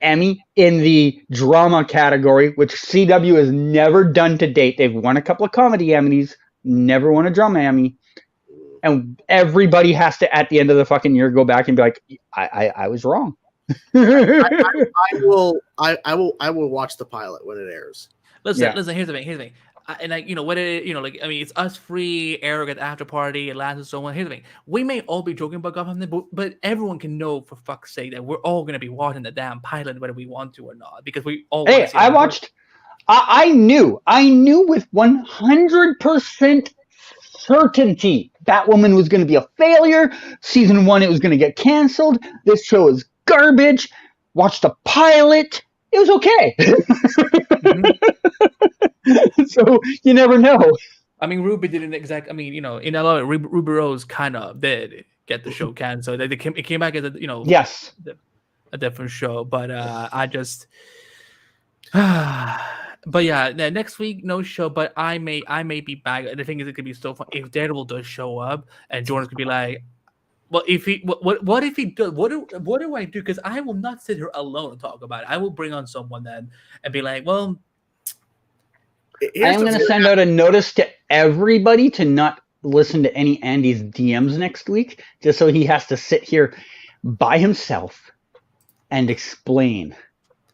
Emmy in the drama category, which CW has never done to date. They've won a couple of comedy Emmys, never won a drum Emmy, and everybody has to at the end of the fucking year go back and be like, I was wrong. I will watch the pilot when it airs. Listen. Here's the thing. And like, what it, like, I mean, it's us free, arrogant after party, it lasts and so on. Here's the thing: we may all be joking about Gotham, but everyone can know for fuck's sake that we're all gonna be watching the damn pilot whether we want to or not, because we all. Hey, I watched. I knew with 100% certainty Batwoman was going to be a failure. Season 1, it was going to get canceled. This show is garbage. Watched the pilot. It was okay. So you never know. I mean, Ruby didn't exact. I mean, in a lot of Ruby Rose kind of did get the show canceled. It came back as yes, a different show. But I just. But yeah, next week no show. But I may be back. The thing is, it could be so fun if Daredevil does show up and Jordan's could be like, well, if he what if he does? What do I do? Because I will not sit here alone and talk about it. I will bring on someone then and be like, well, I'm going to send out a notice to everybody to not listen to any Andy's DMs next week, just so he has to sit here by himself and explain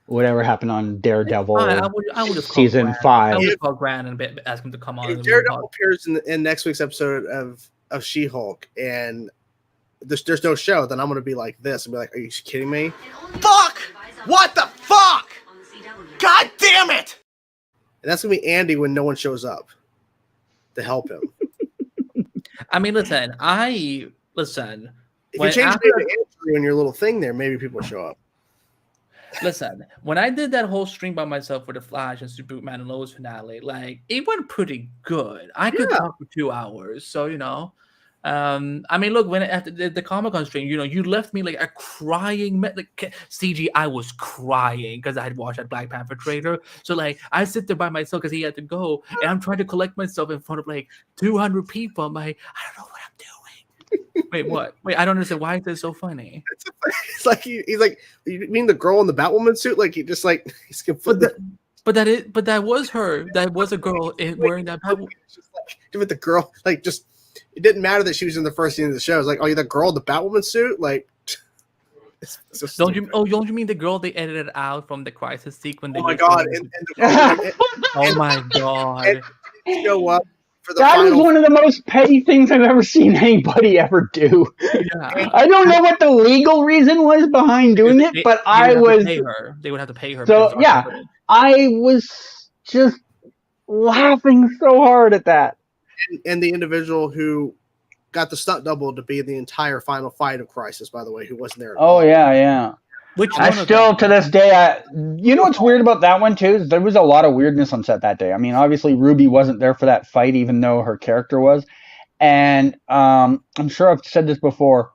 whatever happened on Daredevil I would just season 5. I would just call Grant and ask him to come on. If Daredevil appears in next week's episode of She-Hulk and there's no show, then I'm going to be like this and be like, are you kidding me? Fuck! What the fuck? God damn it! And that's going to be Andy when no one shows up to help him. I mean, listen. If you change the name to Andrew in your little thing there, maybe people show up. Listen, when I did that whole stream by myself for the Flash and Superman and Lois finale, like, it went pretty good. I could talk for 2 hours, so I mean, look, when after the Comic-Con stream, you left me like a crying, like CG. I was crying because I had watched that Black Panther trailer. So like, I sit there by myself because he had to go, and I'm trying to collect myself in front of like 200 people. I'm like, I don't know what I'm doing. Wait, what? Wait, I don't understand. Why is this so funny? It's like he's like, you mean the girl in the Batwoman suit? Like he's completely. But that was her. That was a girl wearing that Batwoman. With the girl, like just. It didn't matter that she was in the first scene of the show. It's like, oh, you're the girl in the Batwoman suit? Like, don't you mean the girl they edited out from the Crisis sequence? Oh my god! Oh my god! Show up for the that was one of the most petty things I've ever seen anybody ever do. Yeah. I don't know what the legal reason was behind doing it, but I was. They would have to pay her. So yeah, I was just laughing so hard at that. And the individual who got the stunt double to be the entire final fight of Crisis, by the way, who wasn't there. Oh yeah. Which I still to this day, what's weird about that one too is there was a lot of weirdness on set that day. I mean, obviously Ruby wasn't there for that fight, even though her character was, and I'm sure I've said this before.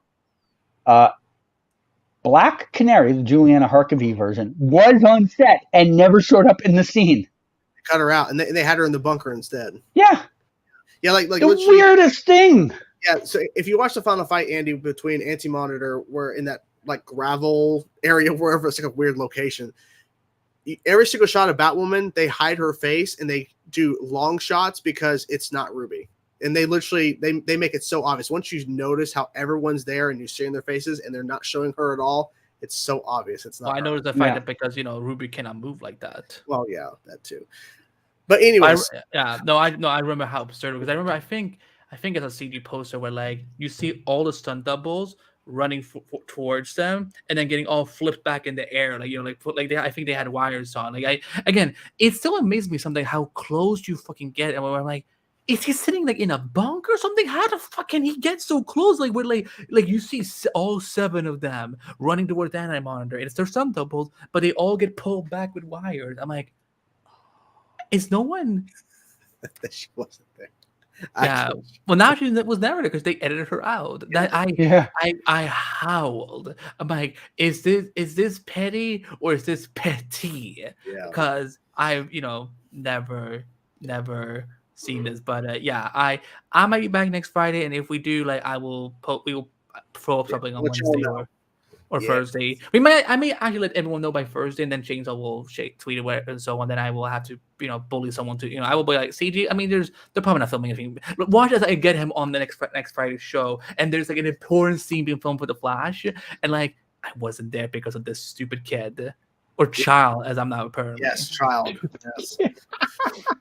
Black Canary, the Juliana Harkavy version, was on set and never showed up in the scene. They cut her out, and they had her in the bunker instead. Yeah. Yeah, like the weirdest thing. Yeah, so if you watch the final fight, Andy, between Anti-Monitor, we're in that like gravel area, wherever it's like a weird location. Every single shot of Batwoman, they hide her face and they do long shots because it's not Ruby. And they literally they make it so obvious. Once you notice how everyone's there and you're seeing their faces and they're not showing her at all, it's so obvious. It's not. Well, I noticed the fact that because Ruby cannot move like that. Well, yeah, that too. But anyways, I remember how absurd, because I remember I think it's a CG poster where like you see all the stunt doubles running towards them and then getting all flipped back in the air, I think they had wires on. It still amazes me something how close you fucking get, and I'm like, is he sitting like in a bunker or something? How the fuck can he get so close? Like we're like you see all 7 of them running towards the Anti-Monitor, and it's their stunt doubles, but they all get pulled back with wires. I'm like, is no one? She wasn't there. Yeah. Well, now she was never there because they edited her out. I howled. I'm like, is this petty or is this petty? Because I've never seen this. But I might be back next Friday, and if we do, we will throw up something on Wednesday or Yeah. Thursday. I may actually let everyone know by Thursday, and then Chainsaw will tweet it and so on. Then I will have to, bully someone to, I will be like, CG. I mean, they're probably not filming anything. But watch as I get him on the next Friday's show, and there's like an important scene being filmed for the Flash, and like I wasn't there because of this stupid kid or child, as I'm now apparently. Yes, child. Yes.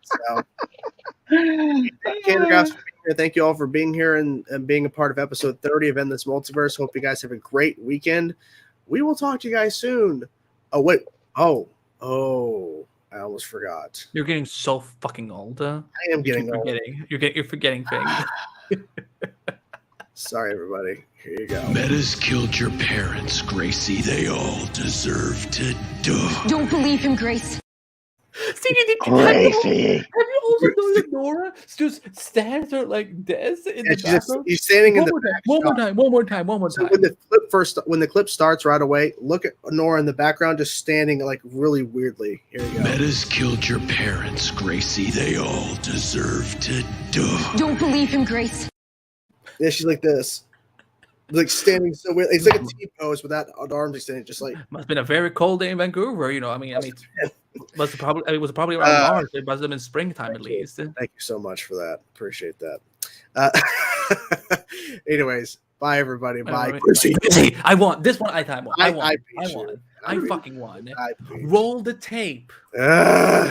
So, thank you all for being here and being a part of episode 30 of In This Multiverse. Hope you guys have a great weekend. We will talk to you guys soon. Oh, wait. Oh, I almost forgot. You're getting so fucking old. I am getting old. You're forgetting things. Sorry, everybody. Here you go. Metas killed your parents, Gracie. They all deserve to die. Don't believe him, Grace. Gracie. Have you also noticed Nora just stands there like this in the background? He's standing in the back. One more time. So when the clip starts right away, look at Nora in the background just standing like really weirdly. Here you go. Metas killed your parents, Gracie. They all deserve to die. Don't believe him, Grace. Yeah, she's like this. Like standing so weird. It's like a T pose without arms extended, just like. Must have been a very cold day in Vancouver. I mean, it was probably around March. It must have been springtime at least. Thank you so much for that. Appreciate that. Anyways, bye everybody. Bye. I won this one. I won. I fucking won. Roll the tape.